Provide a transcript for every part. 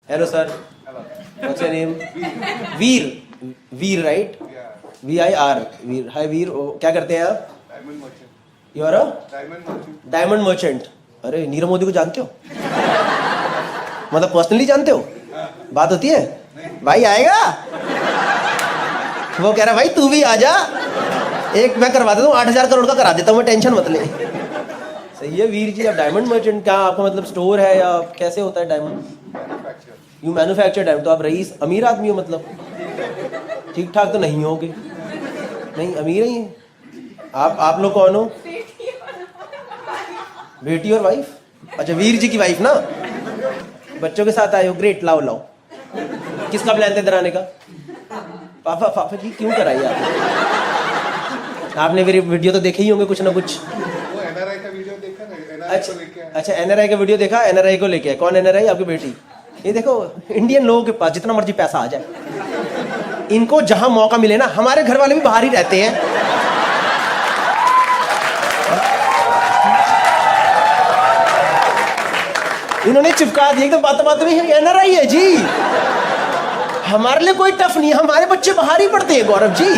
Hello, sir. Hello. What's your name? Veer. Veer, right? Yeah. VIR. Veer. Hi, Veer. क्या करते हैं आप? Diamond merchant. You are a Diamond merchant. Diamond merchant. अरे नीरव मोदी को जानते हो? मतलब पर्सनली जानते हो? बात होती है? भाई आएगा? वो कह रहा भाई तू भी आ जा. एक मैं करवा देता हूँ 8,000 करोड़ का करा देता हूँ मैं, टेंशन मत ले. सही है वीर जी. आप डायमंड मर्चेंट क्या आपका मतलब स्टोर है या कैसे होता है diamond? Manufacturer. You manufacture diamond. तो आप रईस अमीर आदमी हो मतलब? ठीक ठाक तो नहीं होगे? नहीं अमीर ही हैं. आप लोग कौन हो? बेटी और वाइफ. अच्छा वीर जी की वाइफ ना. बच्चों के साथ आए हो. ग्रेट. लाओ लाओ. किसका प्लान था इधर आने का? पापा जी क्यों कराई आपने मेरी वीडियो तो देखे ही होंगे कुछ ना कुछ. वो NRI का वीडियो देखा ना, NRI को लेके आया. अच्छा NRI का वीडियो देखा. NRI को लेके आए. कौन NRI? आपकी बेटी. ये देखो इंडियन लोगों के पास जितना मर्जी पैसा आ जाए, इनको जहां मौका मिले ना. हमारे घर वाले भी बाहर ही रहते हैं. इन्होंने चिपका दिया एकदम बात में. NRI है जी. हमारे लिए कोई टफ नहीं है. हमारे बच्चे बाहर ही पढ़ते हैं गौरव जी.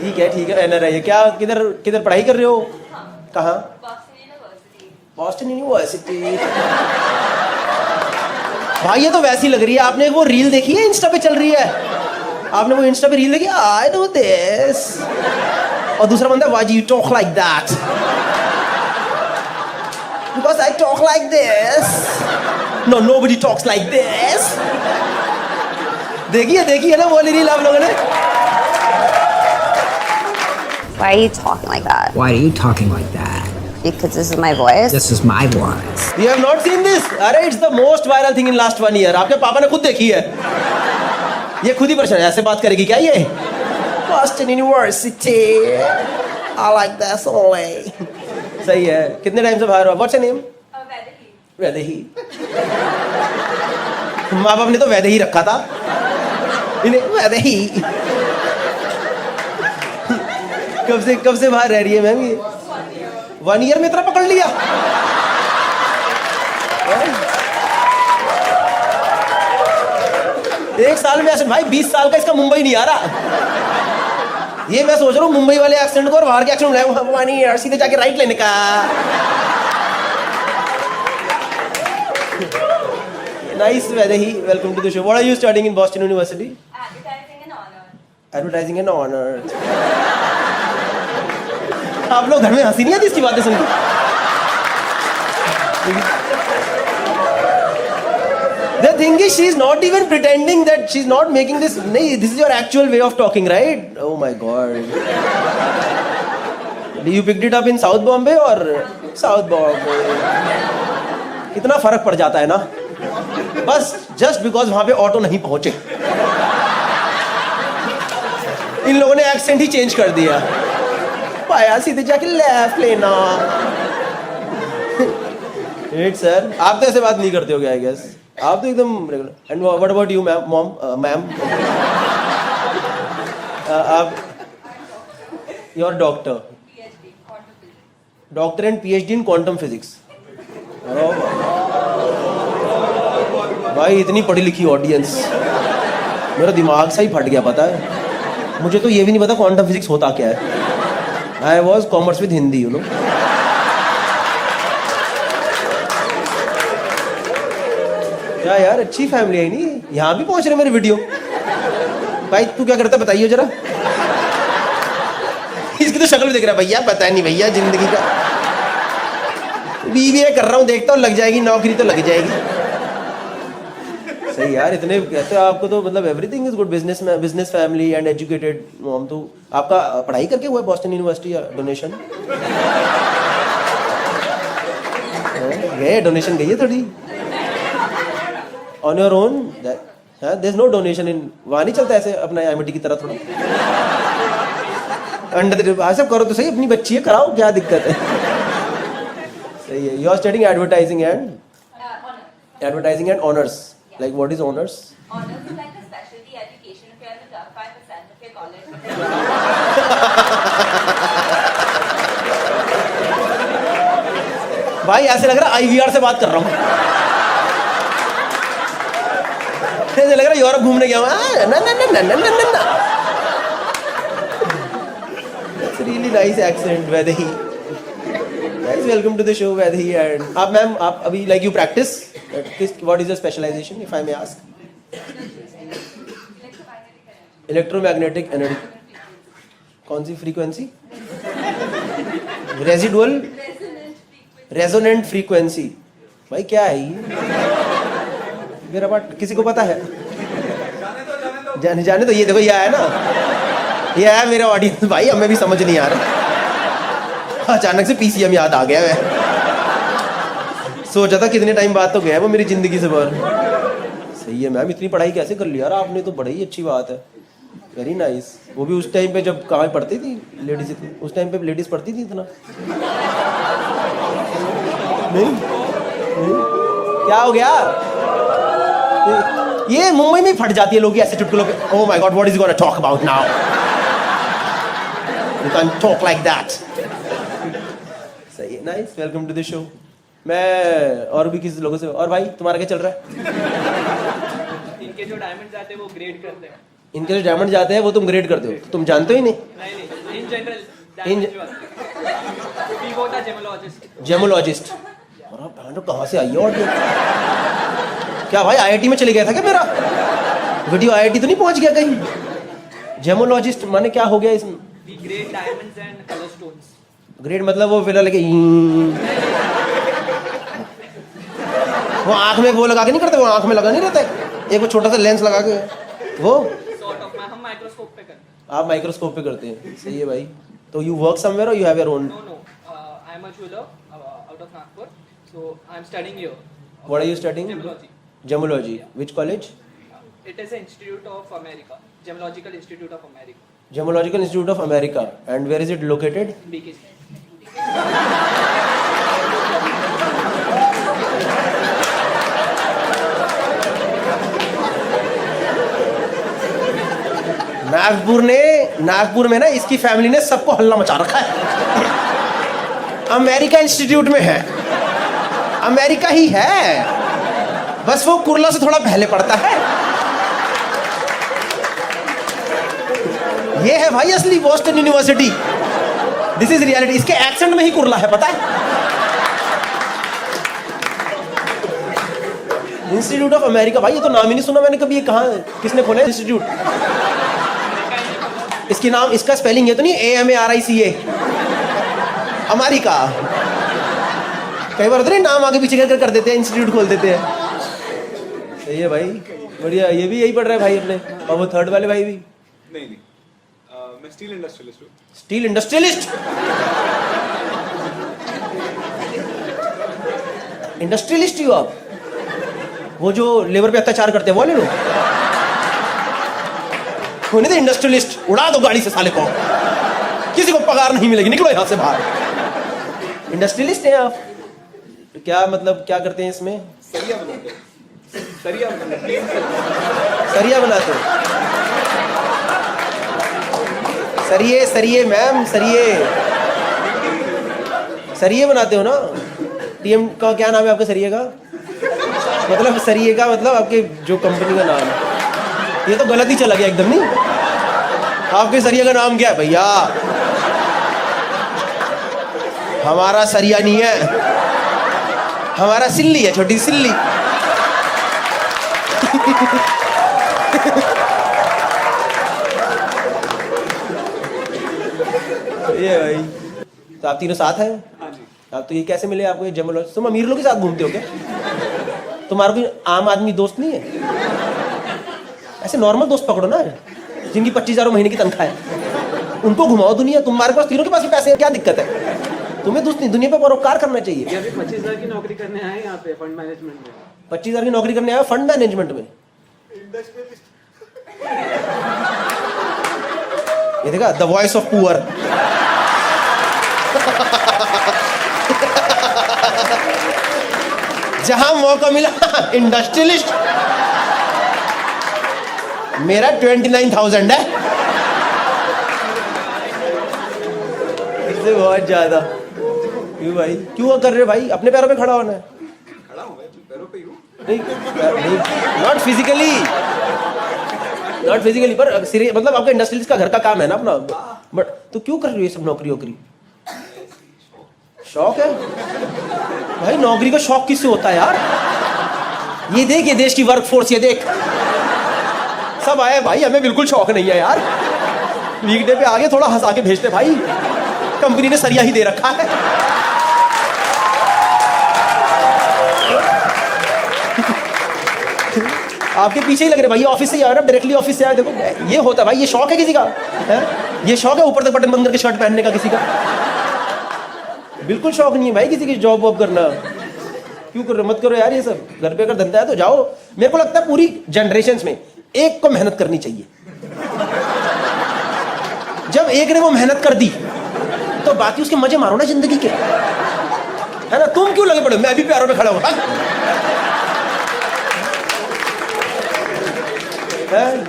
ठीक है NRI है. क्या किधर पढ़ाई कर रहे हो? कहाँ? Boston university. भाई ये तो वैसी लग रही है. आपने वो रील देखी है इंस्टा पे चल रही है? आपने वो इंस्टा पे रील देखी? I know this. और दूसरा बंदा why you talk like that? Because I talk like this. No nobody talks like this. देखिए ना वो रील आप लोगों ने. Why are you talking like that? Why are you talking like that? Because this is my voice. This is my voice. You have not seen this? अरे it's the most viral thing in last 1 year. आपके पापा ने खुद देखी है. ये खुद ही परेशान ऐसे बात करेगी क्या ये? Boston University. I like that only. सही है. कितने टाइम से बाहर हो? What's your name? वैदेही. माँ बाप ने तो वैदेही रखा था. इन्हें वैदेही. कब से बाहर रह रही है मैम ये? 1 ईयर में इतना पकड़ लिया. एक साल में ऐसे भाई 20 साल का इसका मुंबई नहीं आ रहा. ये मैं सोच रहा हूँ मुंबई वाले एक्सेंट को और बाहर के एक्सेंट लाऊं. 1 ईयर सीधे जाके राइट लेने का. Nice Vaidehi. Welcome to the show. What are you studying in Boston University? Advertising and honour. आप लोग घर में हंसी नहीं आती इसकी बातें सुनकर? The thing is, she is not even pretending that she is not making this. नहीं, this is your actual way of talking, right? Oh my God. You picked it up in South Bombay or South Bombay? कितना फर्क पड़ जाता है ना. बस just because वहाँ पे ऑटो नहीं पहुँचे, इन लोगों ने एक्सेंट ही चेंज कर दिया. पाया सीधे जाके लेफ्ट लेना. सर आप तो ऐसे बात नहीं करते हो क्या? आई गेस आप तो एकदम regular. And what about you ma'am? Ma'am आप your doctor and PhD in quantum physics. भाई इतनी पढ़ी लिखी ऑडियंस. मेरा दिमाग सा ही फट गया. पता है मुझे तो ये भी नहीं पता क्वांटम फिजिक्स होता क्या है. I was commerce with Hindi, you know. क्या यार अच्छी फैमिली है नहीं. यहाँ भी पहुँच रहे मेरे वीडियो. भाई तू क्या करता बताइए जरा. इसकी तो शक्ल भी देख रहा है भैया. पता नहीं भैया जिंदगी का. BBA कर रहा हूँ, देखता हूँ लग जाएगी नौकरी तो लग जाएगी. सही यार. इतने कहते हो आपको तो मतलब everything is good. Business family and educated mom. तो आपका पढ़ाई करके हुआ है बॉस्टन यूनिवर्सिटी या डोनेशन? गए डोनेशन गई है थोड़ी on your own. There is no donation in. वहाँ नहीं चलता ऐसे अपना MIT की तरह थोड़ा अंडर सब करो तो सही. अपनी बच्ची है कराओ, क्या दिक्कत है. सही है. You are studying advertising and honours. Like what is honors? Honors is like a specialty education if you're in the top 5% of your college. भाई ऐसे लग रहा है IVR से बात कर रहा हूँ. ऐसे लग रहा है यूरोप घूमने गया हूँ। ना ना ना ना ना ना ना। It's really nice accent, Vaidehi. Guys, welcome to the show, Vaidehi. And आप मैम, आप अभी like you practice? What is your specialization, if I may ask? Electromagnetic energy. कौन सी frequency? Residual? Resonant frequency. भाई क्या है ये? मेरा बात किसी को पता है? जाने तो ये देखो ये आया ना, ये है मेरा ऑडियंस भाई, हमें भी समझ नहीं आ रहा। अचानक से पीसीएम याद आ गया। मैं सोचा था कितने टाइम बाद तो गया वो मेरी जिंदगी से बाहर। सही है मैम, इतनी पढ़ाई कैसे कर ली यार आपने, तो बड़ी ही अच्छी बात है। Very nice. वो भी उस टाइम पे जब कहाँ पढ़ती थी लेडीज, उस टाइम पे लेडीज पढ़ती थी इतना? नहीं? क्या हो गया? ये मुंबई में फट जाती है लोग ऐसे चुटकुलों पे। Oh my god, what is you gonna talk about now? You can't talk like that. सही है, nice, welcome to the show. मैं और भी किसी लोगों से, और भाई तुम्हारा क्या चल रहा है? इनके जो डायमंड जाते हैं वो ग्रेड करते हैं। इनके जो डायमंड जाते हैं वो तुम ग्रेड करते हो? तो तुम जानते हो ही नहीं? नहीं, in general we go the gemmologist. Gemmologist? और कहाँ से आई है ऑडियो? क्या भाई आईआईटी में चले गया था क्या मेरा वीडियो? आईआईटी तो नहीं पहुंच गया कहीं? जेमोलॉजिस्ट माने क्या हो गया इसमें? We grade diamonds and colour stones. Grade मतलब वो फिर लगे वो आंख में वो लगा के नहीं करते? वो आंख में लगा नहीं रहता है एक वो छोटा सा लेंस लगा के, वो सॉर्ट ऑफ। हम माइक्रोस्कोप पे करते हैं। आप माइक्रोस्कोप पे करते हैं? सही है भाई। तो यू वर्क समवेयर और you have your own? No, I am a jeweller out of Nagpur, so I am studying here. What are you studying? Gemology. Gemology. Which college? It is an institute of America, Gemological Institute of America. Gemological Institute of America. And where is it located? BKC. Nagpur में ना इसकी family ने सबको हल्ला मचा रखा है। America institute में है, अमेरिका ही है, बस वो कुर्ला से थोड़ा पहले पड़ता है। ये है भाई असली Boston university. This is reality. इसके एक्सेंट में ही कुर्ला है, पता है? इंस्टीट्यूट ऑफ अमेरिका, भाई ये तो नाम ही नहीं सुना मैंने कभी। ये कहाँ, किसने खोला इंस्टीट्यूट? इसकी नाम, इसका स्पेलिंग ये तो नहीं AMARICA? अमेरिका। कई बार तो नहीं नाम आगे पीछे कर देते हैं, इंस्टीट्यूट खोल देते हैं। सही है भाई, बढ़िया। ये भी यही पढ़ रहा है भाई अपने, और वो थर्ड वाले भाई भी? नहीं, मैं स्टील इंडस्ट्रियलिस्ट हूँ। Steel industrialist? इंडस्ट्रियलिस्ट ही हो आप? वो जो लेबर पे अत्याचार करते हैं वो वाले लोग? होने दे इंडस्ट्रियलिस्ट, उड़ा दो गाड़ी से साले को, किसी को पगार नहीं मिलेगी, निकलो यहाँ से बाहर। इंडस्ट्रियलिस्ट हैं आप? तो क्या मतलब क्या करते हैं इसमें? सरिया बनाते हैं। सरिया बनाते हैं। सरिया बनाते हो? सरिये, सरिये मैम, सरिये, सरिये बनाते हो ना? टीएम का क्या नाम है आपके सरिये का? मतलब सरिये का मतलब आपके जो कंपनी का नाम है। ये तो गलत ही चला गया एकदम। नहीं, आपके सरिया का नाम क्या है भैया? हमारा सरिया नहीं है, हमारा सिल्ली है, छोटी सिल्ली। ये भाई, तो आप तीनों साथ हैं? हाँ जी। आप तो ये कैसे मिले आपको? ये जेमोलॉजी, तुम अमीर लोग के साथ घूमते हो क्या? तुम्हारा कोई आम आदमी दोस्त नहीं है? ऐसे नॉर्मल दोस्त पकड़ो ना, जिनकी 25,000 महीने की तनख्वाह है, उनको घुमाओ दुनिया। तुम्हारे पास तीनों के पास भी पैसे हैं, क्या दिक्कत है? तुम्हें दुनिया पे परोपकार करना चाहिए। ये अभी 25,000 की नौकरी करने आए यहाँ पे फंड मैनेजमेंट में। 25,000 की नौकरी करने आया फंड मैनेजमेंट में? ये देखा, द वॉइस ऑफ पुअर। जहां मौका मिला इंडस्ट्रियलिस्ट। मेरा 29,000 है, इससे बहुत ज्यादा। क्यों भाई, क्यों कर रहे हो भाई? अपने पैरों पे खड़ा होना है। खड़ा हूँ मैं, पैरों पे ही हूँ। नॉट फिजिकली, पर मतलब आपका इंडस्ट्रियलिस्ट का घर का काम है ना अपना, बट तो क्यों कर रही हो ये सब नौकरी वोकरी? शौक है भाई, नौकरी का शौक किससे होता है यार? ये देख, ये देश की वर्कफोर्स, ये देख सब आए भाई, हमें बिल्कुल शौक नहीं है यार। वीकडे पे आगे थोड़ा हंसा के भेजते भाई, कंपनी ने सरिया ही दे रखा है। आपके पीछे ही लग रहे भाई, ऑफिस से ही आए ना, डायरेक्टली ऑफिस से आए। देखो ये होता है भाई, ये शौक है किसी का है? ये शौक है ऊपर तक बटन बंद करके शर्ट पहनने का किसी का? बिल्कुल शौक नहीं है भाई किसी की जॉब वॉब करना। क्यों कर रहे? मत करो यार ये सब। घर पे अगर धंधा है तो जाओ। मेरे को लगता है पूरी जनरेशंस में एक को मेहनत करनी चाहिए। जब एक ने वो मेहनत कर दी तो बाकी उसके मजे मारो ना जिंदगी के, है ना? तुम क्यों लगे पड़े? मैं भी प्यारों में खड़ा हूं।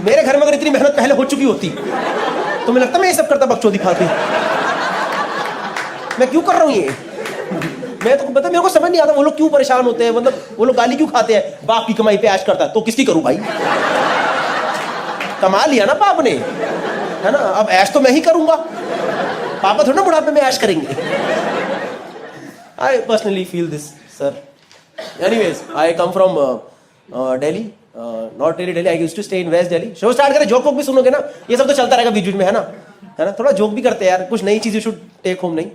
मेरे घर में अगर इतनी मेहनत पहले हो चुकी होती तो मुझे लगता मैं ये सब करता, बकचोदी फालतू। मैं क्यों कर रहा हूं ये? मैं तो पता, मेरे को समझ नहीं आता वो लोग क्यों परेशान होते हैं। मतलब वो लोग गाली क्यों खाते हैं? बाप की कमाई पे ऐश करता है तो किसकी करूं भाई? कमा लिया ना बाप ने, है ना? अब ऐश तो मैं ही करूंगा, पापा थोड़ा ना बुढ़ापे में ऐश करेंगे। I personally feel this sir. Anyways, I come from Delhi, not really Delhi, I used to stay in west Delhi. Show start करें, जोक वोक भी सुनोगे ना, ये सब तो चलता रहेगा बीच बीच में, है ना? थोड़ा जोक भी करते हैं यार, कुछ नई चीज यू शुड टेक होम। नहीं,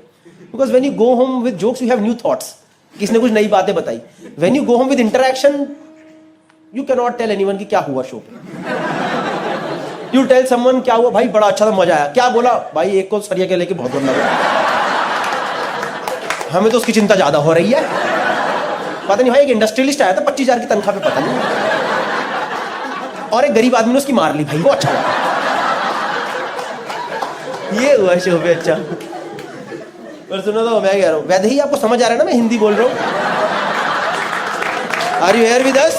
because when you go home with jokes you have new thoughts. किसने कुछ नई बातें बताई। When you go home with interaction you can not tell anyone कि क्या हुआ शो पे। यू टेल समवन क्या हुआ भाई, बड़ा अच्छा था, मजा आया। क्या बोला भाई? एक को सरिया के लेके बहुत बुरा लगा, हमें तो उसकी चिंता ज्यादा हो रही है। पता नहीं भाई, एक इंडस्ट्रियलिस्ट आया था 25,000 की तनख्वाह पे, पता नहीं, और एक गरीब आदमी ने उसकी मार ली भाई, वो अच्छा लगा। ये हुआ शो पे अच्छा। पर सुनो तो मैं कह रहा हूँ, वैसे ही आपको समझ आ रहा है ना मैं हिंदी बोल रहा हूँ? Are you here with us?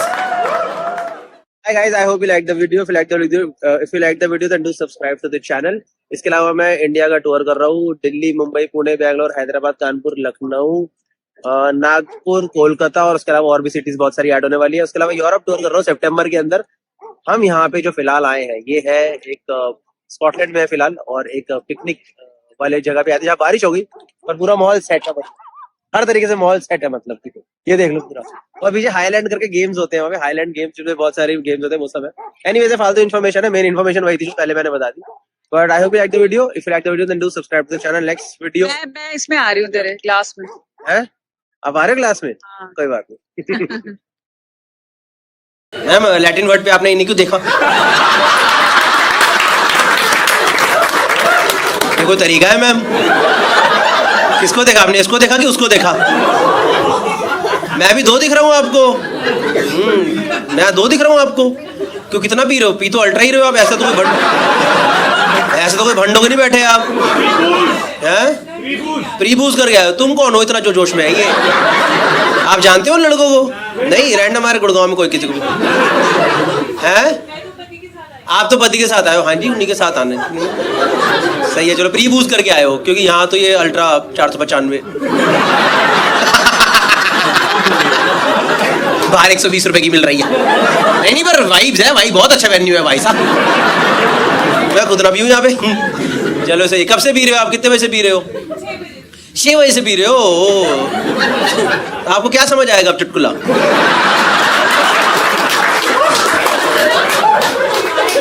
Hi guys, I hope you like the video. If you like the video, then do subscribe to the channel. इसके अलावा मैं इंडिया का टूर कर रहा हूँ। दिल्ली, मुंबई, पुणे, बैंगलोर, हैदराबाद, कानपुर, लखनऊ, नागपुर, कोलकाता, और उसके अलावा और भी सिटीज बहुत सारी ऐड होने वाली है। उसके अलावा यूरोप टूर कर रहा हूँ सितंबर के अंदर। हम यहाँ पे जो फिलहाल आए हैं, ये है एक स्कॉटलैंड में है फिलहाल, और एक पिकनिक वाले जगह पे आते हैं जहाँ बारिश होगी और पूरा माहौल सेट है, हर तरीके से माहौल सेट है। मतलब कि ये देख लो पूरा। और पीछे हाईलैंड करके गेम्स होते हैं, वहाँ पे हाईलैंड गेम्स जिसमें बहुत सारे गेम्स होते हैं, वो सब है। एनीवेज, फालतू इन्फॉर्मेशन है, मेन इन्फॉर्मेशन वही थी जो पहले मैंने बता दी। But I hope you like the video. If you like the video then do subscribe to the channel. Next video मैं इसमें आ रही हूँ तेरे क्लास में। है? अब आ रहे क्लास में? हाँ। कोई बात नहीं। मैम, लैटिन वर्ड पे आपने इन्हीं क्यों देखा? ये कोई तरीका है मैम? किसको देखा आपने? इसको देखा कि उसको देखा? मैं भी दो दिख रहा हूँ आपको। मैं दो दिख रहा हूँ आपको। क्यों, कितना पी रहे हो? पी तो अल्ट्रा ही रहे हो आप। ऐसा तो कोई भंडो के नहीं बैठे आप, हैं? प्री बूज कर गया। तुम कौन हो इतना जो जोश में है? ये आप जानते हो लड़कों को? नहीं, रैंडम हमारे गुड़गांव में कोई किसी को भी है। आप तो पति के साथ आए हो? हाँ जी, उन्हीं के साथ आने। सही है, चलो प्री बूज करके आए हो, क्योंकि यहाँ तो ये अल्ट्रा 495 बाहर 120 रुपए की मिल रही है। नहीं, पर वाइब्स है भाई, बहुत अच्छा वेन्यू है भाई साहब। मैं खुद ना पीऊँ यहाँ पे। चलो सही। कब से पी रहे हो आप? कितने बजे से पी रहे हो? 6 बजे से पी रहे हो? आपको क्या समझ आएगा अब चुटकुला?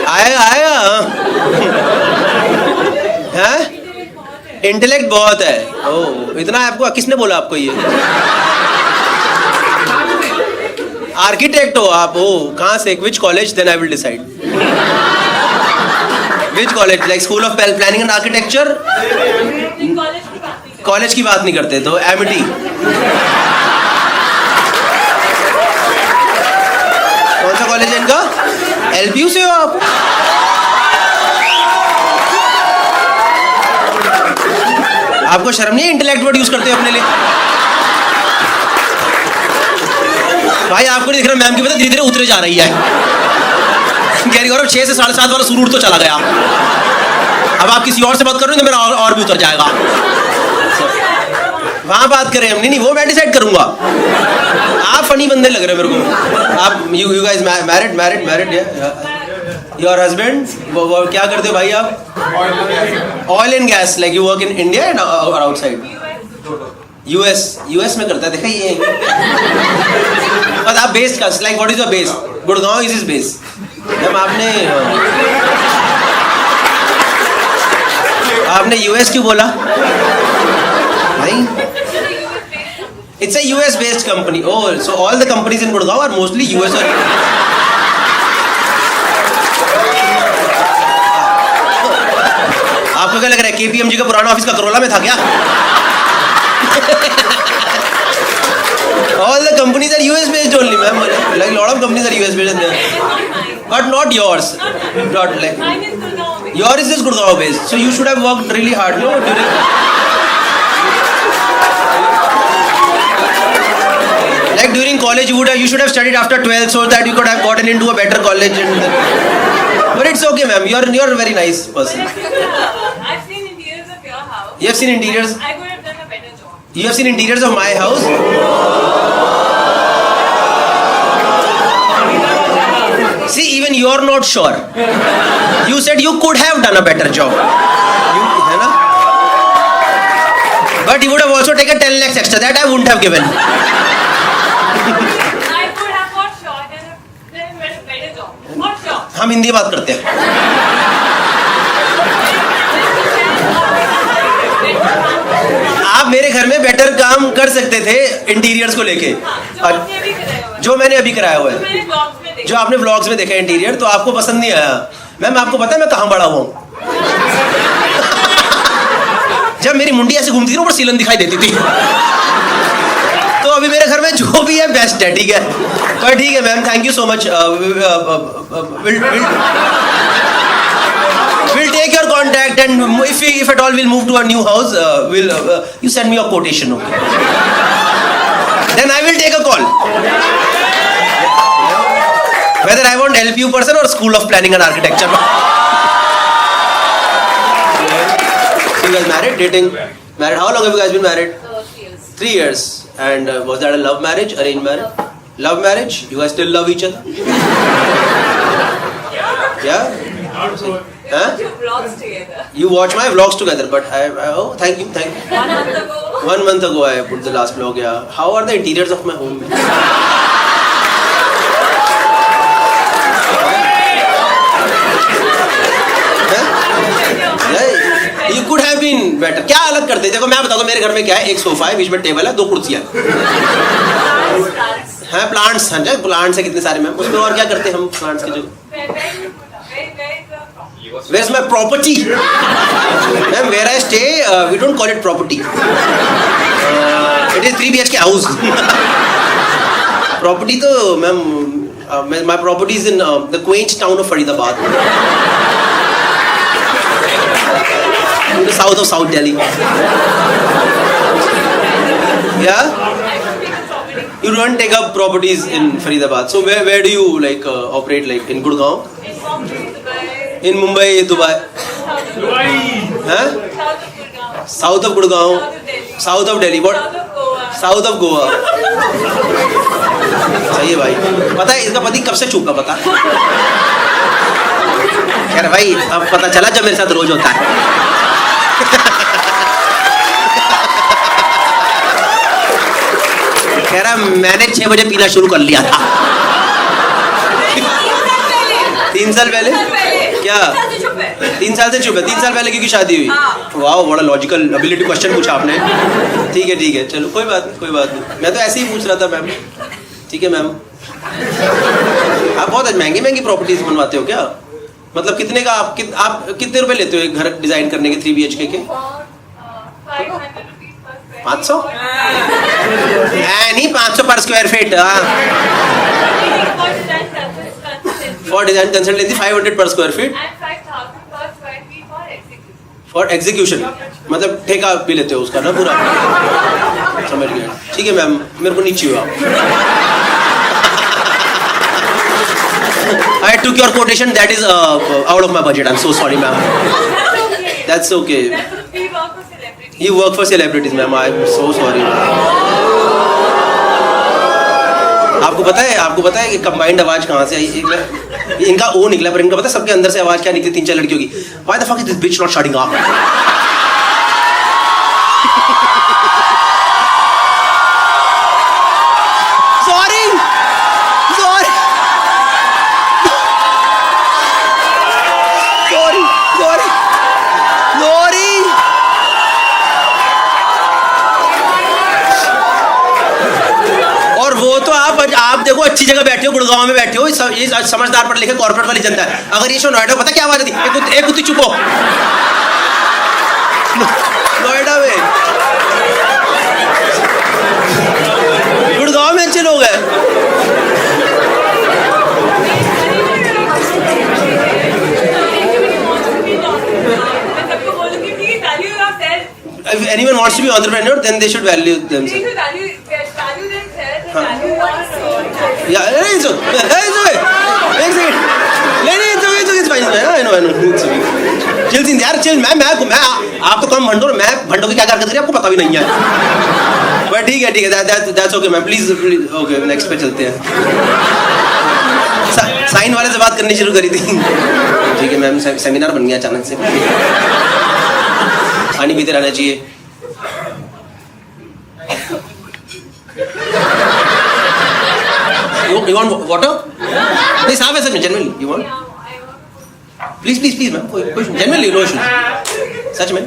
आएगा हैं? इंटेलेक्ट बहुत है। ओह, इतना आपको किसने बोला आपको ये? आर्किटेक्ट हो आप? ओ, कहाँ से? Which college? Then I will decide. Which college? Like school of planning and architecture? College की बात नहीं करते तो एमिटी। कौन सा कॉलेज है इनका? एलपीयू से हो आप? आपको शर्म नहीं है इंटेलेक्ट वर्ड यूज करते हो अपने लिए? भाई आपको नहीं दिख रहा, मैम की पता धीरे धीरे उतरे जा रही है। कह रही गौरव 6 से 7.5 वाला सुरूर तो चला गया, अब आप किसी और से बात करोगे तो मेरा और भी उतर जाएगा। वहां बात करें हम। नहीं, वो मैं डिसाइड करूंगा। आप फनी बंदे लग रहे हो मेरे को. आप you guys married your husband क्या करते हो भाई आप? Oil and gas. Like you work in India and outside? US में करता है. देखा ये. but आप बेस का like what is your base? Gurgaon is is base. जब आपने यूएस क्यों बोला नहीं? It's a US based company. Oh, so all the companies in Gurgaon are mostly US or आपको क्या लग रहा है KPMG का पुराना ऑफिस का करोला में था क्या? All the companies are US based only, ma'am. Like lot of companies are US based, but not yours. Not like yours is just Gurgaon based. So you should have worked really hard, no? During college, you should have studied after 12th so that you could have gotten into a better college. But it's okay, ma'am. You're a very nice person. I've seen interiors of your house. You have seen interiors? I could have done a better job. You have seen interiors of my house? See, even you're not sure. You said you could have done a better job. है ना? But you would have also taken 10 lakhs extra. That I wouldn't have given. I could have got shot and done a better job. What shot? हम हिंदी बात करते हैं. आप मेरे घर में बेटर काम कर सकते थे इंटीरियर्स को लेके. जो मैंने अभी कराया हुआ है, जो आपने व्लॉग्स में देखा इंटीरियर, तो आपको पसंद नहीं आया. मैम आपको पता है मैं कहाँ बड़ा हुआ हूँ? जब मेरी मुंडी ऐसे घूमती थी ऊपर सीलन दिखाई देती थी. तो अभी मेरे घर में जो भी है बेस्ट है. ठीक है, पर ठीक है ma'am, thank you so much. We'll take your contact and if at all we'll move to a new house, you send me your quotation, okay? Then I will take a call. Whether I want LPU person or School of Planning and Architecture. So you guys married, dating, married? How long have you guys been married? 3 years. 3 years. And was that a love marriage, arranged marriage? Love marriage? You guys still love each other? Yeah? Huh? Two vlogs together. You watch my vlogs together, but oh, thank you. 1 month ago. 1 month ago I put the last vlog, yeah. How are the interiors of my home? You could have been better. क्या अलग करते? देखो मैं बताता हूँ मेरे घर में क्या है. एक सोफा है, बीच में टेबल है, 2 कुर्सियाँ हैं. प्लांट्स हैं. प्लांट्स है कितने सारे मैम. उसमें और क्या करते हैं हम प्लांट्स की जगह? Where's my property? Ma'am, where I stay, we don't call it property. It is 3 BHK house. Property तो ma'am, my property is in the quaint town of Faridabad. In the south of South Delhi. Yeah? You don't take up properties in Faridabad. So where do you like operate, like in Gurgaon? In Mumbai, Dubai. Huh? South of Gurgaon. South of Delhi. What? South of Goa. सही है भाई. पता है इसका पति कब से चूका पता? यार भाई अब पता चला जब मेरे साथ रोज होता है. कह रहा मैंने 6 बजे पीना शुरू कर लिया था. 3 साल पहले? क्या 3 साल से चुप है? 3 साल पहले क्योंकि शादी हुई? वाह, बड़ा लॉजिकल एबिलिटी क्वेश्चन पूछा आपने. ठीक है चलो कोई बात नहीं. मैं तो ऐसे ही पूछ रहा था मैम. ठीक है मैम. आप बहुत महंगी प्रॉपर्टीज बनवाते हो क्या? मतलब कितने का आप कितने रुपए लेते हो एक घर डिजाइन करने के 3 BHK के? 500? नहीं 500 पर square feet. For design consultancy 500 per square feet. And 5,000 per square feet for execution. For execution. मतलब ठेका भी लेते हो उसका ना पूरा? समझ गया. ठीक है मैम, मेरे को नीचे हो आप. I took your quotation. That is out of my budget. I'm so sorry, ma'am. That's okay. We work for celebrities. You work for celebrities, ma'am. I'm so sorry. आपको पता है कि कंबाइंड आवाज कहाँ से आई? इनका ओ निकला, पर इनका पता है सबके अंदर से आवाज क्या निकली? 3-4 लड़कियों की। Why the fuck is this bitch not shutting up? Sorry. और वो तो आप देखो अच्छी जगह बैठे हो, गुड़गांव में बैठे हो, ये समझदार पढ़ लिखे कॉर्पोरेट वाली जनता है। अगर ये शो नोएडा, पता क्या आवाज थी? एक कुत्ती चुप हो। नोएडा में, गुड़गांव में अच्छे लोग हैं। If anyone wants to be entrepreneur, then they should value themselves. Yeah, it's okay. It's fine. I know. Chill, यार chill. मैं आप तो कम भंडो, मैं भंडो की क्या हरकत करी आपको पता भी नहीं है। बट ठीक है, that's okay ma'am, please okay, next पे चलते हैं। साइन वाले से बात करनी शुरू करी थी। ठीक है मैम, सेमिनार बन गया अचानक से। पानी पीते रहना चाहिए। You want water? नहीं, साफ है सच में, genuinely. You want? Please ma'am, कोई genuinely no issues. सच में।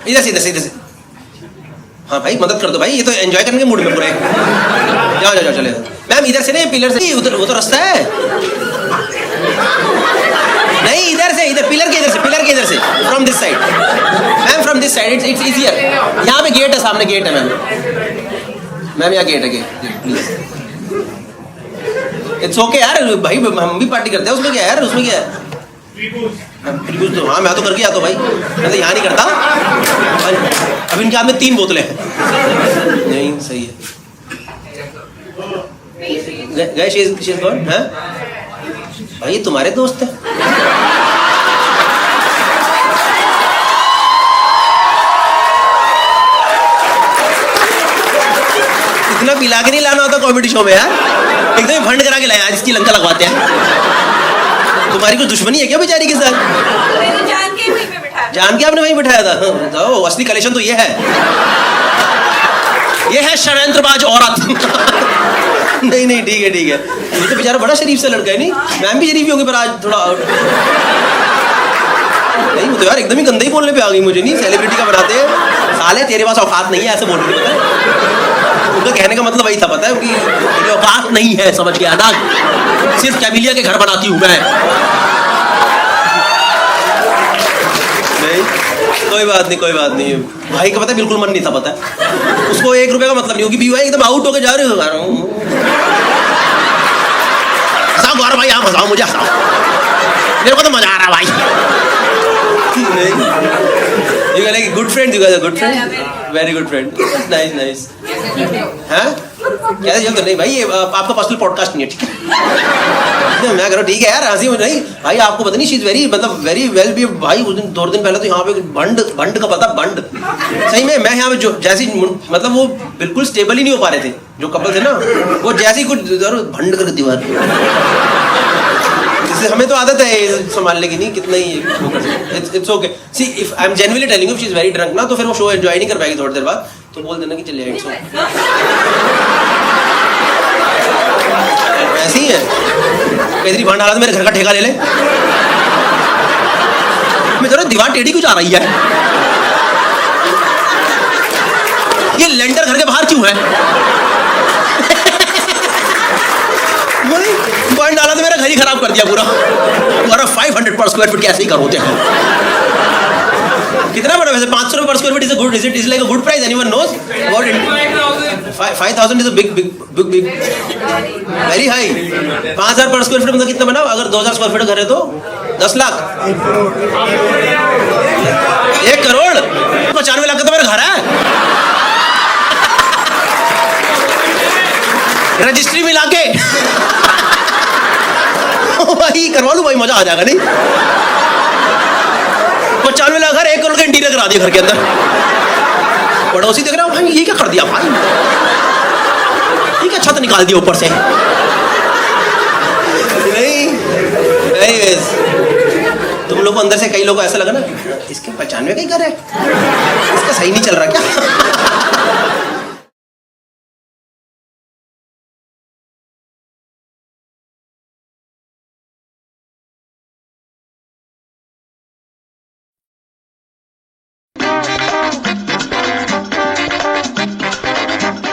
इधर से। हाँ भाई, मदद कर दो भाई, ये तो एंजॉय करने के मूड में पूरे। जाओ चले मैम, इधर से नहीं, पिलर से। उधर वो तो रास्ता है। नहीं, इधर पिलर के इधर से from this side ma'am, from this side it's easier. यहाँ पे गेट है, सामने गेट है मैम यहाँ गेट है, प्लीज। इट्स ओके यार भाई, हम भी पार्टी करते हैं, उसमें क्या है यार, उसमें क्या है? त्रिभुज तो हाँ, मैं तो करके आता हूँ भाई, मैं तो यहाँ नहीं करता। अब इनके हाथ में 3 बोतलें हैं। नहीं सही है। गए शी कौन है भाई? ये तुम्हारे दोस्त है? इतना पिला के नहीं लाना होता कॉमेडी शो में यार, एकदम फंड करा के लाया, आज इसकी लंका लगवाते हैं। तुम्हारी कोई दुश्मनी है क्या बेचारी के साथ? जान के आपने वहीं बिठाया था? तो असली कलेक्शन तो ये है षड्यंत्रबाज औरत। नहीं ठीक है। ये तो बेचारा बड़ा शरीफ सा लड़का है। नहीं, मैम भी शरीफ ही होगी, पर आज थोड़ा नहीं, वो तो यार एकदम ही गंदा ही बोलने पे आ गई मुझे। नहीं, सेलिब्रिटी का बनाते हैं साले, तेरे पास औकात नहीं है ऐसे बोलने की। उनका कहने का मतलब वही था, पता है, कि तेरी औकात नहीं है, समझ गया ना? सिर्फ कैबिलिया के घर बनाती हूँ मैं। नहीं, कोई बात नहीं। भाई का पता है बिल्कुल मन नहीं था, पता है उसको 1 रुपए का मतलब नहीं होगी। भी भाई एकदम आउट होके जा रहे हो। हंसाओ गौरव भाई, आप हंसाओ मुझे, हंसाओ, मेरे को तो मजा आ रहा भाई। You are like a good friend. You guys are good friend. Very good friend. Nice. हाँ? क्या है तो नहीं भाई, ये आपका पर्सनल पॉडकास्ट नहीं है, ठीक है? मैं कह रहा हूँ ठीक है यार, हंसी नहीं भाई। आपको पता नहीं, शी इज वेरी वेल भी भाई। उस दिन 2 दिन पहले तो यहाँ पे बंड का पता, बंड सही में। मैं यहाँ पे जो जैसी मतलब वो बिल्कुल स्टेबल ही नहीं हो पा रहे थे जो कपल थे ना, वो जैसी कुछ भंड कर दीवार। हमें तो आदत है संभालने की, नहीं कितना ही it's okay. See if I am genuinely telling you, she is very drunk ना, तो फिर वो शो एंजॉय नहीं कर पाएगी थोड़ी देर बाद, तो बोल देना कि चलिए इट्स ओके। ऐसी ही है, इतनी भंड हालत मेरे घर का ठेका ले ले। मैं जरा दीवार टेढ़ी क्यों जा रही है? ये लेंटर घर के बाहर क्यों है? पॉइंट डाला तो मेरा घर ही खराब कर दिया पूरा। 500 पर स्क्वायर फीट कैसे ही करोते हैं? कितना बड़ा वैसे? 500 रुपए per square feet is like a good price. Anyone knows what it? 5000 is a big very high. 5000 per square feet मतलब कितना बना? अगर 2000 स्क्वायर फीट घर है तो 10 लाख। 1 करोड़ 95 लाख का तो मेरा घर है। रजिस्ट्री मिला के भाई करवा लूं भाई, मजा आ जाएगा। नहीं 95 लाख घर, 1 करोड़ का इंटीरियर करा दिया घर के अंदर। पड़ोसी देख रहा हूँ, भाई ये क्या कर दिया भाई, ये क्या छत निकाल दिया ऊपर से। नहीं तुम लोग को अंदर से कई लोगों को ऐसा लगा ना, इसके 95 का ही घर है, इसका सही नहीं चल रहा क्या।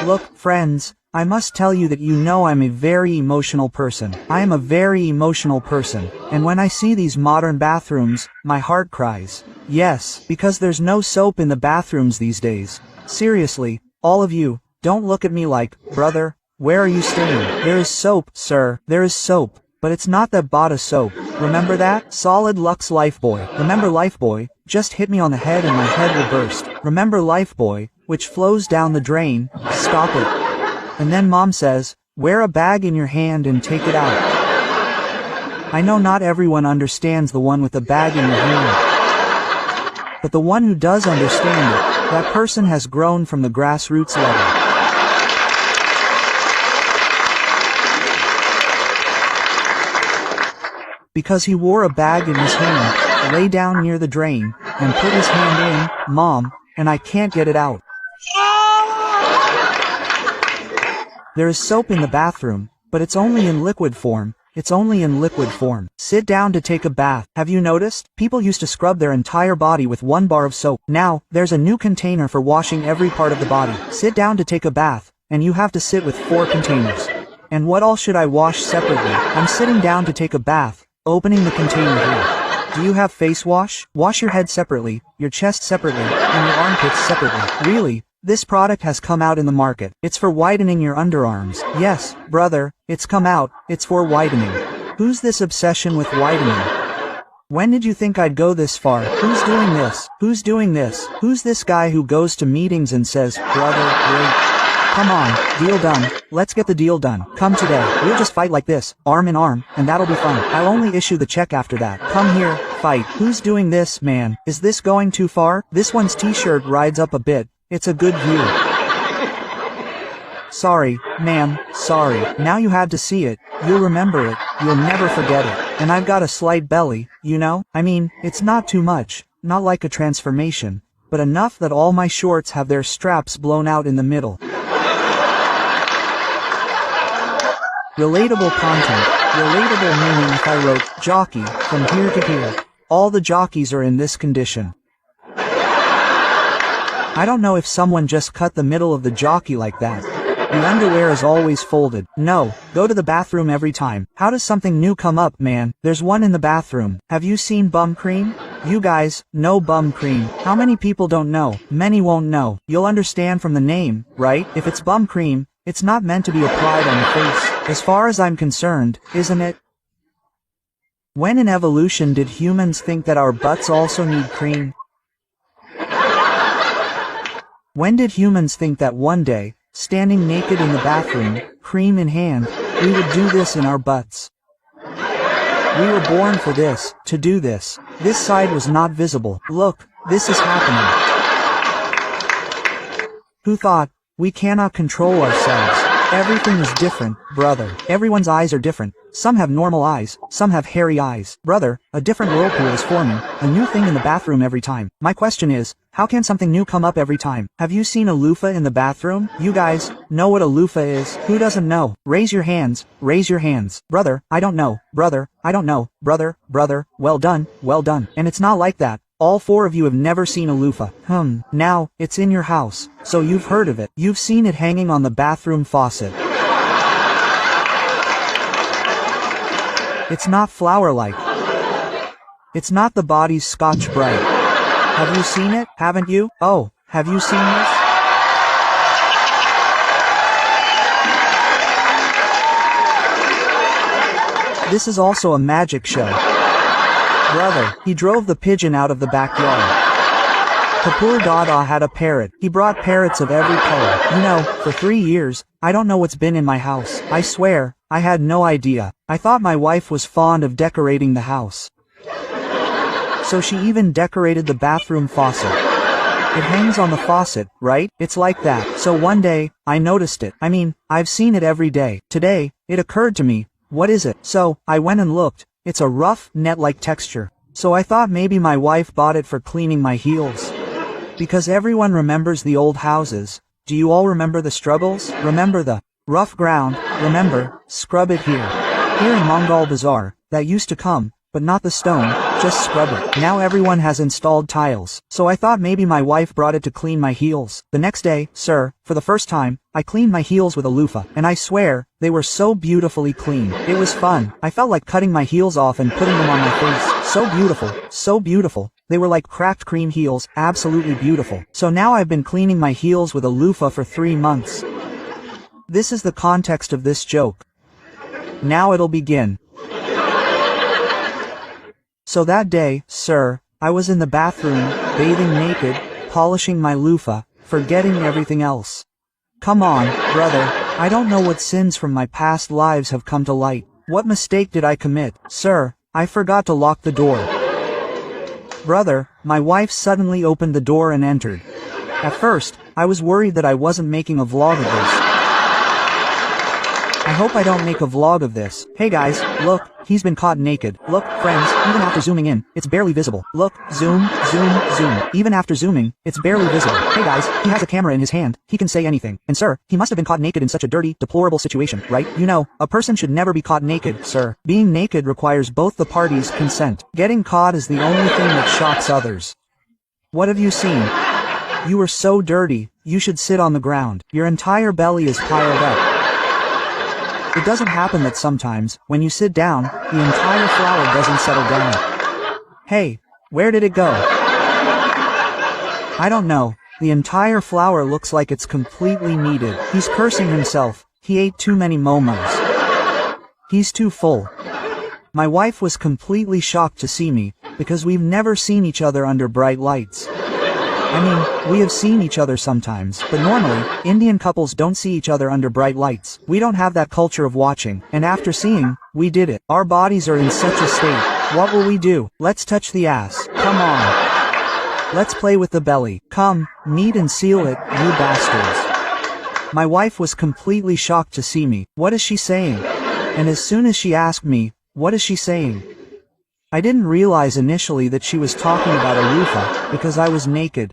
Look, friends, I must tell you that you know I'm a very emotional person. I am a very emotional person, and when I see these modern bathrooms, my heart cries. Yes, because there's no soap in the bathrooms these days. Seriously, all of you, don't look at me like, brother, where are you staying? There is soap, sir, there is soap. But it's not that Bata soap. Remember that? Solid Lux Lifebuoy. Remember Lifebuoy? Just hit me on the head and my head will burst. Remember Lifebuoy, which flows down the drain? Stop it. And then mom says, wear a bag in your hand and take it out. I know not everyone understands the one with the bag in your hand. But the one who does understand it, that person has grown from the grassroots level. Because he wore a bag in his hand, lay down near the drain, and put his hand in, mom, and I can't get it out. There is soap in the bathroom, but it's only in liquid form. It's only in liquid form. Sit down to take a bath. Have you noticed? People used to scrub their entire body with 1 bar of soap. Now, there's a new container for washing every part of the body. Sit down to take a bath, and you have to sit with 4 containers. And what all should I wash separately? I'm sitting down to take a bath, opening the container here. Do you have face wash? Wash your head separately, your chest separately, and your armpits separately. Really? This product has come out in the market. It's for whitening your underarms. Yes, brother, it's come out, it's for whitening. Who's this obsession with whitening? When did you think I'd go this far? Who's doing this? Who's doing this? Who's this guy who goes to meetings and says, brother, great. Come on, deal done. Let's get the deal done. Come today. We'll just fight like this, arm in arm, and that'll be fun. I'll only issue the check after that. Come here, fight. Who's doing this, man? Is this going too far? This one's t-shirt rides up a bit. It's a good view. Sorry, ma'am, sorry. Now you had to see it. You'll remember it. You'll never forget it. And I've got a slight belly, you know? I mean, it's not too much. Not like a transformation. But enough that all my shorts have their straps blown out in the middle. Relatable content. Relatable meaning if I wrote, jockey, from here to here. All the jockeys are in this condition. I don't know if someone just cut the middle of the jockey like that. The underwear is always folded. No, go to the bathroom every time. How does something new come up, man? There's one in the bathroom. Have you seen bum cream? You guys, know bum cream. How many people don't know? Many won't know. You'll understand from the name, right? If it's bum cream, it's not meant to be applied on the face. As far as I'm concerned, isn't it? When in evolution did humans think that our butts also need cream? When did humans think that one day, standing naked in the bathroom, cream in hand, we would do this in our butts? We were born for this, to do this. This side was not visible. Look, this is happening. Who thought? We cannot control ourselves. Everything is different, brother. Everyone's eyes are different. Some have normal eyes, some have hairy eyes. Brother, a different whirlpool is forming, a new thing in the bathroom every time. My question is, how can something new come up every time? Have you seen a loofah in the bathroom? You guys, know what a loofah is? Who doesn't know? Raise your hands, raise your hands. Brother, I don't know. Brother, I don't know. Brother, well done, well done. And it's not like that. All 4 of you have never seen a loofah. Now, it's in your house, so you've heard of it. You've seen it hanging on the bathroom faucet. It's not flower-like. It's not the body's Scotch Brite. Have you seen it? Haven't you? Oh, have you seen this? This is also a magic show. Brother, he drove the pigeon out of the backyard. Kapoor Dada had a parrot. He brought parrots of every color. You know, for 3 years, I don't know what's been in my house. I swear, I had no idea. I thought my wife was fond of decorating the house. So she even decorated the bathroom faucet. It hangs on the faucet, right? It's like that. So one day, I noticed it. I mean, I've seen it every day. Today, it occurred to me, what is it? So, I went and looked. It's a rough, net-like texture. So I thought maybe my wife bought it for cleaning my heels. Because everyone remembers the old houses. Do you all remember the struggles? Remember the rough ground? Remember, scrub it here. Here in Mongol Bazaar, that used to come, but not the stone, just scrub it. Now everyone has installed tiles. So I thought maybe my wife brought it to clean my heels. The next day, sir, for the first time, I cleaned my heels with a loofah, and I swear, they were so beautifully clean. It was fun. I felt like cutting my heels off and putting them on my face. So beautiful, so beautiful. They were like cracked cream heels, absolutely beautiful. So now I've been cleaning my heels with a loofah for 3 months. This is the context of this joke. Now it'll begin. So that day, sir, I was in the bathroom, bathing naked, polishing my loofah, forgetting everything else. Come on, brother, I don't know what sins from my past lives have come to light. What mistake did I commit? Sir, I forgot to lock the door. Brother, my wife suddenly opened the door and entered. At first, I was worried that I wasn't making a vlog of this. I hope I don't make a vlog of this. Hey guys, look, he's been caught naked. Look, friends, even after zooming in, it's barely visible. Look, zoom, zoom, zoom. Even after zooming, it's barely visible. Hey guys, he has a camera in his hand. He can say anything. And sir, he must have been caught naked in such a dirty, deplorable situation, right? You know, a person should never be caught naked, sir. Being naked requires both the parties' consent. Getting caught is the only thing that shocks others. What have you seen? You were so dirty, you should sit on the ground. Your entire belly is piled up. It doesn't happen that sometimes, when you sit down, the entire flower doesn't settle down. Hey, where did it go? I don't know. The entire flower looks like it's completely kneaded. He's cursing himself. He ate too many momos. He's too full. My wife was completely shocked to see me, because we've never seen each other under bright lights. I mean, we have seen each other sometimes, but normally, Indian couples don't see each other under bright lights. We don't have that culture of watching, and after seeing, we did it. Our bodies are in such a state. What will we do? Let's touch the ass. Come on. Let's play with the belly. Come, knead and seal it, you bastards. My wife was completely shocked to see me. What is she saying? And as soon as she asked me, what is she saying? I didn't realize initially that she was talking about a loofah, because I was naked.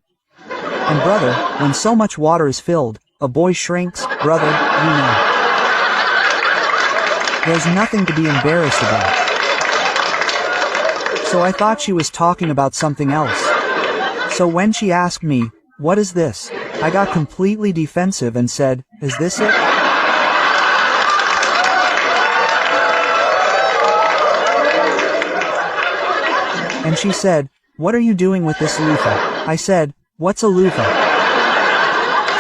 And brother, when so much water is filled, a boy shrinks, brother, you know. There's nothing to be embarrassed about. So I thought she was talking about something else. So when she asked me, what is this? I got completely defensive and said, is this it? And she said, what are you doing with this loofah? I said, what's a loofah?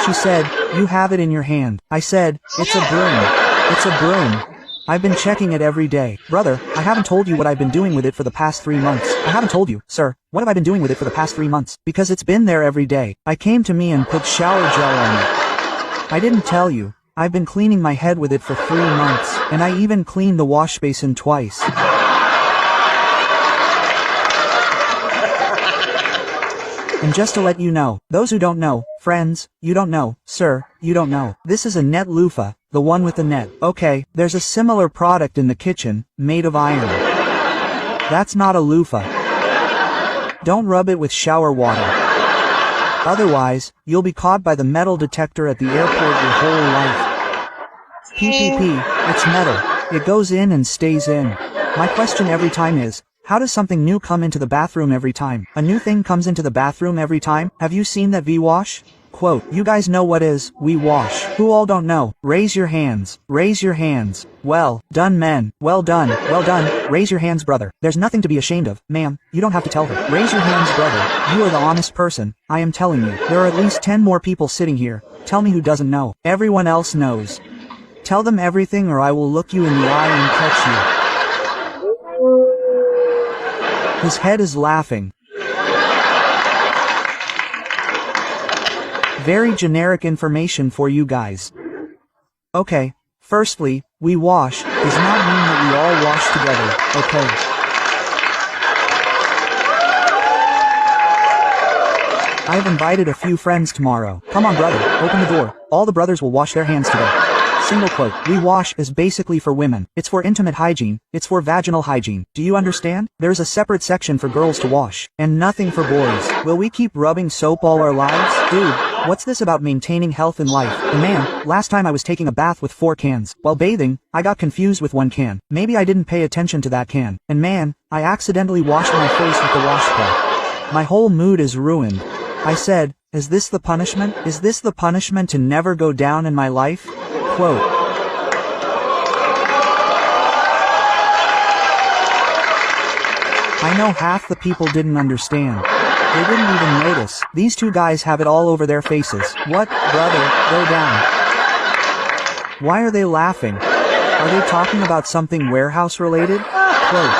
She said, you have it in your hand. I said, it's a broom. It's a broom. I've been checking it every day. Brother, I haven't told you what I've been doing with it for the past 3 months. I haven't told you, sir, what have I been doing with it for the past 3 months? Because it's been there every day. I came to me and put shower gel on it. I didn't tell you. I've been cleaning my head with it for 3 months. And I even cleaned the wash basin twice. And just to let you know, those who don't know, friends, you don't know, sir, you don't know. This is a net loofah, the one with the net. Okay, there's a similar product in the kitchen, made of iron. That's not a loofah. Don't rub it with shower water. Otherwise, you'll be caught by the metal detector at the airport your whole life. PPP, it's metal. It goes in and stays in. My question every time is, how does something new come into the bathroom every time? A new thing comes into the bathroom every time? Have you seen that V-wash? Quote, you guys know what is V-wash. Who all don't know? Raise your hands. Raise your hands. Well done, men. Well done. Well done. Raise your hands, brother. There's nothing to be ashamed of. Ma'am, you don't have to tell her. Raise your hands, brother. You are the honest person. I am telling you. There are at least 10 more people sitting here. Tell me who doesn't know. Everyone else knows. Tell them everything or I will look you in the eye and catch you. His head is laughing. Very generic information for you guys. Okay, firstly, we wash does not mean that we all wash together, okay? I've invited a few friends tomorrow. Come on, brother, open the door. All the brothers will wash their hands today. Single quote, we wash is basically for women. It's for intimate hygiene. It's for vaginal hygiene. Do you understand? There's a separate section for girls to wash. And nothing for boys. Will we keep rubbing soap all our lives? Dude, what's this about maintaining health in life? And man, last time I was taking a bath with 4 cans. While bathing, I got confused with 1 can. Maybe I didn't pay attention to that can. And man, I accidentally washed my face with the washcloth. My whole mood is ruined. I said, is this the punishment? Is this the punishment to never go down in my life? Quote. I know half the people didn't understand. They didn't even notice. These 2 guys have it all over their faces. What, brother, go down. Why are they laughing? Are they talking about something warehouse related? Quote.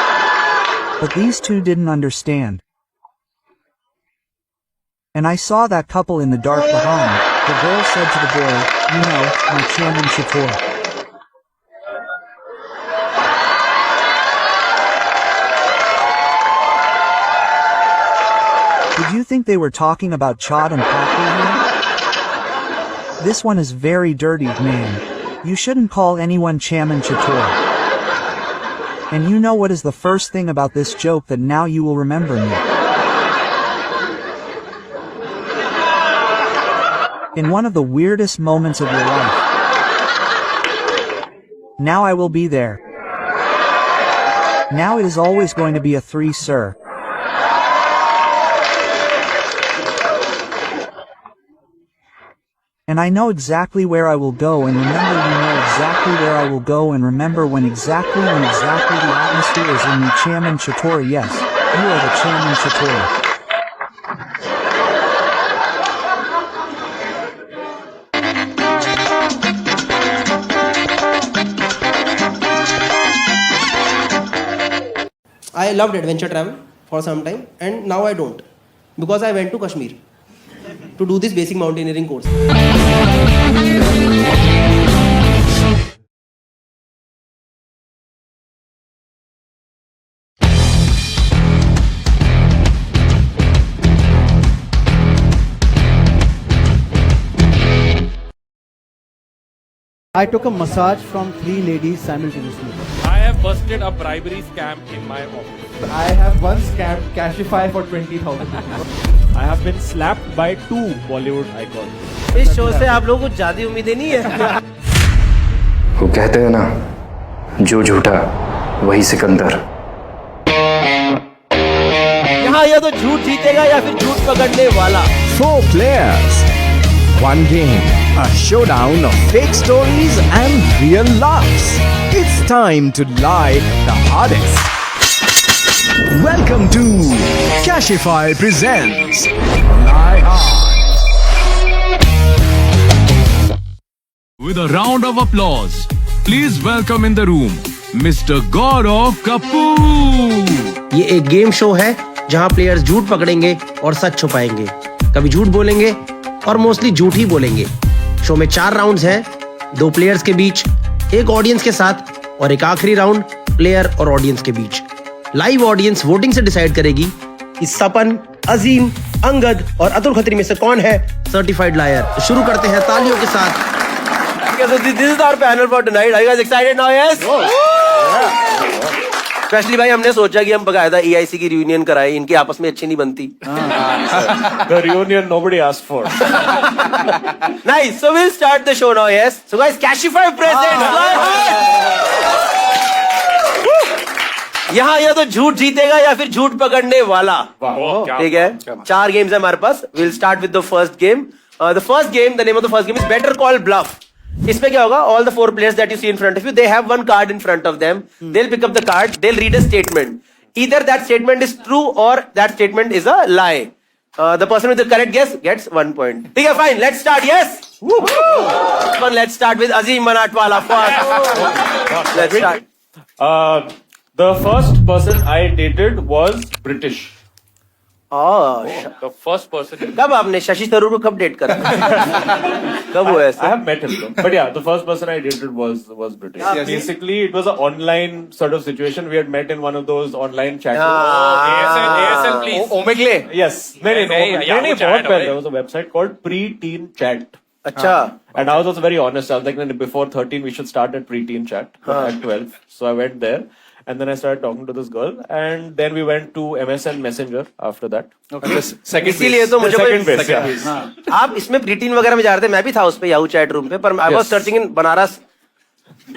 But these 2 didn't understand. And I saw that couple in the dark behind. The girl said to the boy, you know, my Chairman Shator. Did you think they were talking about Chad and Papi here? This one is very dirty, man. You shouldn't call anyone Chairman Shator. And you know what is the first thing about this joke that now you will remember me? In one of the weirdest moments of your life. Now I will be there. Now it is always going to be a 3, sir. And I know exactly where I will go, and remember you know exactly where I will go, and remember when exactly the atmosphere is in the Chairman Shatori. Yes, you are the Chairman Shatori. I loved adventure travel for some time, and now I don't, because I went to Kashmir to do this basic mountaineering course. I took a massage from 3 ladies simultaneously. I have busted a bribery scam in my office. I have once scammed Cashify for 20,000. I have been slapped by 2 Bollywood icons. इस show से आप लोगों को ज्यादा उम्मीदें नहीं है। वो कहते हैं ना, जो झूठा वही सिकंदर। यहाँ या तो झूठ जीतेगा या फिर झूठ पकड़ने वाला। 4 players, 1 game, a showdown of fake stories and real laughs. It's time to lie the hardest. Welcome to Cashify presents Lie Hard. With a round of applause, please welcome in the room Mr. Gaurav Kapoor. ये एक game show है जहां players झूठ पकड़ेंगे और सच छुपाएंगे। कभी झूठ बोलेंगे और मोस्टली झूठ ही बोलेंगे। शो में 4 राउंड्स हैं, 2 प्लेयर्स के बीच, 1 ऑडियंस के साथ और एक आखिरी राउंड प्लेयर और ऑडियंस के बीच। लाइव ऑडियंस वोटिंग से डिसाइड करेगी कि सपन, अजीम, अंगद और अतुल खत्री में से कौन है सर्टिफाइड लायर। शुरू करते हैं तालियों के साथ। So this is our panel for tonight. Are you guys excited now? Yes. Specially भाई हमने सोचा कि हम बकायदा EIC की रियूनियन कराए, इनकी आपस में अच्छी नहीं बनती। The reunion nobody asked for. Nice. So we'll start the show now. Yes. So guys, Cashify presents. यहाँ या तो झूठ जीतेगा या फिर झूठ पकड़ने वाला। ठीक है, 4 गेम्स है हमारे पास। We'll start with the first game. The first game, the name of the first game is Better Call Bluff. इसमें क्या होगा? All the 4 players that you see in front of you, they have 1 card in front of them. They'll pick up the card. They'll read a statement. Either that statement is true or that statement is a lie. The person with the correct guess gets 1 point. ठीक है, fine. Let's start. Yes. Let's start with Azim Manatwala first. Let's start. The first person I dated was British. The first person. कब आपने शशि थरूर को कब date करा? कब हुआ I ऐसा? have met him though. But yeah, the first person I dated was British. Basically, it was an online sort of situation. We had met in one of those online chat rooms. ASL please. Omegle. Yes. No, बहुत पहले. There was a website called Pre-Teen Chat. अच्छा. And I was also very honest. I was like, before 13, we should start at Pre-Teen Chat at 12. So I went there. And then I started talking to this girl, and then we went to MSN Messenger after that. Okay. Second इसीलिए तो मुझे second base, yeah. आप इसमें प्रीटीन वगैरह में जा रहे थे, मैं भी था उस पे याहू चैट रूम पे, पर I was searching in Banaras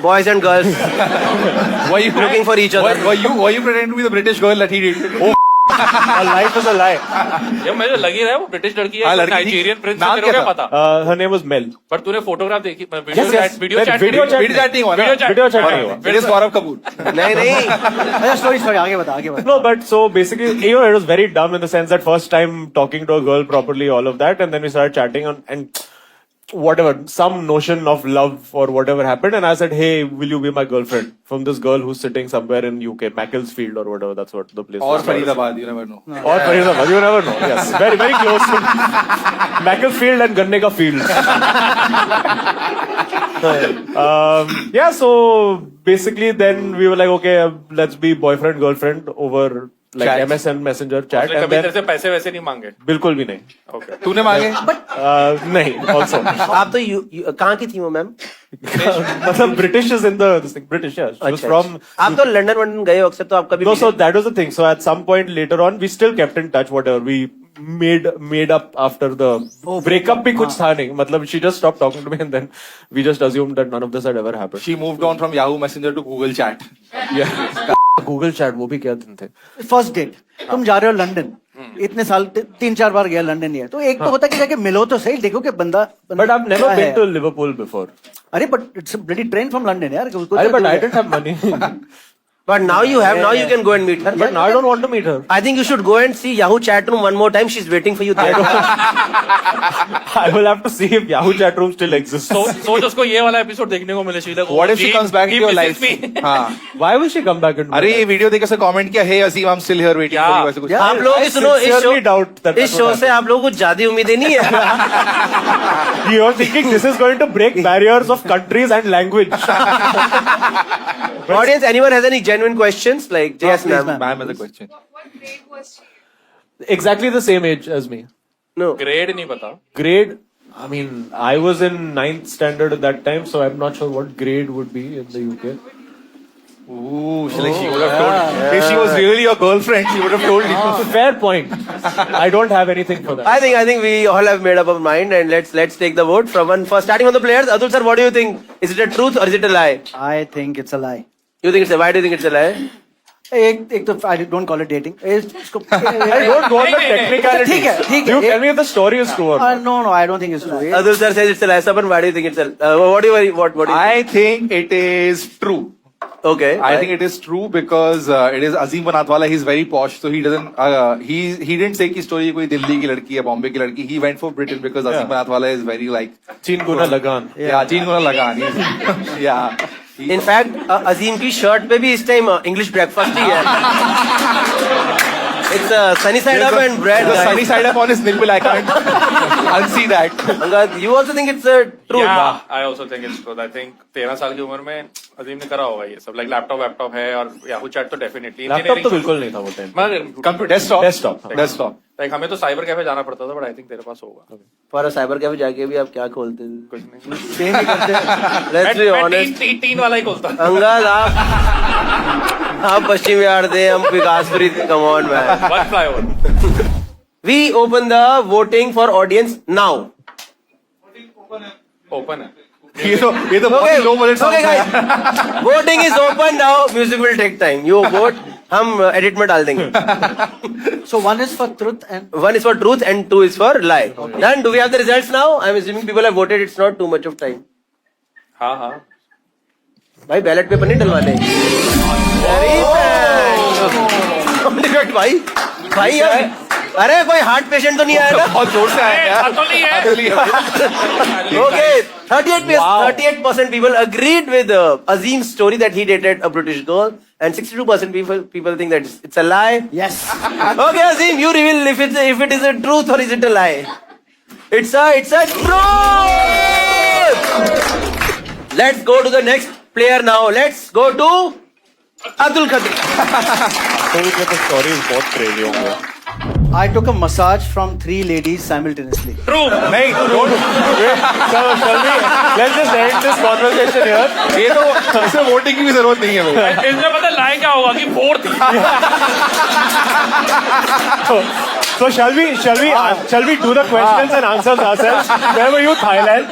boys and girls. Were you looking for each other? Were you pretending to be the British girl that he dated? Oh, a life is a lie. ये मुझे लगी रहा है वो British लड़की हाँ, है, लड़की थी। नाइजीरियन प्रिंस, नाम तेरे को क्या क्या था? पता? Her name was Mel. पर तूने फोटोग्राफ देखी? Yes, yes. Video chat Video chat chatting हुआ ना? Video chat नहीं हुआ. It is Gaurav Kapoor. नहीं अच्छा स्टोरी आगे बता No, but so basically, it was very dumb in the sense that first time talking to a girl properly, all of that, and then we started chatting and whatever, some notion of love or whatever happened, and I said, hey, will you be my girlfriend? From this girl who's sitting somewhere in UK, Macclesfield or whatever, that's what the place Or was. Faridabad, you never know. Or Faridabad, you never know. Yes, very, very close to Macclesfield and Ganne ka field. Yeah, so basically then we were like, okay, let's be boyfriend, girlfriend over like Chat. MSN Messenger chat. उसने And कभी then, तेरे से पैसे वैसे नहीं मांगे? बिल्कुल भी नहीं. Okay. तूने मांगे? नहीं, also. आप तो कहाँ की थी वो मैम? मतलब British is in the this thing. British, yeah. She was from. आप तो लंदन वंदन गए हो अक्सर, तो आप कभी No, so that was the thing. So at some point later on, we still kept in touch. Whatever we made up after the breakup, भी कुछ था नहीं. मतलब she just stopped talking to me, and then we just assumed that none of this had ever happened. She moved on from Yahoo Messenger to Google Chat. Yeah. Google Chat, वो भी क्या दिन थे? फर्स्ट डेट तुम जा रहे हो London, इतने साल 3-4 बार गया लंदन ही है, तो एक तो होता है कि जाके मिलो तो सही, देखो कि बंदा But I've never been to Liverpool before. अरे but it's a bloody train from London यार. अरे but I didn't have money. But now you have, now you can go and meet her. But now I don't want to meet her. I think you should go and see Yahoo chat room one more time. She's waiting for you there. I will have to see if Yahoo chat room still exists. सोच उसको ये वाला episode देखने को मिले. शीला को. What if she comes back into your life? हाँ. Why will she come back? अरे ये वीडियो देख के कमेंट किया, hey Azeem, I'm still here waiting for you, ऐसे कुछ. आप लोगों की सुनो, sincerely doubt that इस शो से आप लोगों को ज्यादा उम्मीदें नहीं है. You're thinking this is going to break barriers of countries and language. Audience, anyone has any genuine questions? Like, yes, ma'am. Ma'am has a question. Exactly the same age as me. No. Grade नहीं पता. Grade, I mean, I was in 9th standard at that time, so I'm not sure what grade would be in the UK. Ooh, she would have told. If she was really your girlfriend, she would have told you. Fair point. I don't have anything for that. I think we all have made up our mind, and let's take the vote from one first. Starting from the players, Atul sir, what do you think? Is it a truth or is it a lie? I think it's a lie. You think it's a? Why do you think it's a lie? एक तो I don't call it dating. I don't want the technicality. ठीक है. You tell me if the story is true or not. No I don't think it's true. Atul sir says it's a lie. Saban, why do you think it's a? What do you? I think it is true. Okay. I think it is true because it is Azeem Banatwala. He's very posh, so he doesn't. He didn't say कि story कोई दिल्ली की लड़की है, बॉम्बे की लड़की. He went for Britain because Azeem Banatwala is very like. Chin guna lagan. Yeah, Chin guna lagan. Yeah. In fact, Azeem की shirt पे भी इस टाइम English breakfast ही है. It's sunny side up and bread. The sunny side up on his nipple. I can't unsee that. Angad, you also think it's true? Yeah, I also think it's true. I think 13 साल की उम्र में अजीम ने करा होगा ये सब. Like laptop है और याहू चैट तो डेफिनेटली. लैपटॉप तो बिल्कुल नहीं था वो टाइम. Computer, desktop. Like हमें तो साइबर कैफे जाना पड़ता था, but I think तेरे पास होगा. For a cyber cafe जाके भी आप क्या खोलते थे? कुछ नहीं. Let's be honest. तीन वाला ही खोलता. अंगद आप पश्चिम बिहार थे, हम विकासपुरी थे. Come on man. One flyover. We open the voting for audience now. Open है. ये तो बहुत low budget songs guys. Voting is open now. Music will take time. You vote. हम edit में डाल देंगे. So one is for truth and one is for truth and two is for lie. Done. Do we have the results now? I'm assuming people have voted. It's not too much of time. हाँ. भाई ballot paper नहीं डलवाने. भाई यार, अरे कोई heart patient तो नहीं आया ना? बहुत जोर से आया. Okay, 38% people agreed with Azeem's story that he dated a British girl. and 62% people think that it's a lie. Yes. Okay, Azim, you reveal if it is a truth or is it a lie. It's a truth. Let's go to the next player now. Let's go to Abdul Qadir. तो story is बहुत crazy होंगे. I took a massage from 3 ladies simultaneously. True. नहीं, don't. Shall we? Let's just end this conversation here. ये तो इसमें voting की भी जरूरत नहीं है भाई. इसमें पता लाए क्या होगा कि 4th. So shall we do the questions and answers ourselves? Where were you, Thailand?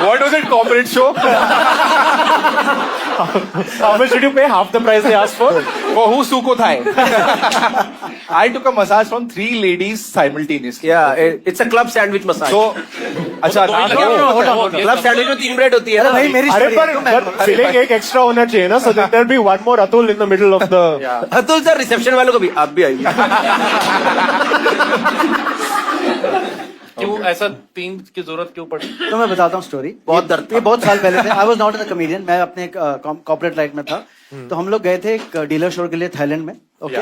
What was it, corporate show? How much did you pay? Half the price they asked for? For who Suko Thai? I took a massage from 3 ladies simultaneously. Yeah, it's a club sandwich massage. So, अच्छा hold on. Club sandwich में 3 bread होती है ना. भाई मेरी अरे story है, पर feeling एक extra होना चाहिए ना, so that there'll be one more Atul in the middle of the. Atul sir reception वालों को भी आप भी आइए. क्यों ऐसा 3 की जरूरत क्यों पड़ी? तो मैं बताता हूँ स्टोरी. बहुत दर्द था. ये बहुत साल पहले थे. I was not a comedian. मैं अपने कॉर्पोरेट लाइफ में था. तो हम लोग गए थे एक डीलर शो के लिए थाईलैंड में. ओके,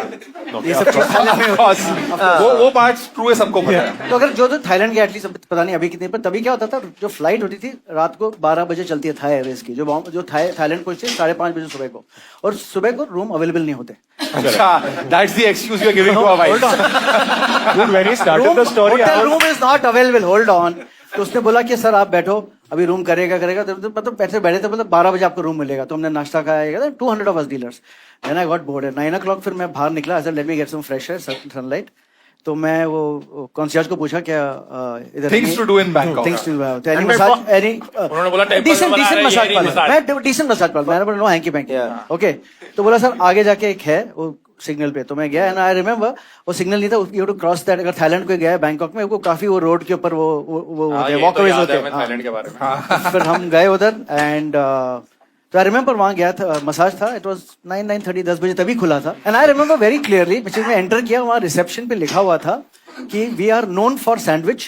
ये सब चीज थाईलैंड में होती है. वो पार्ट ट्रू है, सबको पता है. तो अगर जो थाईलैंड के एटलीस्ट पता नहीं अभी कितने, पर तभी क्या होता था, जो फ्लाइट होती थी रात को 12 बजे चलती है थाई एयरवेज की, जो थाईलैंड पहुंचती है 5:30 बजे सुबह को, और सुबह को रूम अवेलेबल नहीं होते. अच्छा, that's the excuse you are giving to our wives. Dude, when he started the story, hotel room is not available. Hold on. तो उसने बोला कि सर आप बैठो, अभी रूम करेगा. तो मतलब पैसे बैठे थे, मतलब 12 बजे आपको रूम मिलेगा. तो हमने नाश्ता खाया. 200 of us dealers. Then I got bored. 9 o'clock फिर मैं बाहर निकला. I let me get some fresh air, sunlight. तो मैं वो कॉन्सियर्ज को पूछा क्या इधर Things to do in Bangkok. Things to do. Any massage, any उन्होंने बोला टेंपल डिसेंट मसाज पार्लर. मैं डिसेंट मसाज पार्लर. मैंने बोला नो हैंकी पैंकी. ओके, तो बोला सर आगे जाके एक है वो सिग्नल पे. तो मैं गया एंड आई रिमेम्बर वो सिग्नल नहीं था. You to cross that. अगर थाईलैंड को गया बैंकॉक में, वो काफी वो रोड के ऊपर वो वॉकवेज होते हैं. थाईलैंड के बारे में. फिर हम गए उधर एंड तो आई रिमेम्बर वहां गया था. मसाज था. इट वाज 9:30 10 बजे तभी खुला था. And I remember very clearly, मैं एंटर किया, वहां रिसेप्शन पे लिखा हुआ था कि we are known for sandwich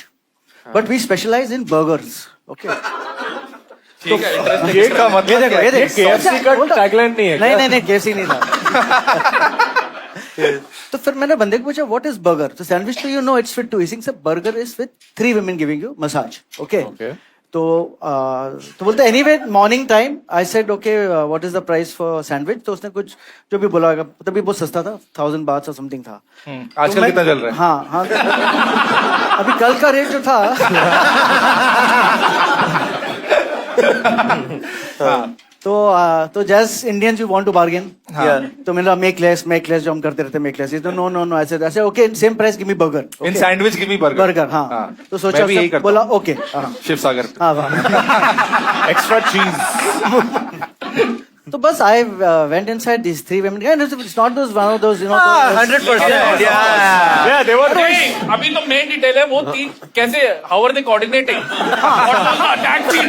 but we specialise in burgers. Okay, ठीक है, इंटरेस्टिंग. ये का मतलब ये देखो, ये देखो. KFC का टैगलाइन नहीं है. नहीं KFC नहीं था. तो फिर मैंने बंदे को पूछा व्हाट इज बर्गर. तो सैंडविच तो you know it's fit to eating. Say burger is with 3 women giving you massage. Okay, तो बोलते anyway morning time. I said okay what is the price for sandwich. तो उसने कुछ जो भी बोला, तभी बहुत सस्ता था, 1000 बात और समथिंग था. आजकल कितना चल रहा है? हाँ अभी कल का रेट जो था तो जैस Indians you want to bargain. तो मेरा मेक लेस जो हम करते रहते मेक लेस. तो नो ऐसे okay same price give me burger. In sandwich give me burger. हाँ. तो सोचा बोला okay Shiv Sagar. Extra cheese. तो बस I went inside this 3 women. It's not those one of those 100%. Yeah, they were. नहीं, अभी तो मेन डिटेल है वो 3 कैसे, how are they coordinating? What was the attack scene?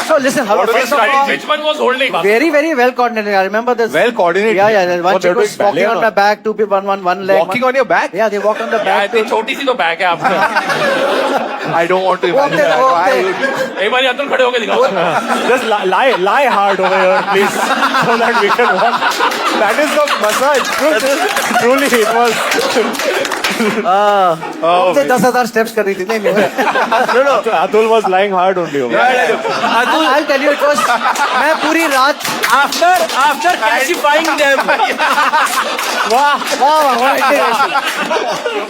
So listen, first of all, Which one was holding? very well coordinated. I remember this. Well coordinated. Yeah. One Oh, chick they're was doing walking ballet on or my back, two people, one leg. Walking on your back? Yeah, they walk on the back. इतनी छोटी सी तो bag है आपका. I don't want to imagine that. Okay. एक बार अतुल खड़े होके दिखाओ. Just lie hard over here, please, so that we can walk. That is the massage. Truly, it was. 10,000 steps कर रही थी. नहीं. No. Atul was lying hard only over. I'll tell you, it was. मैं पूरी रात after classifying them. वाह.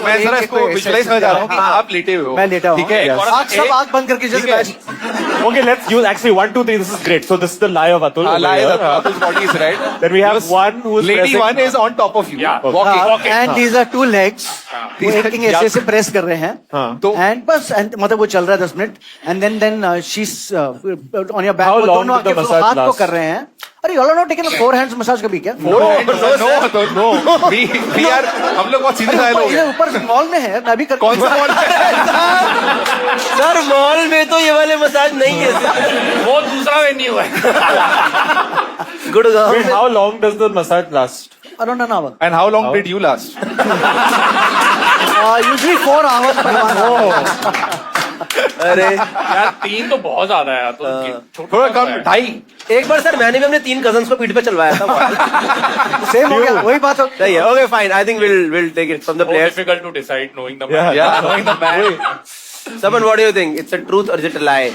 मैं जरा इसको विजुअलाइज करना चाह रहा हूँ कि आप लेटे हुए हो. मैं लेटा हूँ. ठीक है. सब आँख बंद करके जैसे Okay, let's use actually 1, 2, 3. This is great. So this is the lie of Atul. over Lie here. of Atul's body is right. Then we have one who is Lady pressing- one is on top of you. Yeah. Walking. and these are 2 legs. वो acting ऐसे press कर रहे हैं. तो and बस मतलब वो चल रहा है 10 minute. And then she's on your back. How वो long दोनों did the आके massage हाथ को last? कर रहे हैं. अरे you all not taken a 4 hands massage कभी क्या? No. We are. हम लोग बहुत सीधे साधे लोग ये हैं. ऊपर मॉल में है. मैं भी कर. कौन सा मॉल? सर मॉल में तो ये वाले मसाज नहीं है. वो दूसरा वेन्यू है. Gurgaon. Wait, how long does the massage last? Around an hour. And how long did you last? Usually 4 hours. अरे यार 3 तो बहुत ज्यादा है यार, तो थोड़ा कम 2.5 एक बार सर मैंने भी अपने 3 कजन्स को पीठ पे चलवाया था। सेम हो गया, वही बात हो। सही है, okay fine, I think will take it from the players. Difficult to decide knowing the Yeah. knowing the man. Saban, what do you think? It's a truth or is it a lie?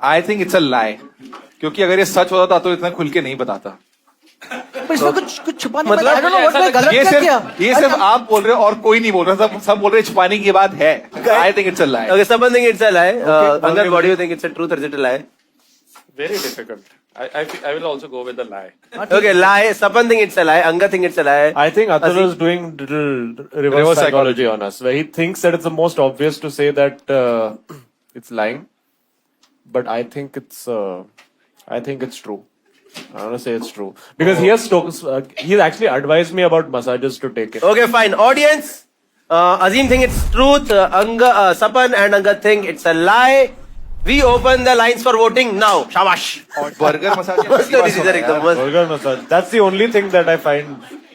I think it's a lie, क्योंकि अगर ये सच होता था तो इतना खुल के नहीं बताता। पर इसमें कुछ छुपाने मतलब I don't know what मैं गलत ये क्या किया? सिर्फ आप बोल रहे हो और कोई नहीं बोल रहा, सब बोल रहे हैं छुपाने की बात है। आई think it's a lie. Okay, Saban think it's a lie. Angad, what do you think? It's a truth or is it a lie? Very difficult. I will also go with the lie. Okay, lie. Saban think it's a lie. Angad think it's a lie. I think Atul is doing little reverse psychology on us, where he thinks that it's the most obvious to say that it's lying, but I think it's true. I want to say it's true because he he's actually advised me about massages to take it. Okay, fine. Audience, Azim think it's truth. Saban and Angad think it's a lie. We open the lines for voting now. Shabash. Burger massage Burger massage. That's the only thing that I find,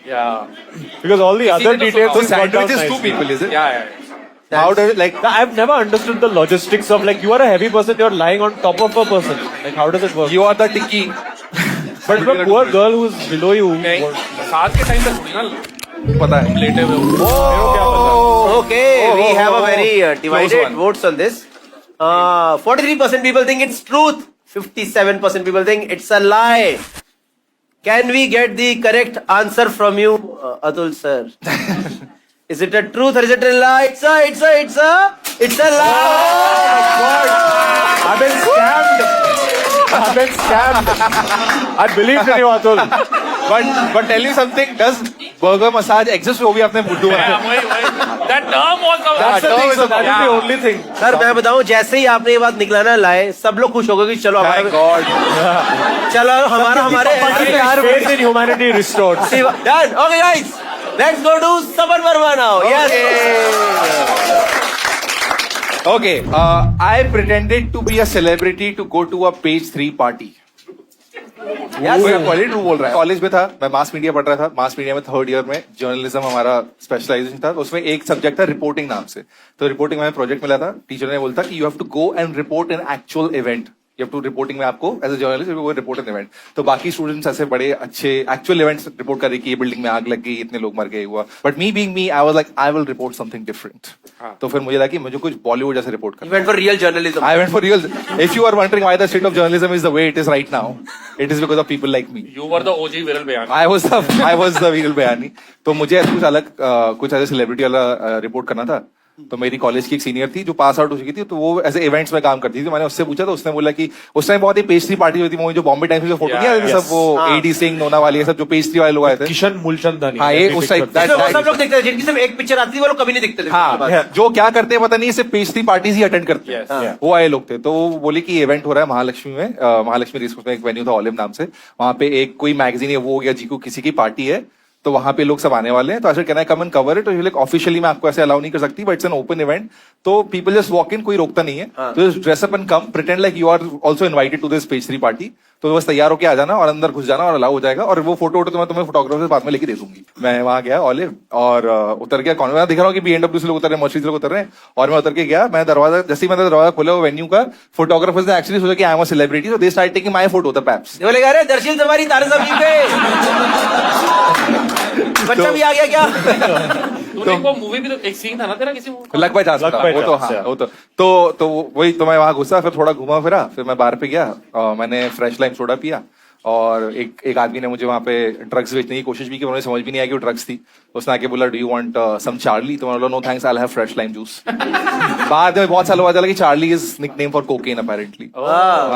Yeah. because all the other तो details so is got down sandwich is 2 nicely. people, is it? Yeah. How does it like? I've never understood the logistics of, like, you are a heavy person, you're lying on top of a person. Like, how does it work? You are the tikki. But the poor girl who's below you. साथ के time पे थोड़ी ना पता है। लेटे हुए हो। Okay, we have a very divided votes on this. 43% people think it's truth. 57% people think it's a lie. Can we get the correct answer from you, Atul sir? Is it a truth or is it a lie? It's a lie. I've been scammed. I believed in you, Atul. But tell you something, does burger massage exist? वो भी अपने मुद्दों में। That term also. That's the thing, so that is the only thing. Sir मैं बताऊं, जैसे ही आपने ये बात निकलाना लाए, सब लोग खुश हो गए कि चलो हमारा चलो हमारे Faith in humanity restored. done. Okay guys, let's go to Saban Verma now. Yes. Okay, I pretended to be a celebrity to go to a page 3 party. Quality बोल रहा है। कॉलेज में था, मैं मास मीडिया पढ़ रहा था। Mass media में 3rd ईयर में जर्नलिज्म हमारा स्पेशलाइजेशन था। उसमें एक सब्जेक्ट था रिपोर्टिंग नाम से। तो रिपोर्टिंग में प्रोजेक्ट मिला था। टीचर ने बोला था कि you have to go and report an actual event. You have to reporting में आपको एज अ जर्नलिस्ट वो रिपोर्ट एन इवेंट। तो बाकी स्टूडेंट्स ऐसे बड़े अच्छे एक्चुअल इवेंट्स रिपोर्ट कर रहे कि ये बिल्डिंग में आग लग गई, इतने लोग मर गए हुआ। But me being me, I was like I will report something different. तो फिर मुझे लगा कि मुझे कुछ बॉलीवुड जैसे रिपोर्ट करना। Went for real journalism. I went for real. If you are wondering why the state of journalism is the way it is right now, it is because of people like me. You were the OG Viral Bayani. I was the Viral Bayani. तो मुझे ऐसा कुछ अलग कुछ ऐसे celebrity वाला report करना था। तो मेरी कॉलेज की एक सीनियर थी जो पास आउट हो चुकी थी, तो वो ऐसे इवेंट्स में काम करती थी। मैंने उससे पूछा तो उसने बोला कि उस टाइम बहुत ही पेस्ट्री पार्टी हुई थी, वो जो बॉम्बे टाइम्स में फोटो नहीं आती सब वो एडी सिंह नोना वाली सब जो पेस्ट्री वाले लोग आए थे, किशन मूलचंदानी। हाँ ये उस टाइप सब लोग देखते थे, जिनकी सिर्फ एक पिक्चर आती थी वो लोग कभी नहीं दिखते थे। हाँ जो क्या करते हैं पता नहीं, सिर्फ पेस्ट्री पार्टीज ही अटेंड करते हैं। वो आए लोग थे। तो वो बोले कि इवेंट हो रहा है महालक्ष्मी में, महालक्ष्मी रेस कोर्स में एक वेन्यू था ऑलिव नाम से। वहां पे एक कोई मैगजीन है वो या जी को किसी की पार्टी है, तो वहां पे लोग सब आने वाले हैं। तो ऐसे कहना है कम एंड कवर इट। तो लाइक ऑफिशियली मैं आपको ऐसे अलाउ नहीं कर सकती, but it's an open event, तो पीपल जस्ट वॉक इन, कोई रोकता नहीं है। तो dress up and come, pretend like you are also invited to this page 3 party. तो बस तैयार होके आ जाना और अंदर घुस जाना और अलाउ हो जाएगा। और वो फोटो तो मैं तुम्हें फोटोग्राफर से बाद में लेके दे दूंगी। मैं वहां गया ऑलिव और उतर गया। कौन दिख रहा हूँ कि BMW से लोग उतर रहे हैं, मर्सिडीज लोग उतर रहे हैं, और मैं उतर के गया। मैं दरवाजा जैसे ही मैंने दरवाजा खोला वो वेन्यू का, फोटोग्राफर्स ने एक्चुअली सोचा कि आई am a celebrity, so they started taking my photo the paps. बोले अरे दर्शन तुम्हारी तारे जमीन पे बच्चा भी आ गया क्या? तूने वो मूवी भी तो एक सीन था ना तेरा किसी मूवी लग बाय चांस, वो तो हाँ वो तो वही। तो मैं वहां घुसा, फिर थोड़ा घुमा फिरा, फिर मैं बाहर पे गया, मैंने फ्रेश लाइम सोडा पिया। और एक आदमी ने मुझे वहां पे ड्रग्स बेचने की कोशिश भी की, उन्हें समझ भी नहीं आया कि वो ड्रग्स थी। उसने आके बोला do you want some Charlie? तो मैंने बोला no thanks, I will have fresh lime juice. बाद में बहुत सालों बाद चला कि Charlie is nickname for cocaine apparently.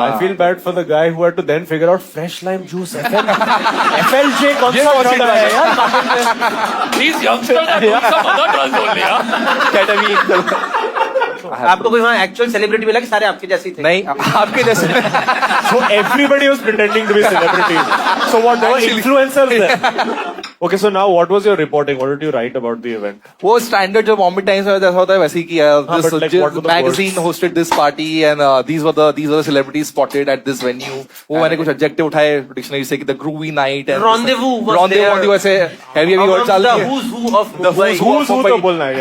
I feel bad for the guy who had to then figure out fresh lime juice. FLJ कौन सा drug है यार? These youngsters are doing some other drugs only, yeah? केटामीन। आपको कोई वहाँ actual celebrity मिला कि सारे आपके जैसे ही थे? नहीं, आपके जैसे। So everybody was pretending to be celebrities. So what? There were influencers there. Okay, so now what was your reporting? What did you write about the event? वो स्टैंडर्ड जो बॉम्बे टाइम्स में जैसा होता है वैसे ही किया हाँ, but like, what were the magazine hosted this party and these were the celebrities spotted at this venue. वो मैंने कुछ एडजेक्टिव उठाए डिक्शनरी से कि the groovy night and rendezvous ऐसे heavy heard चाल रही है. who's who of Mumbai. Who's who तो बोलना है.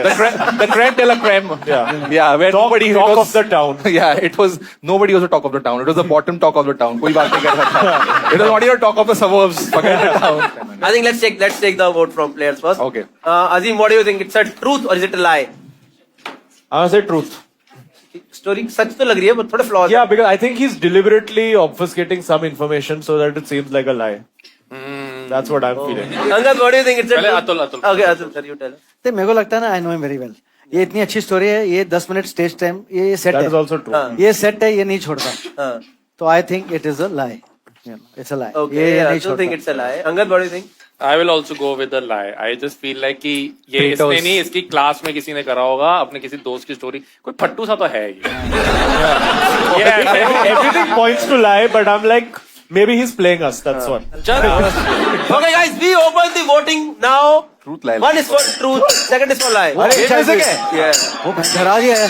The creme de la creme. Yeah, where nobody talk of the town. Yeah, it was nobody was the talk of the town. It was the bottom talk of the town. कोई बात नहीं कर सकता. It was not even talk of the suburbs. Forget the town. I think let's take the vote from players first. Okay. Azim, what do you think? It's a truth or is it a lie? I say truth. Story सच तो लग रही है, but थोड़े flaws. Yeah, because I think he's deliberately obfuscating some information so that it seems like a lie. That's what I'm feeling. Angad, what do you think? It's a पहले truth? Atul Okay, Atul, sir, you tell. तो मेरे को लगता है ना, I know him very well, ये इतनी अच्छी स्टोरी है, ये 10 मिनट स्टेज टाइम, ये सेट That है, is also true. ये सेट है, ये नहीं छोड़ता. हाँ. तो I think it is a lie. It's a lie. Okay, ये I नहीं don't think छोड़ता. it's a lie. Angad, what do you think? I will also go with the lie. I just feel like कि ये Kratos. इसने नहीं, इसकी class में किसी ने करा होगा, अपने किसी दोस्त की स्टोरी. कोई फट्टू सा तो है ये. Everything points to lie, but I'm like, maybe he's playing us. That's what. Okay, guys, we open the voting now. Truth lie. One is for truth, second is for lie. अरे ये कैसे क्या है? Yeah. वो डरा गया है.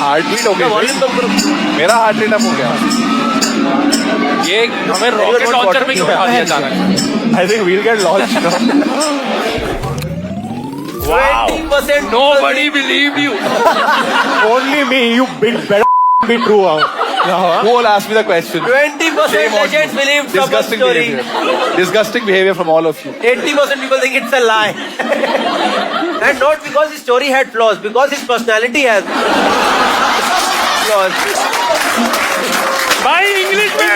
Heart beat हो गया. Volume तो करो. मेरा हार्ट रेट अप हो गया. ये हमें रॉकेट लॉन्चर में क्यों उठा दिया अचानक? I think we'll get launched now. 20% Nobody believed you. Only me, you big better be true out. Who will ask me the question? 20% legends believe someone's Disgusting story. behavior. Disgusting behavior from all of you. 80% people think it's a lie. And not because his story had flaws, because his personality has flaws. भाई English में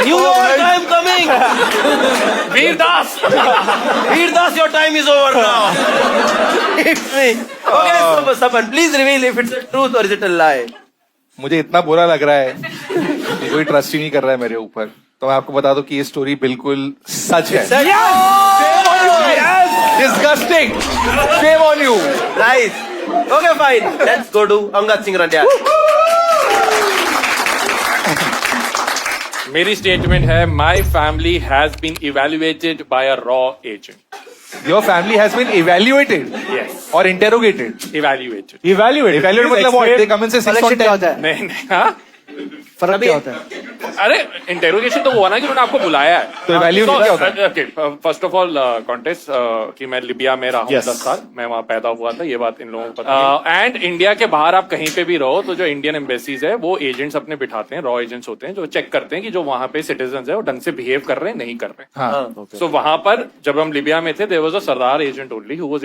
New York, I am coming. Vir Das. Veerdas, your time is over now. It's me. Okay, so Saban, please reveal if it's a truth or is it a lie. मुझे इतना बुरा लग रहा है कि कोई ट्रस्ट ही नहीं कर रहा है मेरे ऊपर, तो मैं आपको बता दूं कि ये स्टोरी बिल्कुल सच है. Disgusting. Shame on you. Nice. Okay, fine. Let's go to Angad Singh Randial. मेरी स्टेटमेंट है, my family has been evaluated by a रॉ agent. Your family has been evaluated. Yes. Or interrogated. Evaluated. Evaluate. Evaluate मतलब what? They come and say 6 on Election क्या 10. होता है? नहीं नहीं. हाँ. फर्क क्या होता है? अरे इंटेरोगेशन तो हुआ ना कि उन्होंने आपको बुलाया है. तो evaluate क्या होता है? फर्स्ट ऑफ ऑल कॉन्टेस्ट कि मैं लिबिया में रहा हूँ Yes. 10 साल, मैं वहाँ पैदा हुआ था, ये बात इन लोगों को पता है. एंड इंडिया के बाहर आप कहीं पे भी रहो तो जो इंडियन एम्बेसीज है वो एजेंट्स अपने बिठाते हैं, रॉ एजेंट्स होते हैं जो चेक करते हैं कि जो वहाँ पे सिटीजन है वो ढंग से बिहेव कर रहे हैं नहीं कर रहे हैं. हाँ. सो वहां पर जब हम लिबिया में थे, there was a sardar agent only who was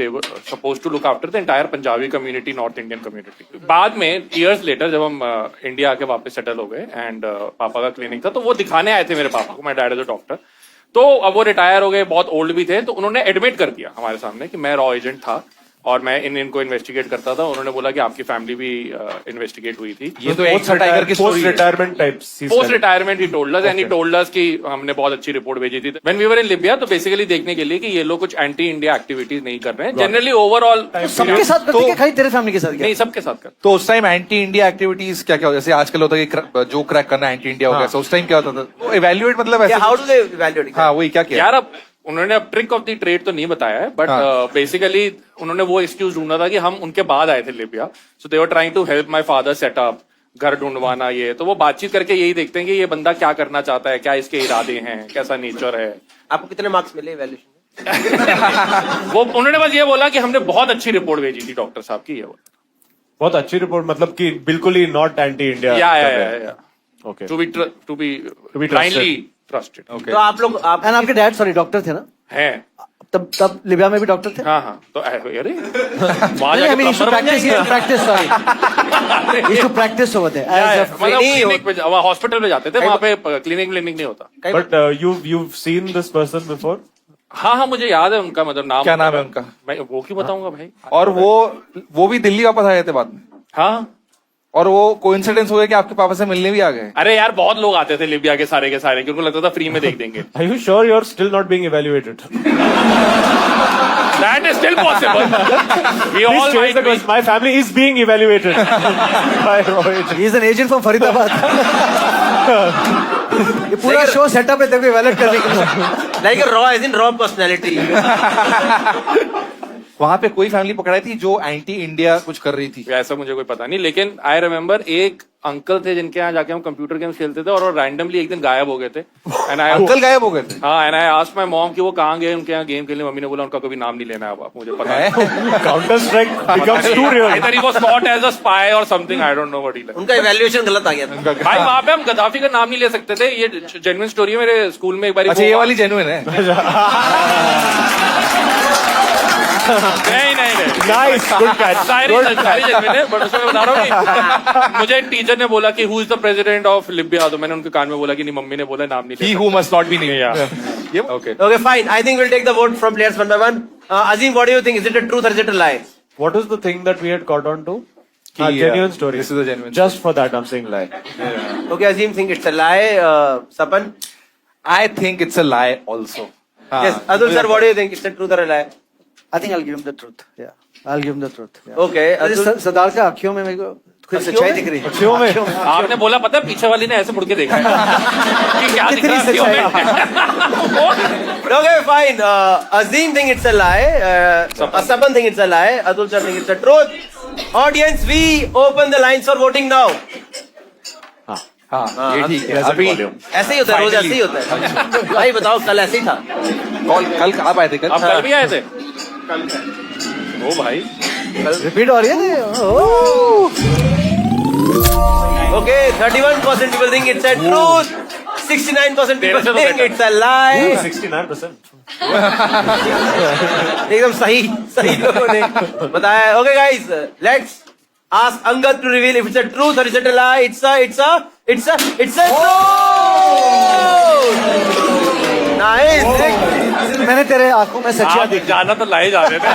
supposed to look after the entire Punjabi community, north Indian community. बाद में ईयर्स लेटर जब हम इंडिया आके वापस सेटल हो गए एंड पापा का क्लिनिक था तो वो दिखाने आए थे मेरे पापा को. My dad is a doctor. तो अब वो रिटायर हो गए, बहुत ओल्ड भी थे, तो उन्होंने एडमिट कर दिया हमारे सामने कि मैं रॉ एजेंट था और मैं इनको इन्वेस्टिगेट करता था. उन्होंने बोला कि आपकी फैमिली भी इन्वेस्टिगेट हुई थी. ये तो एक टाइगर की Post स्टोरी है. retirement types. Post retirement he told us and he told us कि हमने बहुत अच्छी रिपोर्ट भेजी थी व्हेन वी वर इन लिबिया. तो बेसिकली देखने के लिए कि ये लोग कुछ एंटी इंडिया एक्टिविटीज नहीं कर रहे हैं. जनरली ओवरऑल सबके साथ करते क्या, खाली तेरे फैमिली के साथ क्या? नहीं, सबके साथ कर. तो उस टाइम एंटी इंडिया एक्टिविटीज क्या क्या होता है? जैसे आजकल होता है कि जो क्रैक करना एंटी इंडिया हो गया, so उस टाइम क्या होता था? इवैल्यूएट मतलब ऐसे. How do they evaluate it? हाँ, वही क्या किया? यार अब उन्होंने अब ट्रिक ऑफ द ट्रेड तो नहीं बताया है, बट बेसिकली उन्होंने वो एक्सक्यूज ढूंढा था कि हम उनके बाद आए थे Libya, so they were trying to help my father set up, घर ढूंढवाना. ये तो वो बातचीत करके यही देखते हैं कि ये बंदा क्या करना चाहता है, क्या इसके इरादे हैं, कैसा नेचर है. आपको कितने मार्क्स मिले evaluation में? वो उन्होंने बस ये बोला कि हमने बहुत अच्छी रिपोर्ट भेजी थी डॉक्टर साहब की. ये बहुत अच्छी रिपोर्ट मतलब कि बिल्कुल ही नॉट एंटी इंडिया. या Okay. To be trusted. Blindly trusted. तो आप लोग आप एंड आपके डैड सॉरी डॉक्टर थे ना? हैं. तब लिबिया में भी डॉक्टर थे? हाँ हाँ. तो अरे वहां I जाके mean, plumber बन जाएंगे. used to practice over there. As a मतलब क्लिनिक पे हॉस्पिटल में जाते थे, वहाँ पे क्लिनिक नहीं होता. But you've seen this person before? हाँ हाँ, मुझे याद है उनका, मतलब नाम क्या नाम है उनका? मैं वो क्यों बताऊंगा भाई. और वो भी दिल्ली वापस आए थे बाद में. हाँ. और वो कोइंसिडेंस हो गया कि आपके पापा से मिलने भी आ गए. अरे यार बहुत लोग आते थे लिबिया के सारे कि उनको लगता था फ्री में देख देंगे. Are you sure you're still not being evaluated? That is still possible. We all Please change might the be. question. My family is being evaluated by Rohit. He is an agent from Faridabad. ये पूरा show setup है तेरे को evaluate करने के लिए. Like a raw, as in raw personality. वहां पे कोई फैमिली पकड़ाई थी जो एंटी इंडिया कुछ कर रही थी? ऐसा मुझे कोई पता नहीं, लेकिन आई रिमेम्बर एक अंकल थे जिनके यहाँ जाके हम कंप्यूटर गेम्स खेलते थे और वो रैंडमली एक दिन गायब हो गए थे. अंकल गायब हो गए थे? हाँ, and I asked my mom कि वो कहाँ गए, उनके यहाँ गेम खेलने. मम्मी ने बोला उनका कभी नाम नहीं लेना है. अब मुझे पता है. Counter Strike becomes too real. Either he was caught as a spy or something. I don't know what he like. उनका इवैल्यूएशन गलत आ गया था. भाई वहाँ पे हम गद्दाफी का नाम नहीं ले सकते थे. ये जेन्युइन स्टोरी है. मेरे स्कूल में एक बार अच्छा, ये वाली जेन्युइन है? नहीं. Nice, good catch. सारी जेन्युइन है, बट उसमें मैं बता रहा हूँ कि मुझे एक टीचर ने बोला कि who is the president of Libya, तो मैंने उनके कान में बोला कि नहीं, मम्मी ने बोला नाम नहीं He लेना. who must not be named. Yeah. Okay. Okay, fine. I think we'll take the vote from players one by one. Azim, what do you think? Is it a truth or is it a lie? What was the thing that we had caught on to? Ki, Genuine story. This is a genuine Just for that, I'm saying lie. Okay, Azim think it's a lie. Sapan? I think it's a lie also. Yes. Adul sir, what do you think? It's a truth or a lie? I think I'll give him the truth. Yeah, I'll give him the truth. Yeah. Okay. Adul, सरदार का आँखों में मेरे को कुछ सच्चाई दिख रही है. अखियों में? आपने बोला पता है, पीछे वाली ने ऐसे मुड़ के देखा है कि क्या दिख रहा है अखियों में. okay, fine. Azim think it's a lie. Sapan think it's a lie. Adul sir think it's a truth. Audience, we open the lines for voting now. हाँ, ये ठीक है. अभी ऐसे ही होता है, रोज ऐसे ही होता है. भाई बताओ, कल ऐसे ही था. कल आप आए थे? आप कल भी आए थे? ओ भाई, रिपीट हो रही है. Okay, 31% people think it's a truth. 69% people think it's a lie. 69%. एकदम सही लोगों ने बताया. Okay, guys, let's ask Angad to reveal if it's a truth or is it a lie. It's a truth. Nice. मैंने तेरे आंखों में सच्चाई आप देखी. जाना तो लाए जा रहे थे.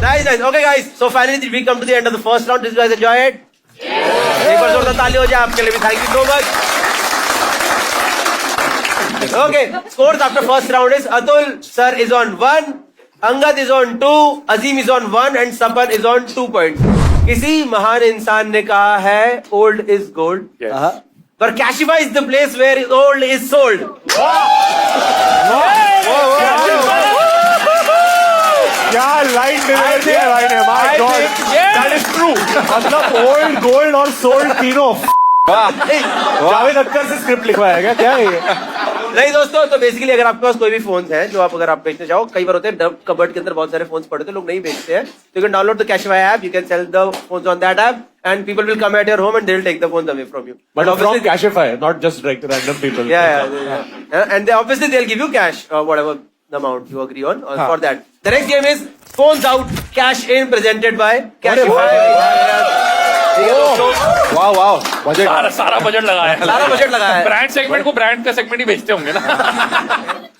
Nice. Okay, guys. So finally we come to the end of the first round. Did you guys enjoy it? एक बार जोरदार ताली हो जाए आपके लिए भी. Thank you so much. Okay, scores after first round is Atul sir is on 1, Angad is on 2, Azim is on 1 and Sapan is on 2 points. किसी महान इंसान ने कहा है old is gold. Yes. But Kashify is the place where old is sold. क्या line deliver किया भाई ने. My God, that is true. मतलब old, gold और sold तीनों. जावेद अख्तर से स्क्रिप्ट लिखवाया क्या ये? नहीं दोस्तों, तो बेसिकली अगर आपके पास कोई भी फोन है जो अगर आप बेचना चाहो, कई बार होते हैं कबर्ड के अंदर बहुत सारे फोन्स पड़े थे, लोग नहीं बेचते हैं, तो you can download the Kashify app, you can sell the phones on that app and people will come at your home and they'll take the phones away from you. But from Kashify, not just like random people. Yeah. And they obviously they'll give you cash or whatever the amount you agree on for that. The next game is phones out, cash in, presented by Kashify. वाह, budget. सारा budget लगाया है. सारा budget लगाया है. Brand segment को brand का segment ही बेचते होंगे ना.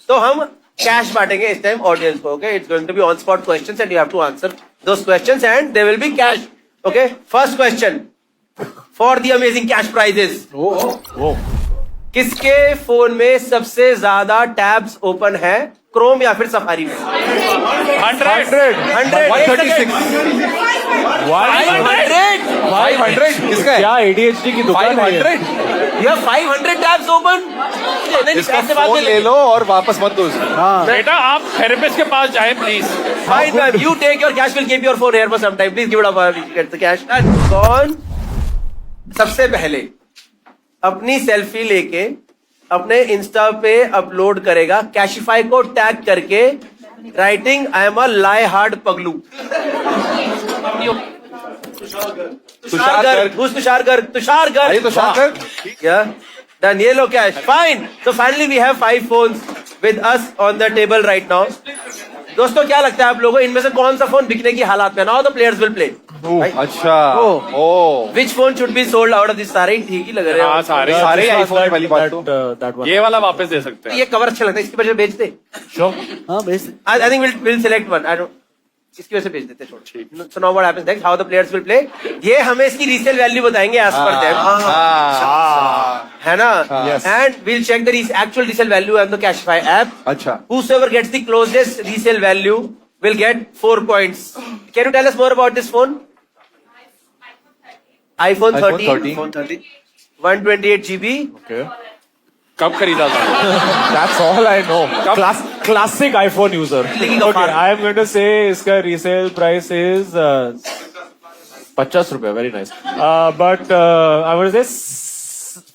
तो हम कैश बांटेंगे इस टाइम ऑडियंस को. Okay, it's going to be on spot questions and you have to answer those questions and there will be cash. Okay, first question for the amazing cash prizes. किसके phone में सबसे ज्यादा tabs open है, Chrome या फिर safari में? 500. किसका है? क्या ADHD की दुकान है? 500. You have 500 tabs open? इसका फोन ले लो और वापस मत दो उसको. बेटा आप थेरेपिस्ट के पास जाएं please. Fine, ma'am. You take your cash. We'll keep your phone here for some time. Please give it up. Get the cash. And कौन सबसे पहले अपनी सेल्फी लेके अपने इंस्टा पे अपलोड करेगा कैशिफाई को टैग करके, writing I am a lie hard पगलू? तुषार गर्ग. तुषार गर्ग. Yeah. Done. ये लो cash. Fine. So finally we have 5 phones with us on the table right now. दोस्तों क्या लगता है आप लोगों को, इनमें से कौन सा फोन बिकने की हालात में? Now the players will play. अच्छा. Which phone should be sold out of this? सारे ही ठीक ही लग रहे हाँ, हैं. सारे आईफोन वाली बात तो. That one. ये वाला वापस दे सकते हैं. ये कवर अच्छा लगता है, इसकी वजह से बेच दे. Sure. हाँ base. I think we'll select one. I don't. इसकी वजह से बेच देते छोड़. So now what happens next? How the players will play? ये हमें इसकी रीसेल वैल्यू बताएंगे as per them. है ना? Yes. And we'll check the actual resale value on the Kashify app. अच्छा. Whosoever gets the closest resale value will get 4 points. Can you tell us more about this phone? iPhone 13. 128 GB. Okay. कब खरीदा था? That's all I know. Classic iPhone user. Okay, I am going to say इसका resale price is 50 रुपए. Very nice. But I would say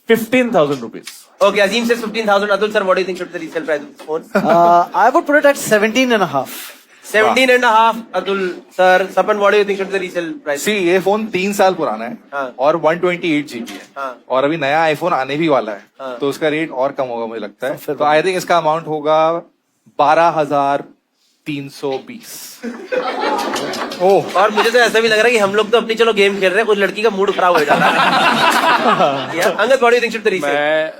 15,000 rupees. Okay, Azim says 15,000. Atul sir, what do you think should be the resale price of this phone? I would put it at 17.5. 17.5. Atul sir, Sapan, what do you think should be the resale price? सी ये phone 3 साल पुराना है हाँ. और 128 GB है हाँ. और अभी नया आईफोन आने भी वाला है हाँ. तो उसका रेट और कम होगा मुझे लगता है तो आई थिंक इसका अमाउंट होगा 12,320 और मुझे तो ऐसा भी लग रहा है कि हम लोग तो अपनी चलो गेम खेल रहे हैं, कुछ लड़की का मूड खराब हो जाता है. Yeah, Angad, what do you think should be the resale? मैं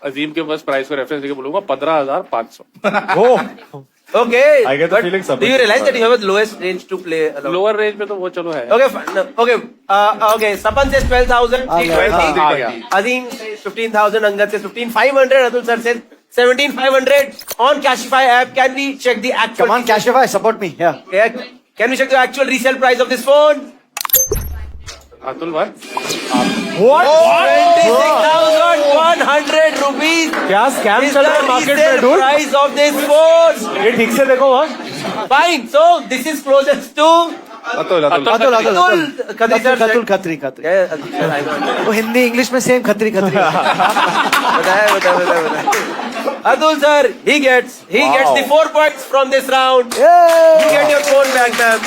अजीम के बस प्राइस को रेफरेंस देके बोलूंगा 15,500. Okay, I get the but feeling do you realize that you have the lowest range to play? Lower range में तो वो चलो है. Okay, fine. No, okay. Okay. Sapan says 12,000. आ गया. Azim says 15,000. Angad says 15,500. Atul sir says 17,500. On Cashify app, can we check the actual? Come on, Cashify, support me. Yeah. Can we check the actual resale price of this phone? Atul भाई. What? 26,100 rupees. क्या scam is चल रहा है the market में, resale dude? price of this phone. ये ठीक से देखो वहाँ. Fine. So this is closest to Atul Atul Khatri. Yeah, वो हिंदी इंग्लिश में सेम खत्री खत्री. बताया. Atul sir, he gets the 4 points from this round. You get your phone back, ma'am.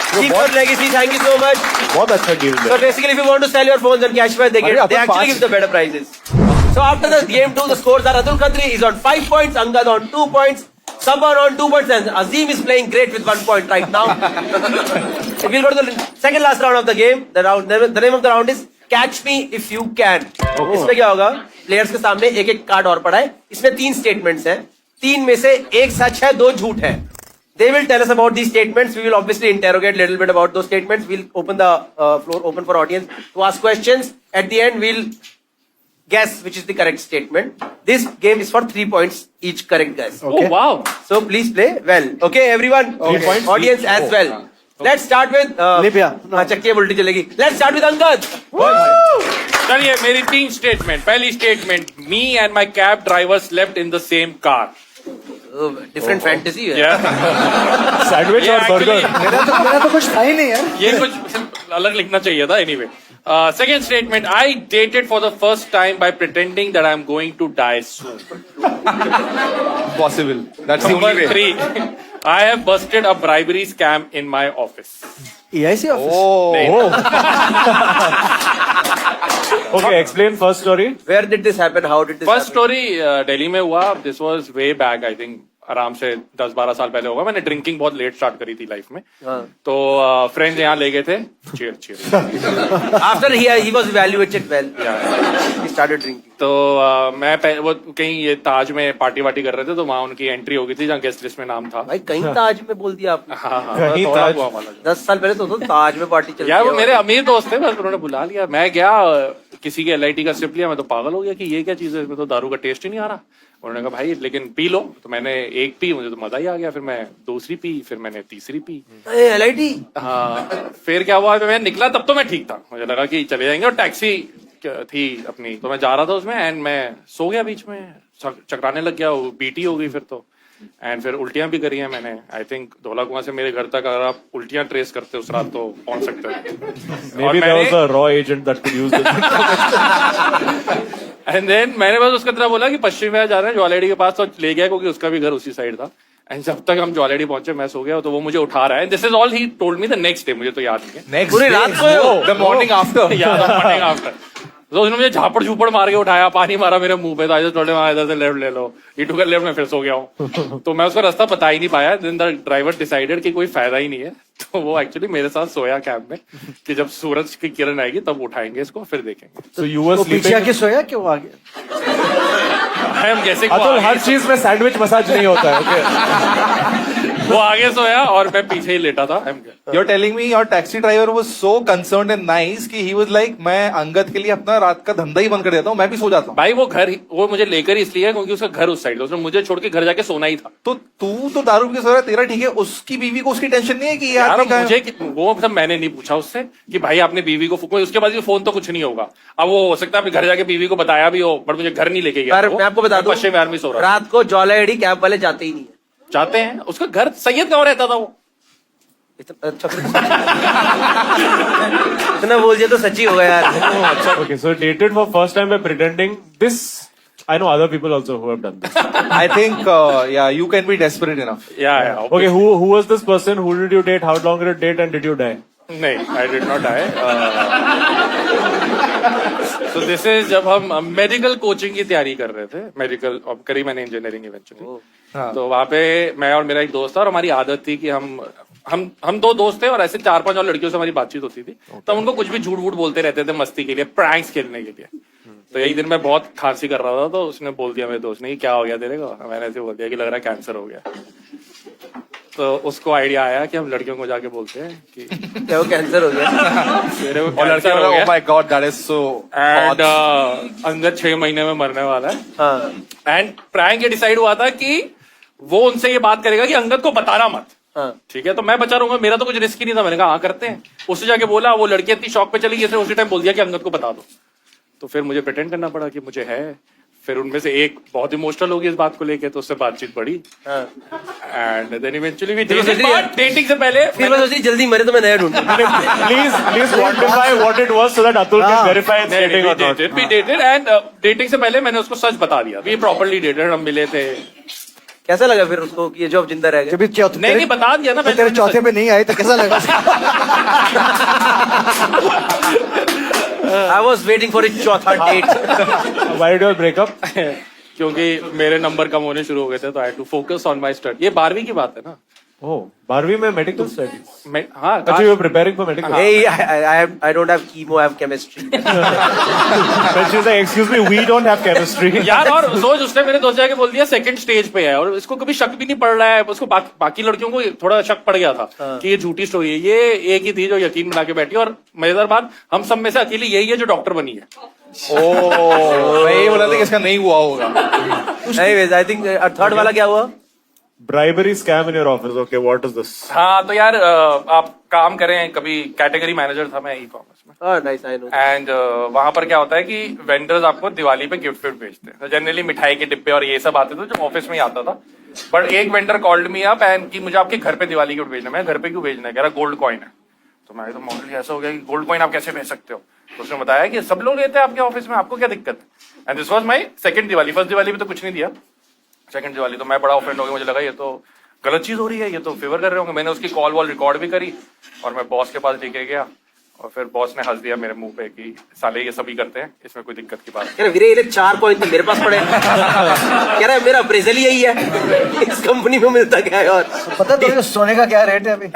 Keep your legacy. Thank you so much. बहुत अच्छा deal है. So basically, if you want to sell your phones on Cashify, they actually give the better prices. So after the game 2, the scores are Atul Khatri is on 5 points, Angad on 2 points, Saban on 2 points, and Azim is playing great with 1 point right now. We'll go to the second last round of the game. The name of the round is Catch Me If You Can. इसमें क्या होगा? Players के सामने एक एक card और पड़ा है. इसमें 3 स्टेटमेंट्स हैं. 3 में से एक सच है, 2 झूठ है. They will tell us about these statements. We will obviously interrogate a little bit about those statements. We'll open the floor open for audience to ask questions. At the end, we'll guess which is the correct statement. This game is for 3 points each correct guess. Okay. Oh wow. So please play well. Okay, everyone. 3 points Audience each. as well. Let's start with Libya. हाँ चक्की उल्टी चलेगी. Let's start with Angad. चलिए मेरी 3 statement. पहली statement, me and my cab driver slept in the same car. Different fantasy है. Yeah. Sandwich और burger. मेरा तो कुछ था ही नहीं यार. ये कुछ अलग लिखना चाहिए था. Anyway. Second statement, I dated for the first time by pretending that I'm going to die soon. Possible that's the Number only way 3, I have busted a bribery scam in my office. EIC office. Okay, explain first story. Where did this happen? How did this first happen? Story Delhi में हुआ. This was way back, I think आराम से 10-12 साल पहले होगा. मैंने drinking बहुत let start करी थी लाइफ में. तो फ्रेंड्स यहाँ ले गए थे. cheers. After he was evaluated well. He started drinking. तो मैं वो कहीं ये ताज में पार्टी वार्टी कर रहे थे, तो वहाँ उनकी एंट्री हो गई थी जहाँ गेस्ट लिस्ट में नाम था. भाई कहीं ताज में बोल दिया आपने. हाँ कहीं थोड़ा ताज। हुआ वाला. 10 साल पहले तो ताज में पार्टी चल यार वो मेरे अमीर दोस्त थे, बस उन्होंने बुला लिया. मैं गया, किसी के LIT का सिप लिया. मैं तो पागल हो गया कि ये क्या चीज है, इसमें तो दारू का टेस्ट ही नहीं आ रहा. उन्होंने कहा भाई लेकिन पी लो. तो मैंने एक पी, मुझे तो मजा ही आ गया. फिर मैं दूसरी पी, फिर मैंने तीसरी पी. LIT. हाँ, फिर क्या हुआ, मैं निकला तब तो मैं ठीक था. मुझे लगा कि चले जाएंगे, और टैक्सी थी अपनी, तो मैं जा रहा था उसमें, एंड मैं सो गया बीच में, चकराने लग गया. बीटी हो गई फिर तो. एंड फिर उल्टियां भी करी हैं मैंने. आई थिंक धौलाकुआं से मेरे घर तक अगर आप उल्टियां ट्रेस करते उस रात तो पहुंच सकते थे. Maybe there was a raw agent that could use this. And then मैंने बस उसका तरह बोला कि पश्चिम विहार जा रहे हैं ज्वालेडी के पास, तो ले गया क्योंकि उसका भी घर उसी साइड था. एंड जब तक हम ज्वालेडी पहुंचे मैं सो गया, तो वो मुझे उठा रहा है. This is all he told me the next day. मुझे तो याद नहीं है. नेक्स्ट पूरी रात सोए the morning after morning after. तो उसने मुझे झापड़ झूपड़ मार के उठाया, पानी मारा मेरे मुंह पे. तो आई जस्ट टोल्ड हिम इधर से लेफ्ट ले लो. ये टुक लेफ्ट में फिर सो गया हूँ. तो मैं उसका रास्ता बता ही नहीं पाया. देन द ड्राइवर डिसाइडेड कि कोई फायदा ही नहीं है. तो वो एक्चुअली मेरे साथ सोया कैब में कि जब सूरज की किरण आएगी तब उठाएंगे इसको, फिर देखेंगे. So you were पीछे sleeping. आके सोया क्यों आगे? I am guessing. अतुल हर चीज में सैंडविच मसाज नहीं होता है. Okay. वो आगे सोया और मैं पीछे ही लेटा था। You're telling me your taxi driver was so concerned and nice कि he was like मैं अंगद के लिए अपना रात का धंधा ही बंद कर देता हूँ, मैं भी सो जाता हूँ। भाई वो मुझे लेकर इसलिए है क्योंकि उसका घर उस साइड था, उसने मुझे छोड़ के घर जाके सोना ही था। तो तू तो दारू के सो रहा है, तेरा ठीक है, उसकी बीवी को उसकी टेंशन नहीं है कि यार मुझे वो सब मैंने नहीं पूछा उससे कि भाई आपने बीवी को उसके बाद फोन तो कुछ नहीं होगा। अब वो हो सकता है अपने घर जाके बीवी को बताया भी हो, बट मुझे घर नहीं लेके गया। मैं आपको बता दूं, पश्चिम बिहार में सो रहा रात को जौलाहेड़ी कैब वाले जाते ही नहीं है। चाहते हैं, उसका घर सैयद गांव रहता था वो। इतना बोल दिया तो सच्ची होगा यार। Okay, so dated for first time by pretending this. I know other people also who have done this. I think yeah, you can be desperate enough. Yeah. Okay, who was this person? Who did you date? How long did you date? And did you die? नहीं, I did not die. So this is जब हम medical coaching की तैयारी कर रहे थे, medical अब करी मैंने इंजीनियरिंग इवेंचुअली। तो वहाँ पे मैं और मेरा एक दोस्त था और हमारी आदत थी कि हम दो दोस्त थे और ऐसे 4-5 और लड़कियों से हमारी बातचीत होती थी। तो उनको कुछ भी झूठ वूठ बोलते रहते थे मस्ती के लिए, प्रैंक्स खेलने के लिए। तो एक दिन मैं बहुत खांसी कर रहा था तो उसने बोल दिया मेरे दोस्त ने कि क्या हो गया तेरे को। मैंने ऐसे बोल दिया कि लग रहा है कैंसर हो गया। तो उसको आइडिया आया कि हम लड़कियों को जाके बोलते हैं कि क्या वो कैंसर हो गया। मेरे को कैंसर हो गया। Oh my God, that is so and Angad 6 महीने में मरने वाला है। एंड प्रैंक ये डिसाइड हुआ था कि वो उनसे ये बात करेगा कि अंगद को बताना मत। ठीक है, तो मैं बचा रहूंगा, मेरा तो कुछ रिस्क ही नहीं था। मैंने कहा हाँ करते हैं। उससे जाके बोला, वो लड़की इतनी शॉक पे चली गई, उसी टाइम बोल दिया कि अंगद को बता दो। तो फिर मुझे प्रिटेंड करना पड़ा कि मुझे है। फिर उनमें से एक बहुत इमोशनल होगी इस बात को लेके, तो उससे बातचीत बढ़ी। And then eventually we dating से पहले फिर मैं सोची जल्दी मरे तो मैं नया ढूंढूं। Please quantify what it was so that Atul can verify it's dating or not. We dated and dating से पहले मैंने उसको सच बता दिया। We properly dated, हम मिले थे। कैसा लगा फिर उसको कि ये जो अब जिंदा रह गया? जब नहीं बता दिया ना। तेरे चौथे पे नहीं आए तो कैसा लगा? I was waiting for a चौथा date. Why did you break up? क्योंकि मेरे नंबर कम होने शुरू हो गए थे तो I to focus on my study. ये 12वीं की बात है ना। Oh, 12वीं में medical studies. हाँ, अच्छा, you were preparing for medical. Hey, I don't have chemo, I have chemistry। But she was like, excuse me, we don't have chemistry. यार और सोच, उसने मेरे दोस्त जाके बोल दिया सेकंड स्टेज पे है और इसको कभी शक भी नहीं पड़ रहा है। उसको बाकी लड़कियों को थोड़ा शक पड़ गया था कि ये झूठी स्टोरी है। ये एक ही थी जो यकीन बना के बैठी और मजेदार बात, हम सब में से अकेली यही है जो डॉक्टर बनी है। मैं ये बोला था कि इसका नहीं हुआ होगा। Anyways, I think थर्ड वाला क्या हुआ? Bribery scam in your office. Okay, what is this? हाँ, तो यार आप काम करें, कभी कैटेगरी मैनेजर था मैं ई-कॉमर्स में। Nice, I know। एंड वहां पर क्या होता है कि वेंडर्स आपको दिवाली पे गिफ्ट भेजते हैं। जनरली मिठाई के डिब्बे और ये सब आते थे जो ऑफिस में ही आता था। बट एक vendor called me up and कि मुझे आपके घर पे दिवाली गिफ्ट भेजना है। मैं घर पे क्यों भेजना है? कह रहा गोल्ड कॉइन है। तो मैं तो मॉडल ऐसा हो गया कि गोल्ड कॉइन आप कैसे भेज सकते हो? तो उसने बताया कि सब लोग लेते हैं आपके ऑफिस में, आपको क्या दिक्कत है? And this was my second Diwali. First Diwali में तो कुछ नहीं दिया, सेकंड दिवाली तो मैं बड़ा ऑफेंड हो गया। मुझे लगा ये तो गलत चीज हो रही है, ये तो फेवर कर रहे होंगे। मैंने उसकी कॉल वॉल रिकॉर्ड भी करी और मैं बॉस के पास लेके गया और फिर बॉस ने हंस दिया मेरे मुंह पे कि साले ये सभी करते हैं, इसमें कोई दिक्कत की बात नहीं। कह रहा वीरे ये 4 कॉइन तो मेरे पास पड़े। कह रहा है मेरा अप्रेजल ही यही है, इस कंपनी में मिलता क्या है? और पता तुझे सोने का क्या रेट है अभी?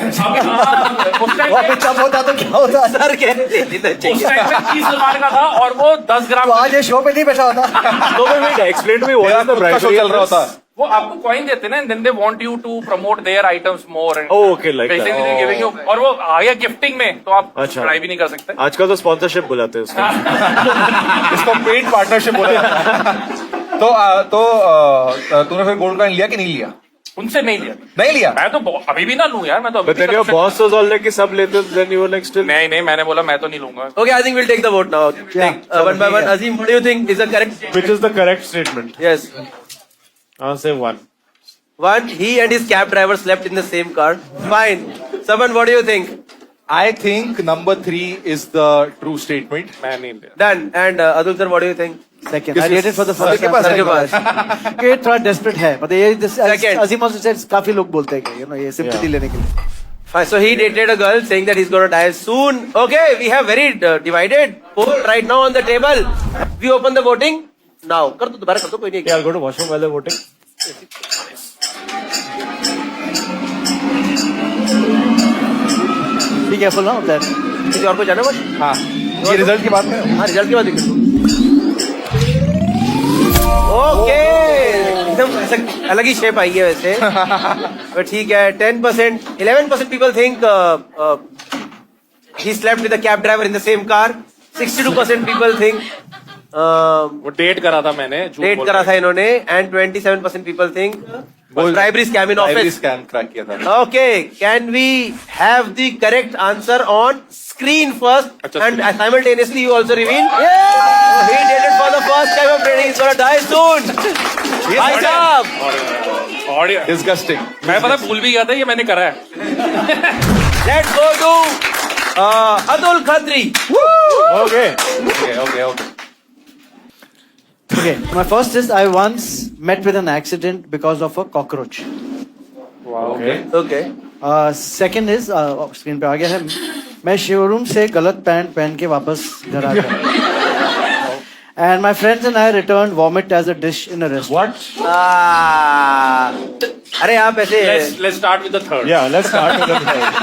वापस चप होता तो क्या होता? सर कह रहे 30,000 का था और वो 10 ग्राम। तो आज ये शो पे नहीं बैठा होता। Explain to me what is the bribery चल रहा होता। वो आपको कॉइन देते ना, then they want you to promote their items more and okay, like that. basically giving you, और वो आ गया गिफ्टिंग में तो आप अच्छा। ट्राई भी नहीं कर सकते। आजकल तो स्पॉन्सरशिप बुलाते हैं उसको। इसको पेड पार्टनरशिप बोला जाता है। तो तूने फिर गोल्ड कॉइन लिया कि नहीं लिया? उनसे नहीं लिया। नहीं लिया? मैं तो अभी भी ना लूं यार, मैं तो But then your boss was all like कि सब लेते हैं, then you were like still. नहीं, मैंने बोला मैं तो नहीं लूंगा। Okay, I think we'll take the vote now। One by one, Azim, what do you think is the correct? Which is the correct statement? Yes, I'll say 1. he and his cab driver slept in the same car. Fine. Saban, what do you think? I think number 3 is the true statement. मैं नहीं लिया। Done. And Atul sir, what do you think? Second, I dated for the first के पास, time। Sir के पास। ये थोड़ा desperate है, मतलब ये Second. अजीम also said काफी लोग बोलते हैं कि ये sympathy लेने के लिए। Fine. So he dated a girl saying that he's going to die soon. Okay, we have very divided poll right now on the table. We open the voting now. कर दो, दोबारा कर दो, कोई नहीं। Yeah, I'll go to washroom while they're voting. Be careful now of that। किसी और को जाना बस? हाँ, ये रिजल्ट की बात में। हाँ, रिजल्ट की बात। ओके एकदम ऐसा अलग ही शेप आई है वैसे, बट ठीक है. 10%, 11% people think he slept with the cab driver in the same car. 62% people think वो डेट करा था मैंने, झूठ डेट बोल करा रहे था इन्होंने, and 27% people think bribery scam in Bribery office. scam crack किया था. Okay, can we have the correct answer on screen first? अच्छा, And simultaneously you also reveal. He did it for the first time of training. He's gonna die soon. भाई साहब, audio Disgusting. मैं पता भूल भी गया था ये मैंने करा है. let's go to Atul Khatri. Okay. Okay. Okay, my first is I once met with an accident because of a cockroach. Okay. Okay. Second is screen पे आ गया है, मैं शोरूम से गलत पैंट पहन के वापस घर आ गया. And my friends and I returned vomit as a dish in a restaurant. What? अरे आप ऐसे Let's start with the third. Yeah, let's start with the third.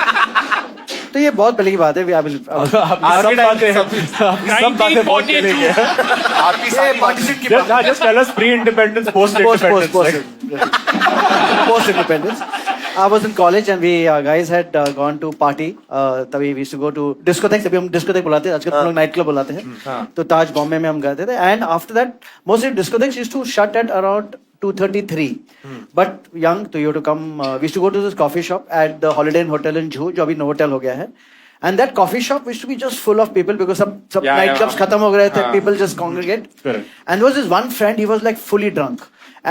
तो ये बहुत पहले की बात है. आपकी सब बातें बहुत पहले की हैं. Just tell us pre-independence, post-independence. Post independence. I was in college and we guys had gone to party. तभी we used to go to discotheque. तभी हम discotheque बुलाते हैं. आजकल हम लोग night club बुलाते हैं. तो ताज बॉम्बे में हम गए थे. And after that, mostly discotheques used to shut at around 2:33. But young, तो you have to come. We used to go to this coffee shop at the Holiday Inn Hotel in Juhu, जो अभी Novotel हो गया है. And that coffee shop used to be just full of people because सब night clubs खत्म हो गए थे. People just congregate. Correct. And there was this one friend. He was like fully drunk.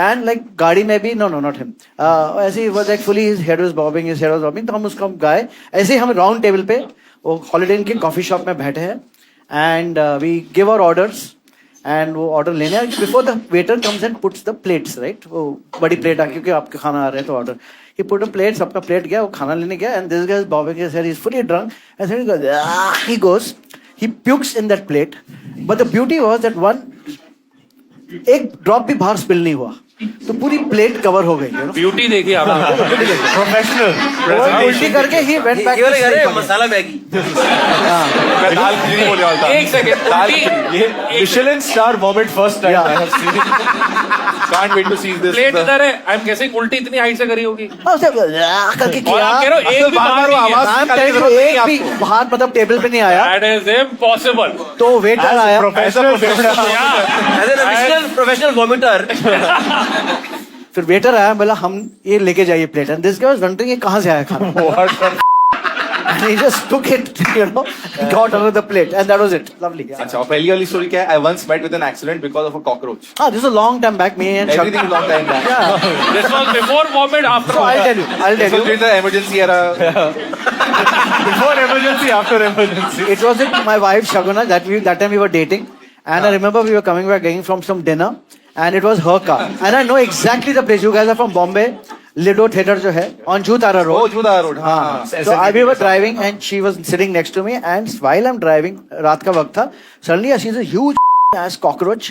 And like गाड़ी में भी no not him. ऐसे he was like fully his head was bobbing. तो हम उसको गए. ऐसे ही हम round table पे वो Holiday Inn के coffee shop में बैठे हैं. And we give our orders. And वो order लेने आए. Before the waiter comes and puts the plates, right? वो बड़ी plate आ क्योंकि आपके खाना आ रहे हैं तो order. He put a plate, सबका plate गया, वो खाना लेने गया. And this guy is bobbing his head. He's fully drunk. And then he goes, he pukes in that plate. But the beauty was that एक ड्रॉप भी बाहर spill नहीं हुआ. तो पूरी प्लेट कवर हो गई. ब्यूटी देखिए आप. Professional. उल्टी करके ही वेंट बैक. अरे मसाला मैगी. मैं दाल खिचड़ी बोलने वाला था. एक सेकंड. ये Michelin star vomit first time I have seen. Can't wait to see this. Plate इधर है. I'm guessing उल्टी इतनी हाइट से करी होगी. करके और आप कह रहे हो एक भी बाहर नहीं है. एक भी बाहर मतलब टेबल पे नहीं आया. That is impossible. तो वेटर आया. प्रोफेशनल वॉमिटर. फिर वेटर आया, बोला हम ये लेके जाइए plate. And this guy was wondering ये कहाँ से आया खाना. And he just took it, got under the plate, and that was it. Lovely. अच्छा, पहली वाली story क्या है? I once met with an accident because of a cockroach. This was a long time back. Me and Everything is long time back. Yeah. This was before vomit, after So I'll vomit. tell This was you. during the emergency era. Before emergency, after emergency. It was with my wife Shaguna that time we were dating, and I remember we were coming back getting from some dinner, and it was her car, and I know exactly the place. You guys are from Bombay. Lido Theatre जो है on Judara Road. Oh, Judara Road. हाँ. So we were driving and she was sitting next to me, and while I'm driving, रात का वक्त था, suddenly I see a huge ass cockroach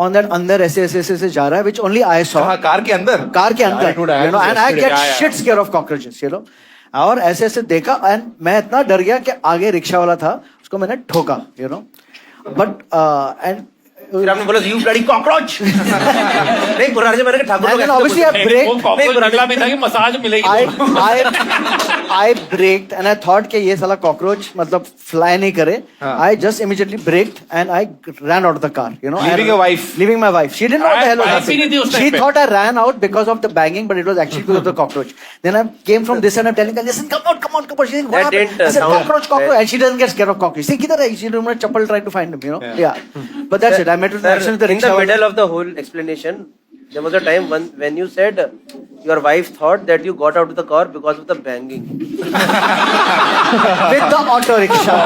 on that अंदर ऐसे जा रहा है, which only I saw. हाँ, कार के अंदर. कार के अंदर. You know, and I get Yeah. shit scared of cockroaches, you know. और ऐसे देखा, and मैं इतना डर गया कि आगे रिक्शा वाला था, उसको मैंने ठोका, you know. But and फिर आपने बोला यू ब्लडी कॉकरोच. नहीं पुराने जमाने के Thakur And then obviously I वो braked. cockroach निकला भी था कि मसाज मिलेगी. I braked and I thought कि ये साला cockroach मतलब fly नहीं करे. I just immediately braked and I ran out of the car. You know, Leaving your wife. Leaving my wife. She didn't know what the hell was wife ही नहीं थी उस happening. time She पे. thought I ran out because of the banging, but it was actually because of the cockroach. Then I came from this and I'm telling her, listen, come on. She's saying, what That happened? didn't I said, sound- cockroach. And she doesn't get scared of cockroach. See, किधर है? She didn't want chappal trying to find him, you know. Yeah. But that's it. I met with an accident with the in the rickshaw. middle of the whole explanation, there was a time when you said your wife thought that you got out of the car because of the banging. With the auto rickshaw.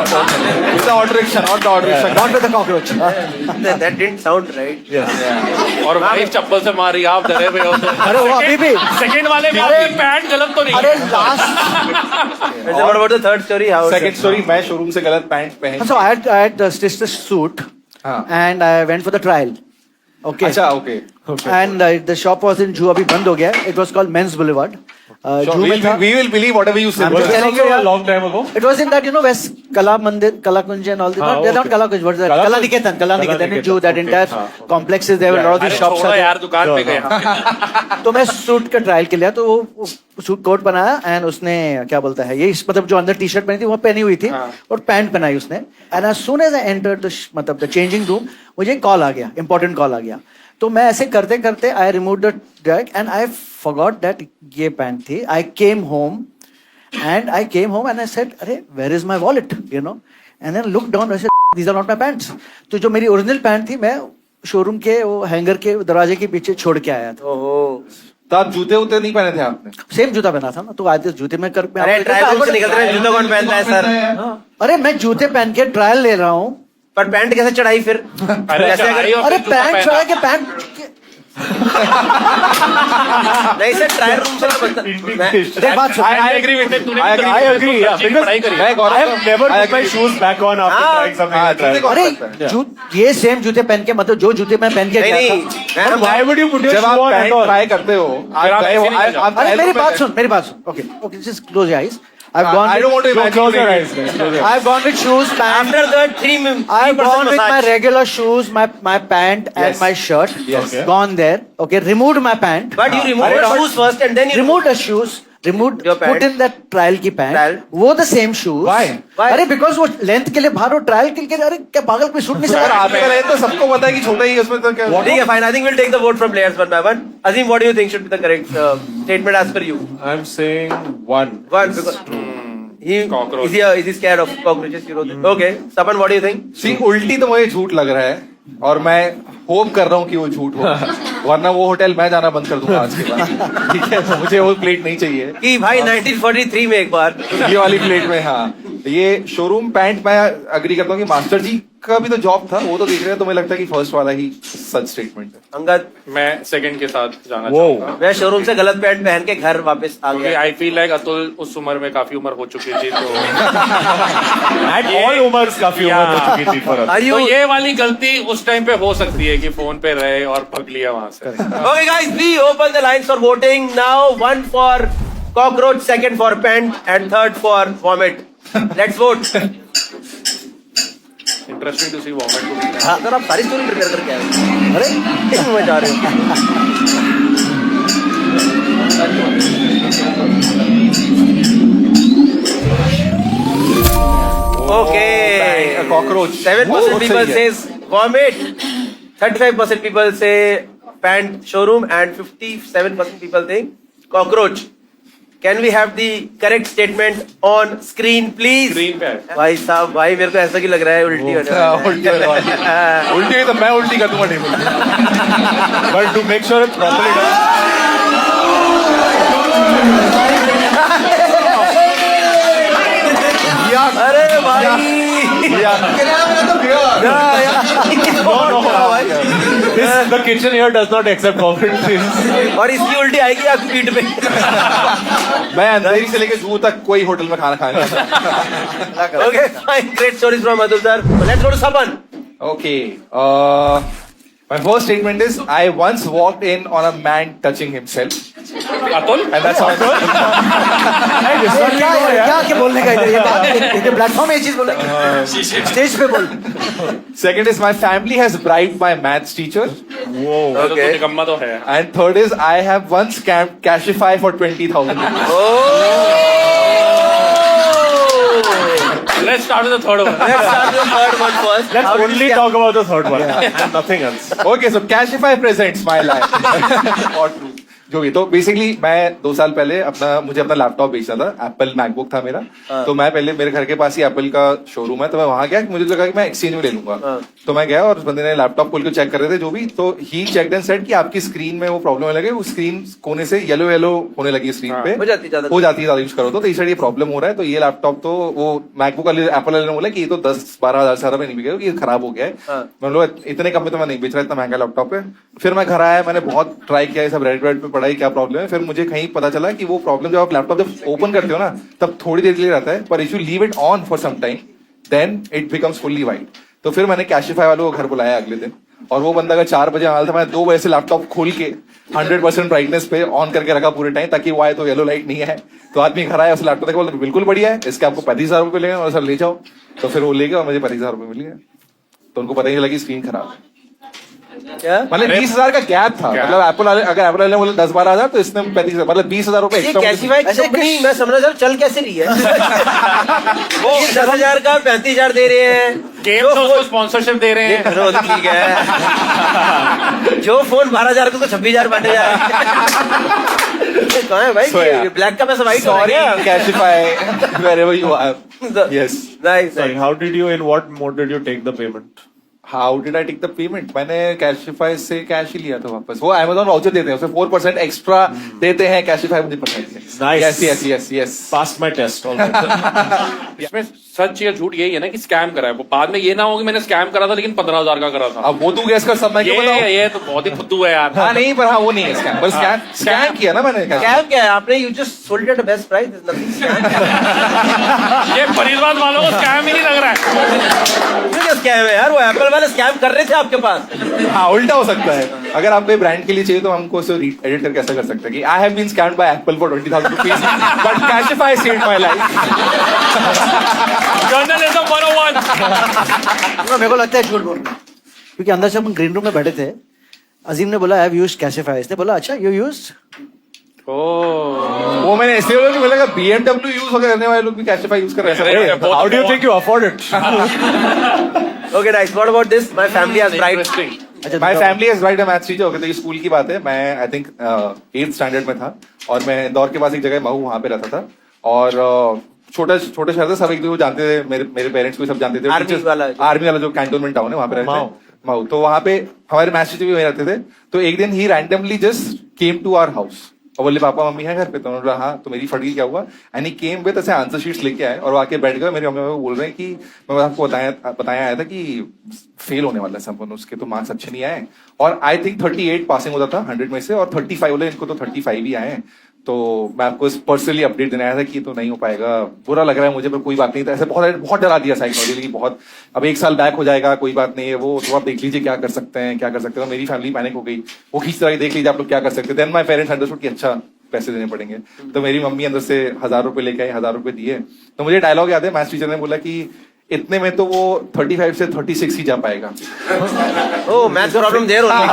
It's the auto rickshaw, not the auto rickshaw. Not with the cockroach. That didn't sound right. और wife चप्पल से मारी, आप डरे हुए हो. अरे वो अभी भी. सेकंड वाले में आपकी पैंट गलत तो नहीं अरे है. last. What about the third story? How? Second story, मैं शोरूम से गलत पैंट पहन. So I had stitched the suit and I went for the trial. Okay. अच्छा, okay. And the shop was in Juhu, अभी बंद हो गया. It was called Men's Boulevard. Sure, जू में था. we will believe whatever you say. I'm just telling you, a long time ago. It was in that, you know, West Kala Mandir, Kala Kunj and all this. हाँ, They're not okay. Kala Kunj, what's that? Kala Kala Kunj. Niketan, Kala Niketan in Jew, that okay. entire हाँ. complex is there, a lot of these अरे shops छोड़ो are यार there. दुकान पे गए तो मैं सूट का ट्रायल के लिया, तो वो सूट कोट बनाया एंड उसने क्या बोलता है ये मतलब जो अंदर टी शर्ट पहनी थी वो पहनी हुई थी और पैंट पहनाई उसने. And as soon as I entered the मतलब द चेंजिंग रूम, मुझे कॉल आ गया, इंपॉर्टेंट कॉल आ गया. तो मैं ऐसे करते करते I remove the drag and I forgot that ये पैंट थी. I came home and I said अरे where is my wallet, you know. And then look down, वैसे these are not my pants. तो जो मेरी ओरिजिनल पैंट थी मैं showroom के वो हैंगर के दरवाजे के पीछे छोड़ के आया था. तो आप जूते उते नहीं पहने थे आपने? सेम जूता पहना था ना, तो आते जूते में कर अरे ट्रायल रूम से निकल रहे हैं, जूता कौन पहनता है सर? अरे मैं जूते पहन के ट्रायल ले रहा हूँ. पर पैंट कैसे चढ़ाई फिर? अरे पैंट चढ़ा के पैंट नहीं सर, ट्रायल रूम से तो बनता. बात सुन. I agree with it. I agree. Because I have never put my shoes back on after trying something. अरे ये सेम जूते पहन के मतलब जो जूते मैं पहन के गया था. Why would you put your जब shoe आप on at pant all? Try करते हो, आप गए हो, अरे मेरी बात सुन. Okay, just close your eyes. I've gone. I don't want to imagine. Close your eyes, man. Close your eyes. I've gone with shoes, pants. After that 3% I've gone with my massage. regular shoes, my pant and my shirt. Yes. Gone there. Okay, removed my pant. But you remove your shoes first and then you removed the shoes. Removed, Your pant. put in that trial की pant. Trial. वो the same shoes. Why? अरे because वो length के लिए बाहर, वो trial के लिए, अरे क्या पागल कोई सूट नहीं और सकता. आपका लाइन तो सबको पता है कि छोटा ही है, उसमें तो क्या? ठीक है, fine. I think we'll take the vote from players one by one. Azim, what do you think should be the correct statement as per you? I'm saying one. One, because Cockroach. is he scared of cockroaches? You wrote it. Okay, Tapan, what do you think? See, उल्टी तो मुझे झूठ लग रहा है और मैं hope कर रहा हूँ कि वो झूठ हो, वरना वो होटल मैं जाना बंद कर दूंगा आज के बाद. ठीक है, मुझे वो प्लेट नहीं चाहिए. कि भाई 1943 में एक बार ये वाली प्लेट में. हाँ, ये शोरूम पैंट मैं अग्री करता हूँ कि मास्टर जी का भी तो जॉब था, वो तो देख रहे हैं, तो मुझे लगता है कि फर्स्ट वाला ही सच स्टेटमेंट है. अंगद, मैं सेकंड के साथ जाना चाहूंगा. मैं शोरूम से गलत पैंट पहन के घर वापस आ गया. आई फील लाइक अतुल उस उम्र में काफी उम्र हो चुकी थी, तो And all umars काफी उम्र हो चुकी थी for us. Are you? तो ये वाली गलती उस टाइम पे हो सकती है कि फोन पे रहे और भग लिया वहां से. Okay, guys, we open the lines for voting now. One for cockroach, second for pant, and third for vomit. Let's vote. Interesting to see vomit. हाँ, सर आप सारी स्टोरी प्रिपेयर करके आए हो. अरे इसमें मैं जा रहे हो. Okay. Cockroach. 7% people says vomit. 35% people say pant showroom, and 57% people think cockroach. Can we have the correct statement on screen, please? Screen पे है. भाई साहब, भाई मेरे को ऐसा क्यों लग रहा है उल्टी होने वाला है. उल्टी होने वाली है. उल्टी हुई तो मैं उल्टी कर दूंगा table. But to make sure it's properly done. अरे भाई The kitchen here does not accept commentaries. और इसकी उल्टी आएगी आपकी पीठ पे. मैं अंधेरी से लेकर जू तक कोई होटल में खाना खाने. Okay, fine. Great stories from Atul sir. Let's go to Saban. Okay. My first statement is I once walked in on a man touching himself. Atul, And that's all. क्या बोलने का इधर प्लेटफॉर्म ये चीज बोल स्टेज पे बोल. Second is my family has bribed my maths teacher. तो निकम्मा तो है. And third is I have once scammed Cashify for 20,000 rupees. Let's start with the third one. Let's start with the third one first. Let's How did only you talk about the third one and nothing else. Okay, so Cashify presents my life. Or true. जो भी. तो basically मैं 2 साल पहले मुझे अपना laptop बेचना था. एप्पल मैकबुक था मेरा. तो मैं पहले मेरे घर के पास ही एप्पल का शोरूम है, तो मैं वहां गया. मुझे लगा कि मैं एक्सचेंज में ले लूंगा. तो मैं गया और उस बंदे ने लैपटॉप खोल के चेक कर रहे थे जो भी. तो ही चेक्ड एंड सेड कि आपकी स्क्रीन में वो प्रॉब्लम होने लगे, वो स्क्रीन कोने से येलो येलो होने लगी स्क्रीन पे. हो जाती है ज्यादा यूज करो तो इस ये प्रॉब्लम हो रहा है. तो ये लैपटॉप तो वो मैकबुक वाले एप्पल वाले ने बोला कि ये तो 10-12 हजार सारा में नहीं बिकेगा, ये खराब हो गया है. मैं लोग इतने कम में तो मैं नहीं बेच रहा, इतना महंगा लैपटॉप है. फिर मैं घर आया, मैंने बहुत ट्राई किया, सब रेडिट पे पढ़ाई क्या प्रॉब्लम है. फिर मुझे कहीं पता चला कि वो प्रॉब्लम जब आप लैपटॉप जब ओपन करते हो ना तब थोड़ी देर के लिए रहता है, पर if you leave it on for some time then it becomes fully white. तो फिर मैंने कैशिफाई वालों को घर बुलाया अगले दिन, और वो बंदा का 4 बजे हाल था. मैं 2 बजे से लैपटॉप खोल के 100% ब्राइटनेस पे ऑन करके रखा पूरे टाइम, ताकि वो आए तो येलो लाइट नहीं है। तो आदमी खड़ा है, उस लैपटॉप देखा, बोला बिल्कुल बढ़िया है, इसके आपको 35,000 रुपए लेंगे, और सर ले जाओ। तो फिर वो ले गया और मुझे 35,000 रुपए मिल गए। तो उनको पता ही नहीं लगी स्क्रीन खराब है। क्या मतलब 20,000 का गैप था। मतलब एप्पल वाले, अगर एप्पल वाले बोले 10-12,000, तो इसने 35,000, मतलब 20,000 रुपए ये एक्स्ट्रा। कैशिफाई कंपनी मैं समझना चाह चल कैसे रही है। वो 10,000 का 35,000 दे रहे हैं, गेम तो उसको स्पॉन्सरशिप दे रहे हैं। चलो ठीक है। जो फोन 12,000 को 26,000 बांटे जा रहे हैं। कहाँ है भाई? So, yeah. ब्लैक का पैसा वाइट हो Sorry, गया। Cashify, wherever you are. Yes. Nice. Sorry, how did you, in what mode did you take the payment? How did I take the payment? मैंने Cashify से कैश ही लिया था वापस। वो Amazon वाउचर देते हैं, उसमें 4% एक्स्ट्रा देते हैं, Cashify मुझे पता है। Nice. Yes. Passed my test already. इसमें सच या झूठ यही है ना कि स्कैम करा है वो, बाद में ये ना हो कि मैंने स्कैम करा था लेकिन 15,000 का करा था। अब वो तू गैस कर, सब मैं क्यों बताऊं? ये तो बहुत ही फुद्दू है यार। हाँ नहीं, पर हाँ वो नहीं है स्कैम, पर स्कैम किया ना मैंने। स्कैम क्या है? आपने you just sold at the best price, this nothing scam. ये फरीदाबाद वालों को स्कैम ही नहीं लग रहा है। ये क्या स्कैम है यार? वो एप्पल वाले स्कैम कर रहे थे आपके पास। हाँ उल्टा हो सकता है। अगर आप कोई ब्रांड के लिए चाहिए तो हमको उसे एडिट करके ऐसा कर सकते हैं कि I have been scammed by Apple for 20,000 rupees but Cashify saved my life. Journalism 101। मेरे को लगता है झूठ बोल रहा है, क्योंकि अंदर से हम ग्रीन रूम में बैठे थे, अजीम ने बोला आई हैव यूज्ड Cashify, इसने बोला अच्छा यू यूज्ड। वो मैंने इसलिए बोला कि बोला BMW यूज करने वाले लोग भी Cashify यूज कर रहे हैं। How do you think you afford it? Okay, nice. What about this? My family has bright. My family is right, maths teacher हो गए। तो ये स्कूल की बात है, मैं आई थिंक 8th स्टैंडर्ड में था और मैं इंदौर के पास एक जगह महू, वहां पे रहता था। और छोटे शहर था, सब एक दूसरे को जानते थे, मेरे पेरेंट्स को सब जानते थे। आर्मी वाला जो कैंटोनमेंट टाउन है वहां पे रहते थे, महू। तो वहां पे हमारे मैथ्स टीचर भी वहीं रहते थे। तो एक दिन ही randomly just came to our house और बोले पापा मम्मी है घर पे? तो उन्होंने कहा हाँ। तो मेरी फट गई क्या हुआ, एंड ही केम विद ऐसे आंसर शीट्स लेके आए और आके बैठ गए। मेरी मम्मी को बोल रहे हैं कि मैं आपको बताया आया था कि फेल होने वाला है सब, उसके तो मार्क्स अच्छे नहीं आए। और आई थिंक 38 पासिंग होता था 100 में से, और 35 बोले इनको तो 35 ही आए हैं। तो मैं आपको पर्सनली अपडेट देने आया था कि तो नहीं हो पाएगा, बुरा लग रहा है मुझे, पर कोई बात नहीं था। ऐसे बहुत डरा दिया साइकोलॉजिकली, बहुत। अब 1 साल बैक हो जाएगा, कोई बात नहीं है, वो तो आप देख लीजिए क्या कर सकते हैं। तो मेरी फैमिली पैनिक हो गई, वो खींच रही, देख लीजिए आप लोग क्या कर सकते हैं। देन माय पेरेंट्स अंडरस्टूड कि अच्छा पैसे देने पड़ेंगे। तो मेरी मम्मी अंदर से 1,000 रुपए लेके आई, 1,000 रुपए दिए। तो मुझे डायलॉग याद है, मैथ्स टीचर ने बोला कि इतने में तो वो 35 से 36 ही जा पाएगा। ओह, मैथ्स प्रॉब्लम देर होती है।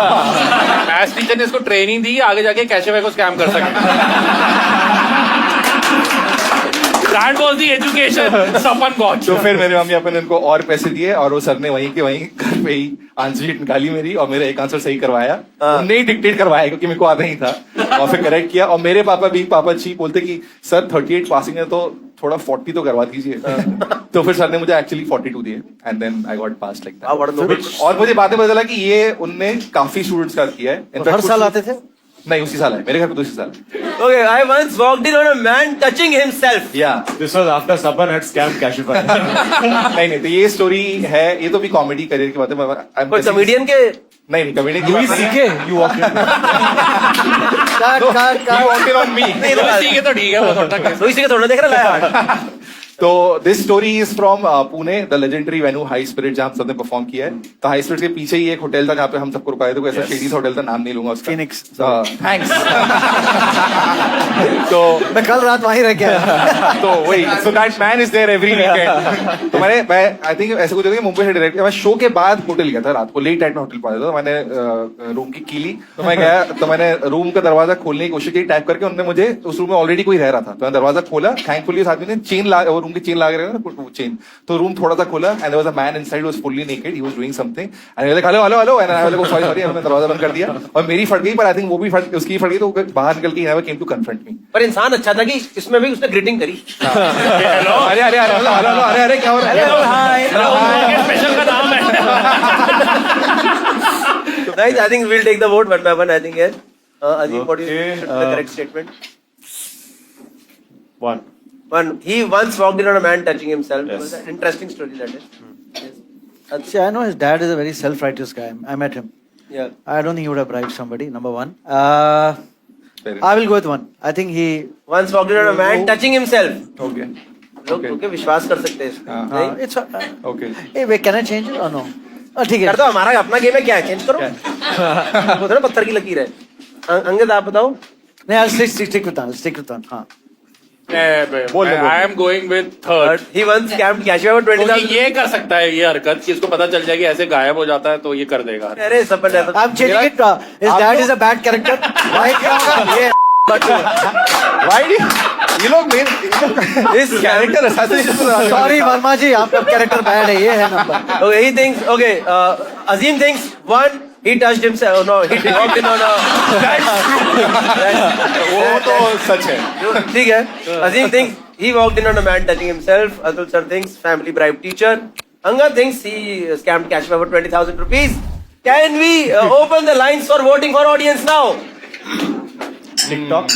मैथ्स टीचर ने इसको ट्रेनिंग दी आगे जाके Cashify को स्कैम कर सके। That was the education Sapan got. तो फिर मेरे मम्मी पापा ने उनको और पैसे दिए और वो सर ने वहीं के वहीं घर पे ही आंसर शीट निकाली मेरी, और मेरा एक आंसर सही करवाया। नहीं डिक्टेट करवाया क्योंकि मेरे को आता ही था, और फिर करेक्ट किया। और मेरे पापा जी बोलते कि सर 38 पासिंग है तो थोड़ा 40 तो करवा दीजिए। तो फिर सर ने मुझे एक्चुअली 42 दिए, and then I got pass like that. और मुझे बातें पता चला कि ये उनने काफी स्टूडेंट्स का किया है। हर साल आते थे? नहीं, उसी साल है, मेरे घर पे दूसरी साल। Okay, I once walked in on a man touching himself. Yeah. This was after Sapan had scammed Cashify. नहीं, तो ये स्टोरी है, ये तो भी कॉमेडी करियर की बात है। कोई कॉमेडियन के? नहीं, कॉमेडियन की Louis CK, you walked in. You walked in on me. Louis CK तो ठीक है, वो थोड़ा Louis CK थोड़ा देख रहा है। तो this story is from Pune, the legendary venue high spirit, जहां हम सबने परफॉर्म किया है। तो हाई स्पिरिट के पीछे ही एक होटल था जहां पे हम सबको रुकाए थे, कोई ऐसा शेडी होटल था, नाम नहीं लूंगा उसका। Phoenix. थैंक्स। तो मैं कल रात वहीं रह गया। तो वही, so that man is there every weekend. तो मैं आई थिंक ऐसे कुछ होता है, मुंबई से डायरेक्ट मैं शो के बाद होटल गया था, रात को लेट नाइट में होटल पहुंचा था। तो मैंने रूम की की ली, तो मैं गया, तो मैंने रूम का दरवाजा खोलने की कोशिश की, टाइप करके। उन्होंने मुझे, उस रूम में ऑलरेडी कोई रह रहा था, तो मैंने दरवाजा खोला। थैंकफुली उस आदमी ने रूम की चेन लगा रहा चेन, तो रूम थोड़ा सा खोला, and there was a man inside, was fully naked, he was doing something, and I was like hello, and I was like sorry, मैंने दरवाजा बंद कर दिया। और मेरी फट गई, पर आई थिंक वो भी उसकी फट गई, तो बाहर निकल के नेवर केम टू कन्फ्रंट मी। पर इंसान अच्छा था कि इसमें भी उसने ग्रीटिंग करी। अरे क्या हो रहा है? स्पेशल का नाम है। Nice, I think we'll take the vote. What happened? I think yes. Azim, what is the correct statement? One. He once walked in on a man touching himself. It was an interesting story, that is. Yes. See, I know his dad is a very self-righteous guy. I met him. Yeah. I don't think he would have bribed somebody, number one. I will go with one. I think he Once walked in on a man touching himself. Okay. लोग के विश्वास कर सकते हैं इसमें। नहीं? it's Okay. Hey, wait, can I change it or no? ठीक है। कर दो, हमारा अपना गेम है, क्या चेंज करो। होता है ना पत्थर की लकीर है। अंगद आप बताओ. नहीं, I'll stick with one. हाँ. I am going with third. He once scammed cash over क्योंकि 20,000. ये कर सकता है ये हरकत कि इसको पता चल जाए कि ऐसे गायब हो जाता है तो ये कर देगा. अरे सपन है. I'm changing it. His dad is a bad character. Why क्या होगा? ये Why do you लोग इस कैरेक्टर assassination Sorry वर्मा जी, आपका कैरेक्टर बैड है. ये है number. Okay, he thinks. Okay, Azim thinks one. He touched himself. No, he walked in on a. वो तो सच है. ठीक है. Azim thinks he walked in on a man touching himself. Atul sir thinks family bribe teacher. Angad thinks he scammed cash over 20,000 rupees. Can we open the lines for voting for audience now? TikTok.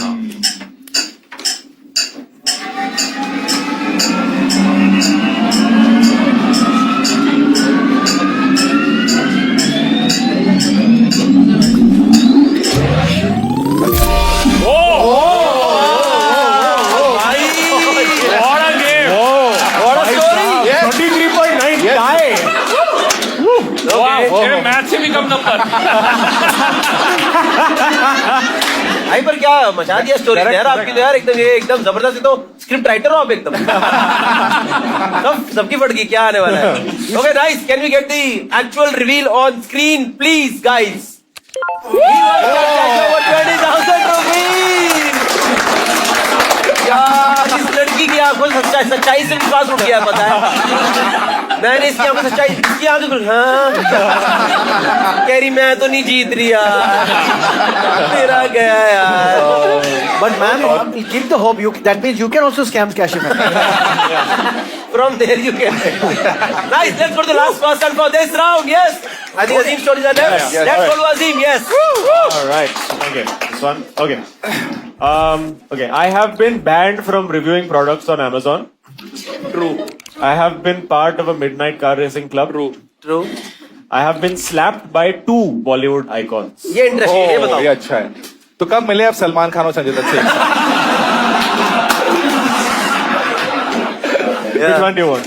Match से भी कम number. भाई पर क्या मचा दिया story यार आपकी. तो यार एकदम ये एकदम जबरदस्त. तो स्क्रिप्ट राइटर हो आप एकदम. सबकी फट गई. क्या आने वाला है. Okay nice. Can we get the actual reveal on screen please guys. 20,000 rupees. यार इस लड़की की आंखों से सच्चाई से विश्वास उठ गया. पता है मैंने इसकी आंखों सच्चाई इसकी आंखों से. हाँ कह रही मैं तो नहीं जीत रही यार. मेरा गया यार. But ma'am, keep the hope. That means you can also scam cash in. From there you can. Nice. Let's go to the last person for this round. Yes. I think Azim stories are left. Yeah. Let's go to Azim. Yes. All right. Okay. This one. Okay. Okay. I have been banned from reviewing products on Amazon. True. I have been part of a midnight car racing club. True. I have been slapped by 2 Bollywood icons. ये interesting. ये बताओ. ये अच्छा है. तो कब मिले आप सलमान खान और संजय दत्त से? Which one do you want?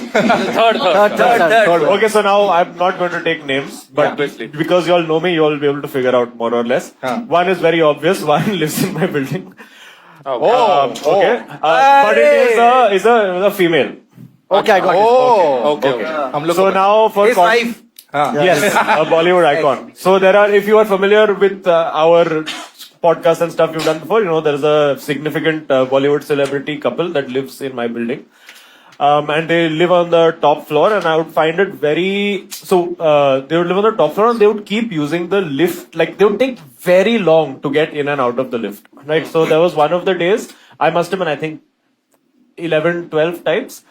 Third. Third. Okay, so now I'm not going to take names, but Obviously. because you all know me, you all will be able to figure out more or less. One is very obvious. One lives in my building. Okay. But it is a female. Okay, I got it. Okay. हम लोग So now for His wife. yes, a Bollywood icon. So there are, if you are familiar with our podcast and stuff you've done before, you know there is a significant Bollywood celebrity couple that lives in my building. And they live on the top floor, and I would find it very they would live on the top floor and they would keep using the lift. Like they would take very long to get in and out of the lift. Right. So there was one of the days I must have been, I think, 11-12 times.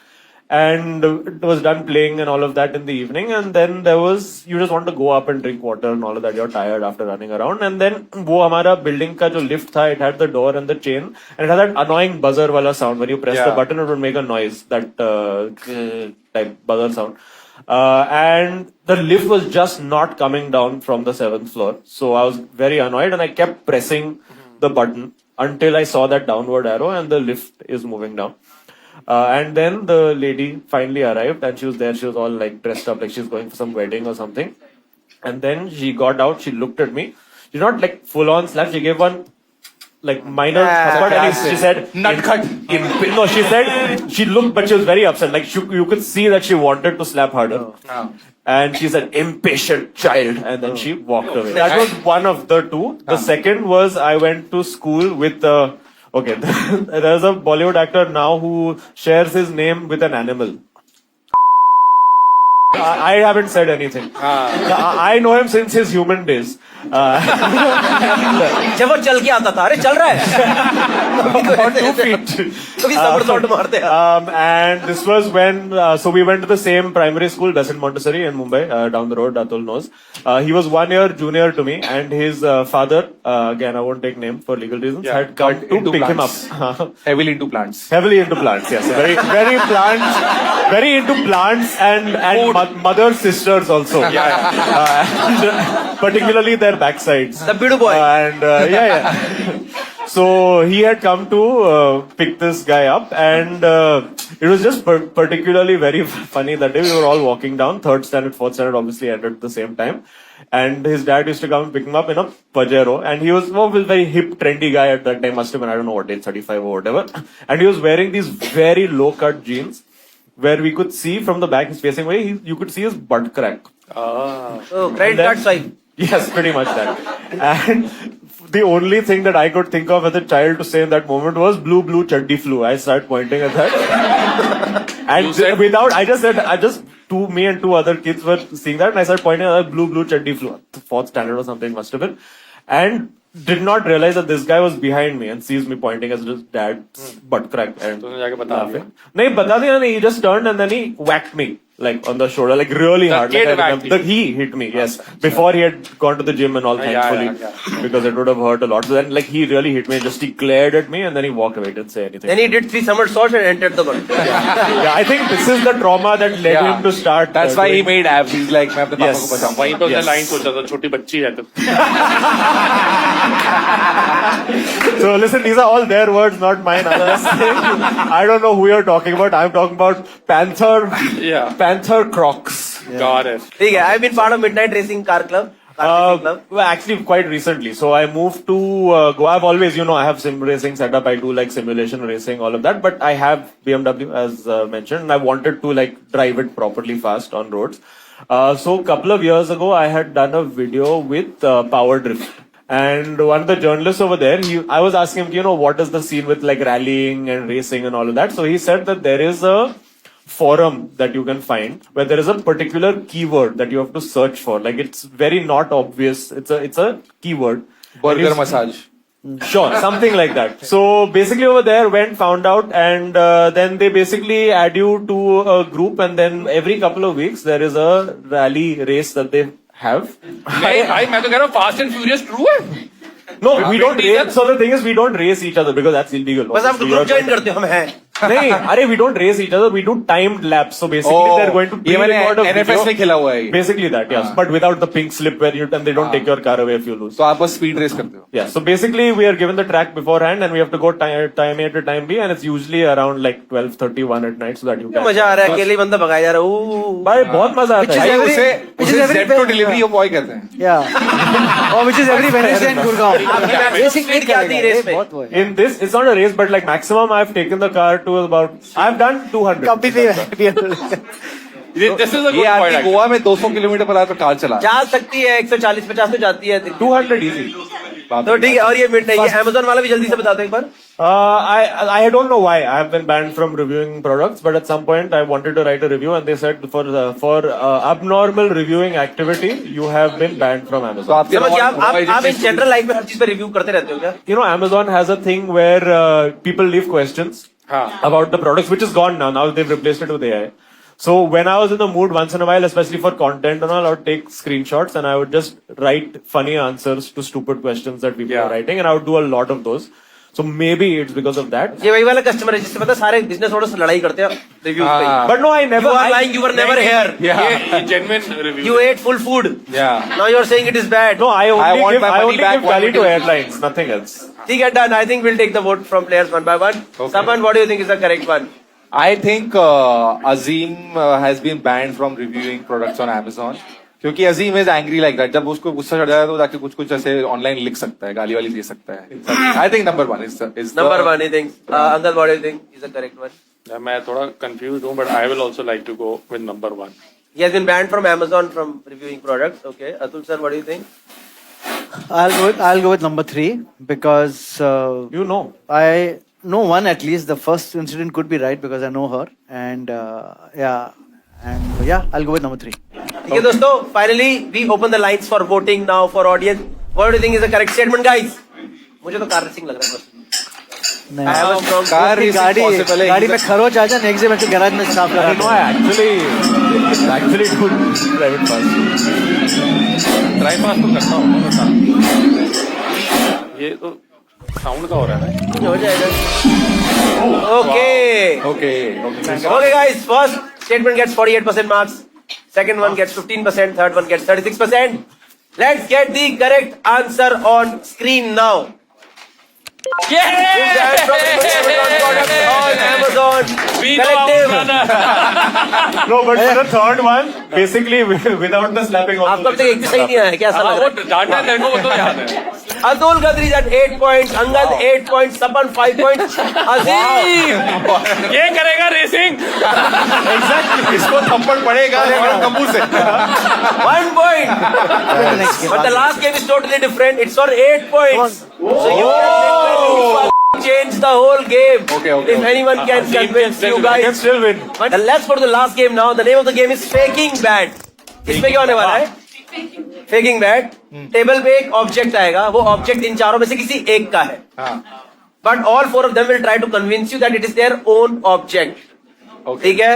And it was done playing and all of that in the evening. And then there was, you just want to go up and drink water and all of that. You're tired after running around. And then वो हमारा building का जो lift था, it had the door and the chain. And it had that annoying buzzer वाला sound. When you press the button, it would make a noise. That type buzzer sound. And the lift was just not coming down from the 7th floor. So I was very annoyed and I kept pressing the button until I saw that downward arrow and the lift is moving down. And then the lady finally arrived and she was there. She was all like dressed up like she's going for some wedding or something. And then she got out. She looked at me. She did not like full on slap. She gave one like minor thud and she said, Nutcut. No, she said, she looked, but she was very upset. Like you could see that she wanted to slap harder. And she said, impatient child. And then she walked away. That was one of the two. The second was I went to school with okay, there's a Bollywood actor now who shares his name with an animal. I haven't said anything. I know him since his human days. जब वो चल के आता था. अरे चल रहा है. On 2 feet. कभी somersault मारते हैं. And this was when, so we went to the same primary school, Besant Montessori in Mumbai, down the road, Atul knows. He was 1 year junior to me, and his father, again, I won't take name for legal reasons, had come to pick him up. Heavily into plants. Heavily into plants, yes. Very into plants and mother sisters also. And particularly their backsides. The Bidu boy. And So he had come to pick this guy up, and it was just particularly very funny that day. We were all walking down, 3rd standard, 4th standard, obviously entered at the same time. And his dad used to come and pick him up in a Pajero, and he was a very hip, trendy guy at that time. Must have been, I don't know what age, 35 or whatever. And he was wearing these very low-cut jeans, where we could see from the back, he's facing away, you could see his butt crack. Oh, credit card swipe. Yes, pretty much that. And the only thing that I could think of as a child to say in that moment was blue chaddi flu. I started pointing at that. And I just me and 2 other kids were seeing that, and I started pointing at that blue chaddi flu. 4th standard or something must have been. And did not realize that this guy was behind me and sees me pointing as his dad's butt crack. And नहीं बता दिया नहीं, he just turned and then he whacked me like on the shoulder, like really hard. Like he hit me, yes, before he had gone to the gym and all, thankfully, because it would have hurt a lot. So then, like, he really hit me. Just he glared at me and then he walked away. Didn't say anything. Then he did 3 somersaults and entered the ball. Yeah, I think this is the trauma that led him to start. That's why he made abs. He's like, मैं अपने पापा को बचाऊंगा. वहीं पे उसने line सोचा था, छोटी बच्ची है तो. So listen, these are all their words, not mine. I don't know who you're talking about. I'm talking about Panther Crocs. Got it. ठीक है. I've been part of Midnight Racing Car Club. Well, actually, quite recently. So I moved to Goa. I've always, I have sim racing set up. I do like simulation racing, all of that. But I have BMW, as mentioned, and I wanted to like drive it properly fast on roads. So a couple of years ago, I had done a video with Power Drift. And one of the journalists over there, I was asking him, what is the scene with like rallying and racing and all of that? So he said that there is a forum that you can find where there is a particular keyword that you have to search for. Like, it's very not obvious. It's a keyword. Burger massage. Sure, something like that. So basically over there, found out, and then they basically add you to a group, and then every couple of weeks there is a rally race that they have. मैं तो कह रहा हूँ Fast and Furious true है. No, we don't race. So the thing is, we don't race each other because that's illegal. बस आप group join करते हो, हम हैं. नहीं, अरे we don't race each other. We do timed laps. So basically, they're going to pre-record a video. NFS में खेला हुआ है. Basically that, yes. But without the pink slip where and they don't take your car away if you lose. So आप बस speed race करते हो. Yeah. So basically, we are given the track beforehand, and we have to go time A to time B, and it's usually around like 12:31 at night, so that you can. मजा आ रहा है, अकेले बंदा भगाया जा रहा है. भाई बहुत मजा आता है. उसे Zepto delivery of boy करते हैं. Yeah. Or which is every Wednesday in Gurgaon. Racing speed क्या थी रेस में? In this, it's not a race, but like maximum, I've taken the car to about. I've done 200. This is a good point. Goa में 200 kilometre पर आकर car चला. जा सकती है 140-50 तो जाती है. 200 easy. तो ठीक है. और ये मिड नहीं है. Amazon वाला भी जल्दी से बता दो एक बार. I don't know why I have been banned from reviewing products, but at some point I wanted to write a review, and they said for abnormal reviewing activity you have been banned from Amazon. तो आप in general life में हर चीज पे review करते रहते हो क्या? Amazon has a thing where people leave questions about the products, which is gone now. Now they've replaced it with AI. So when I was in the mood once in a while, especially for content and all, I would take screenshots and I would just write funny answers to stupid questions that people are writing, and I would do a lot of those. So maybe it's because of that. ये वही वाला customer है जिससे पता सारे business owners लड़ाई करते हैं रिव्यूज पे. But no, I never. You are lying. You were never here. ये genuine review. You ate full food. Yeah. Now you are saying it is bad. No, I only give value to airlines, nothing else. ठीक है, done. I think we'll take the vote from players one by one. Saban, what do you think is the correct one? I think Azim has been banned from reviewing products on Amazon. क्योंकि Azim is angry like that. जब उसको गुस्सा चढ़ जाता है तो जाके कुछ ऐसे ऑनलाइन लिख सकता है, गाली वाली दे सकता है. I think number one is number one. He thinks. Uncle, what do you think is the correct one? मैं थोड़ा confused हूँ, but I will also like to go with number one. He has been banned from Amazon from reviewing products. Okay, Atul sir, what do you think? I'll go with number 3 because I know one at least. The first incident could be right because I know her, and I'll go with number 3. ठीक है दोस्तों, finally we open the lines for voting now for audience. What do you think is the correct statement, guys? मुझे तो car racing लग रहा है बस. Car racing गाड़ी में खरोच आ जाए नेक्स्ट डे मैं तो गैराज में साफ लगा. No, actually good drive fast. Drive fast तो करता हूँ. ये तो साउंड का हो रहा है. हो जाएगा. Okay guys, first statement gets 48% marks. Second one gets 15%. Third one gets 36%. Let's get the correct answer on screen now. Amazon We know Collective. our brother. No, but for the third one, basically without the slapping also. आपको अब तक एक भी सही नहीं आया क्या? ऐसा हाँ, लग वो रहा है? डाटा है, तेरे को वो तो याद है. Atul Gadri at 8 points, Angad 8 points, Sapan 5 points, Azim ये करेगा रेसिंग. Exactly. इसको थप्पड़ पड़ेगा कपूर से. 1 point. But the last game is totally different. It's for 8 points. So you can change the whole game. Okay. If anyone can Azim convince can you still guys. can still win. But let's go to the last game now. The name of the game is Faking Bad. इसमें क्या होने वाला है? Faking Bad. Table पे एक object आएगा. वो object in चारों में से किसी एक का है. But all 4 of them will try to convince you that it is their own object. ठीक है?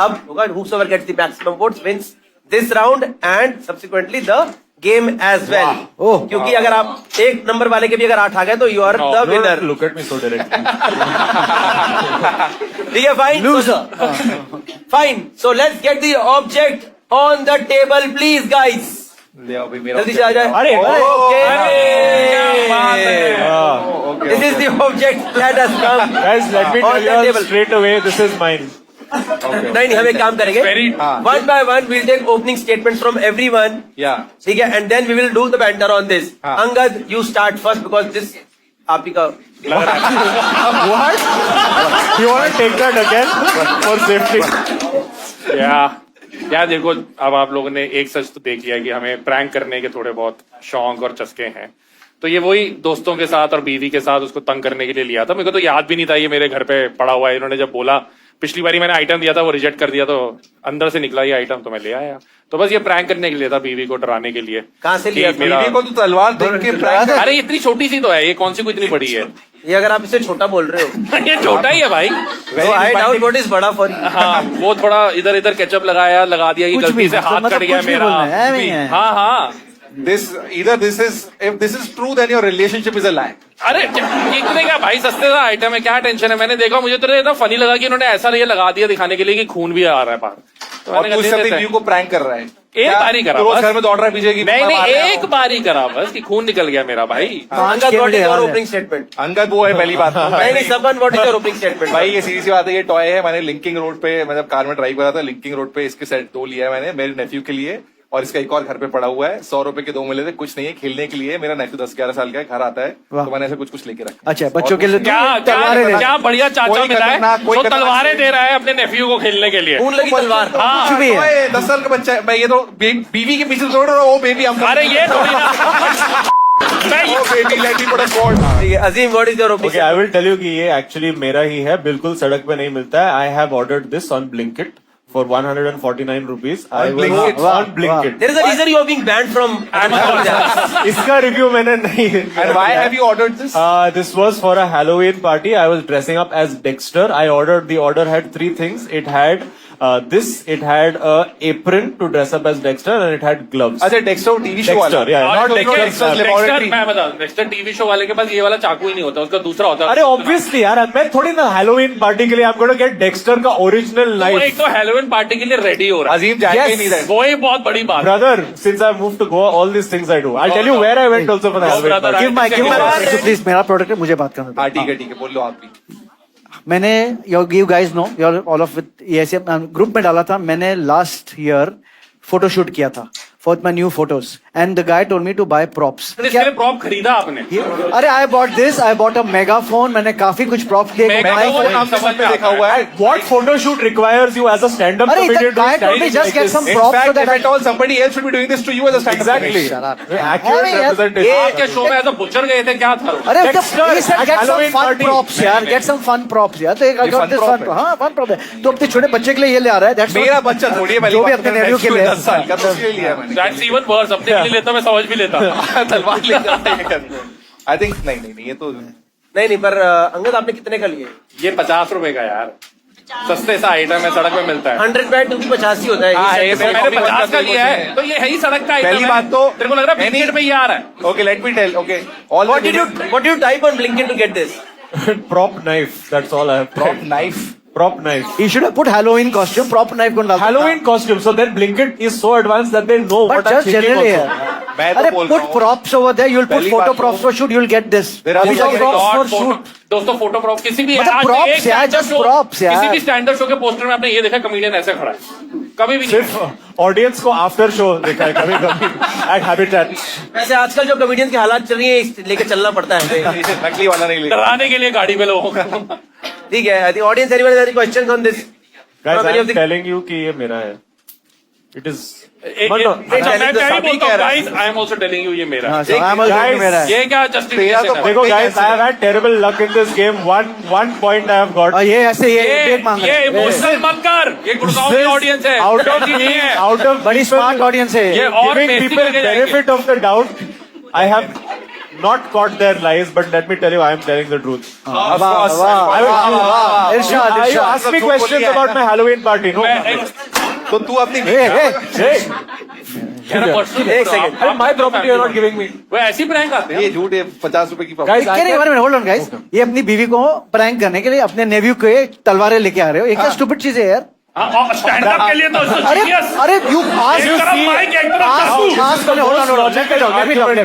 अब होगा whosoever gets the maximum votes wins this round and subsequently the game as well. क्योंकि अगर आप एक नंबर वाले के भी अगर 8 आ गए तो you are the winner. Look at me so directly. ठीक है, fine. Loser. Fine. So let's get the object on the table, please, guys. जल्दी से आ जाए. अरे, Okay. This is the object. Let us come. Guys, let me On tell the you all table. straight away, this is mine. नहीं, हम एक काम करेंगे. One by one, we'll take opening statements from everyone. Yeah. ठीक है, and then we will do the banter on this. Angad, you start first because this आप ही का लग रहा है. What? You want to take that again for safety? यार देखो, अब आप लोगों ने एक सच तो देख लिया कि हमें प्रैंक करने के थोड़े बहुत शौक और चस्के हैं. तो ये वही दोस्तों के साथ और बीवी के साथ उसको तंग करने के लिए लिया था. मेरे को तो याद भी नहीं था ये मेरे घर पे पड़ा हुआ है. इन्होंने जब बोला, पिछली बारी मैंने आइटम दिया था, वो रिजेक्ट कर दिया, तो अंदर से निकला ये आइटम, तो मैं ले आया. तो बस ये प्रैंक करने के लिए था, बीवी को डराने के लिए. कहाँ से लिया? बीवी को तो तलवार देख के प्रैंक. अरे इतनी छोटी सी तो है ये, कौन सी कोई इतनी बड़ी है? ये अगर आप इसे छोटा बोल रहे हो. ये छोटा ही है भाई. I doubt what is बड़ा for you. हाँ, वो थोड़ा इधर इधर केचप लगा दिया कि गलती से हाथ कट गया मेरा. हाँ. This if this is true, then your relationship is a lie. अरे इतने क्या भाई, सस्ते सा आइटम है, क्या टेंशन है. मैंने देखा, मुझे तो इतना फनी लगा कि इन्होंने ऐसा ये लगा दिया दिखाने के लिए कि खून भी आ रहा है बाहर. तो और तू अपनी बीवी को प्रैंक कर रहा है. एक बार ही करा, रोज घर में दौड़ रहा है पीछे की. नहीं, एक बार ही करा बस कि खून निकल गया मेरा भाई. Angad, what is your opening statement? Angad वो है पहली बात. नहीं, Sapan, what is your opening statement? भाई ये सीधी सी बात है, ये टॉय है. मैंने लिंकिंग रोड पे, मतलब कार में ड्राइव करा था, लिंकिंग रोड पे इसके सेट 2 लिया है मैंने मेरे नेफ्यू के लिए. और इसका एक और घर पे पड़ा हुआ है. 100 रुपए के 2 मिले थे. कुछ नहीं है, खेलने के लिए. मेरा नेफ्यू 10-11 साल का है, घर आता है, तो मैंने ऐसे कुछ लेके रखा. अच्छा, बच्चों के लिए क्या बढ़िया चाचा मिला है जो तलवारें दे रहा है अपने नेफ्यू को खेलने के लिए. खून लगी तलवार. हाँ, 10 साल का बच्चा है. मैं ये तो बीवी के पीछे दौड़ रहा हूँ. वो बेबी हम. अरे ये थोड़ी ना. Baby let me put a cord. ठीक है, अजीम, what is your opening? Okay, I will tell you कि ये actually मेरा ही है, बिल्कुल सड़क पे नहीं मिलता है. I have ordered this on Blinkit for 149 rupees. On Blinkit? On Blinkit. There is a reason you are being banned from Amazon. इसका रिव्यू मैंने नहीं. And why have you ordered this? This was for a Halloween party. I was dressing up as Dexter. The order had 3 things. It had it had a apron to dress up as Dexter, and it had gloves. अच्छा, Dexter TV show वाला. Dexter, yeah, not Dexter. Dexter, मैं बता, Dexter TV show वाले के पास ये वाला चाकू ही नहीं होता, उसका दूसरा होता है. अरे obviously यार, मैं थोड़ी ना Halloween party के लिए I'm going to get Dexter का original वो knife. एक तो हैलोवीन पार्टी के लिए रेडी हो रहा है. अजीम जाके नहीं रहे. वो ही बहुत बड़ी बात. Brother, since I moved to Goa, all these things I do. I'll tell you where I went also for the Halloween brother, party. give my please, मेरा प्रोडक्ट है, मुझे बात करना. हाँ ठीक है, बोल लो आप भी. मैंने you guys know, you're all of with ऐसे ग्रुप में डाला था. मैंने लास्ट ईयर फोटोशूट किया था for my new photos, and the guy told me to buy props. इसके लिए प्रॉप खरीदा आपने? अरे I bought a megaphone. मैंने काफी कुछ प्रॉप किए. Megaphone आप समझ में देखा हुआ है. What photoshoot requires you as a stand-up अरे comedian? guy told me just get some In props so fact, that if at all somebody else should be doing this to you as a stand-up Exactly. comedian. Accurate अरे यार, representation. आपके show में ऐसा butcher गए थे, क्या था? अरे Dexter he said at get some Halloween fun party. props यार, get some fun props यार. तो एक ये fun prop है. हाँ, fun prop है. तो अपने छोटे बच्चे के लिए ये ले आ रहा है. That's मेरा बच्चा थोड़ी है. जो भी अपने नेहरू के लिए 10 साल का, तो उसके लिए लिया मैंने. That's even worse. अपने के लिए लेता, मैं समझ भी लेता. तलवार लेकर. I think नहीं ये तो नहीं, पर अंगद आपने कितने का लिए? ये 50 रुपए का यार, सस्ते सा आइटम है, सड़क में मिलता है. 100 बैट 50 ही होता है. मैंने 50 का लिया है, तो ये है ही सड़क का आइटम. पहली बात तो तेरे को लग रहा है Blinkit में ये आ रहा है. Okay, let me tell. Okay, What did you type on Blinkit to get this? Prop knife. That's all I have. prop knife. Prop knife. He should have put Halloween costume. Prop knife को डालता. Halloween costume. So then Blinkit is so advanced that they know But what I'm just thinking generally also. यार. मैं तो अरे बोल रहा put हूँ। props over there. You'll put पहली photo बात तो- props for shoot. You'll get this. There are अभी so तो many props for God, shoot. दोस्तों फोटो प्रॉप किसी भी मतलब आज props एक यार, standard just show- props यार। किसी भी स्टैंडर्ड शो के पोस्टर में आपने ये देखा कमेडियन ऐसे खड़ा है कभी भी नहीं सिर्फ ऑडियंस को आफ्टर शो देखा है कभी कभी एट हैबिटेट. वैसे आजकल जो कॉमेडियन की हालात चल रही है इस लेके चलना पड़ता है. नकली वाला नहीं लेगा. डराने के लिए गाड़ी पे लोगों को ठीक है. I think audience anyone has any questions on this? Guys I am telling you कि ये मेरा है. इट इज मैं क्या बोलता हूँ guys I am also telling you ये मेरा हाँ, है. so I'm also Guys, मेरा है. ये क्या जस्टिफिकेशन है? देखो guys I have had terrible luck in this game. One point I have got. और ये ऐसे ये break मांग ये रहे हैं. इमोशनल मत कर. ये गुड़गांव की ऑडियंस है. आउट ऑफ बड़ी स्मार्ट ऑडियंस है. ये और giving बेइज्जती people करके जाएंगे. benefit of the doubt, I have not caught their lies, but let me tell you, I am telling the truth. वाह वाह. इरशाद You Irshad. ask me questions about my Halloween party. No. तो तू अपनी एक second. My property you are not giving me. वो ऐसी prank आते हैं. ये झूठ है. 50 रुपए की Guys, I नहीं, can- होल्ड ऑन गाइस. ये अपनी बीवी को प्रैंक करने के लिए अपने नेव्यू के तलवारें लेके आ रहे हो. ये क्या स्टूपिड चीज है यार. स्टैंड अप के लिए तो अरे जीनियस. अरे यू आस्क एक तरफ माइक एक तरफ चाकू.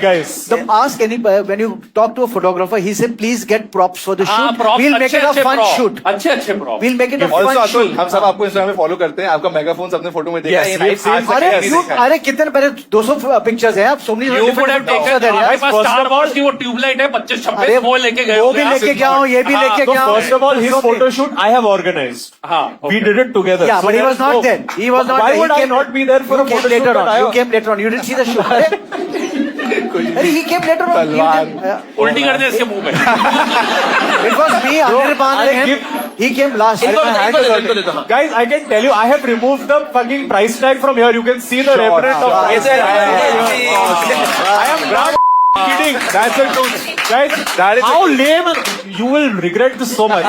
guys. Ask any when you talk to a photographer, he said, "Please get props for the हाँ, shoot. props We'll make it a अच्छे fun prop. shoot. अच्छे prop. We'll make it a also fun Atul shoot." हम सब आपको Instagram में follow करते हैं. आपका मेगाफोन सबने फोटो में देखा है. ये night आज तक अरे नहीं you, देखा है. अरे कितने पहले 200 पिक्चर्स हैं आप. So many You would different have taken pictures हैं हमारे यार. पास स्टार वॉर्स की वो ट्यूबलाइट है 25-26 अरे वो लेके गए वो होंगे भी आप. लेके क्या हूँ, ये भी हाँ, लेके So क्या हूँ. first of all, his photo shoot I have organized. हाँ, We did it together. Yeah, So but he was there's not no- there. He was not Why there. would I not be there for a You came photo shoot later that on. I You came later on. You didn't see the shoot. अरे he came later on. You came- उल्टी कर दे इसके मुंह में. It was me, Anirban and him. He came last. इनको दे दो. Guys, I can tell you, I have removed the fucking price tag from here. You can see the reference of price tag. I am not kidding. That's the truth. Guys, how lame. You will regret this so much.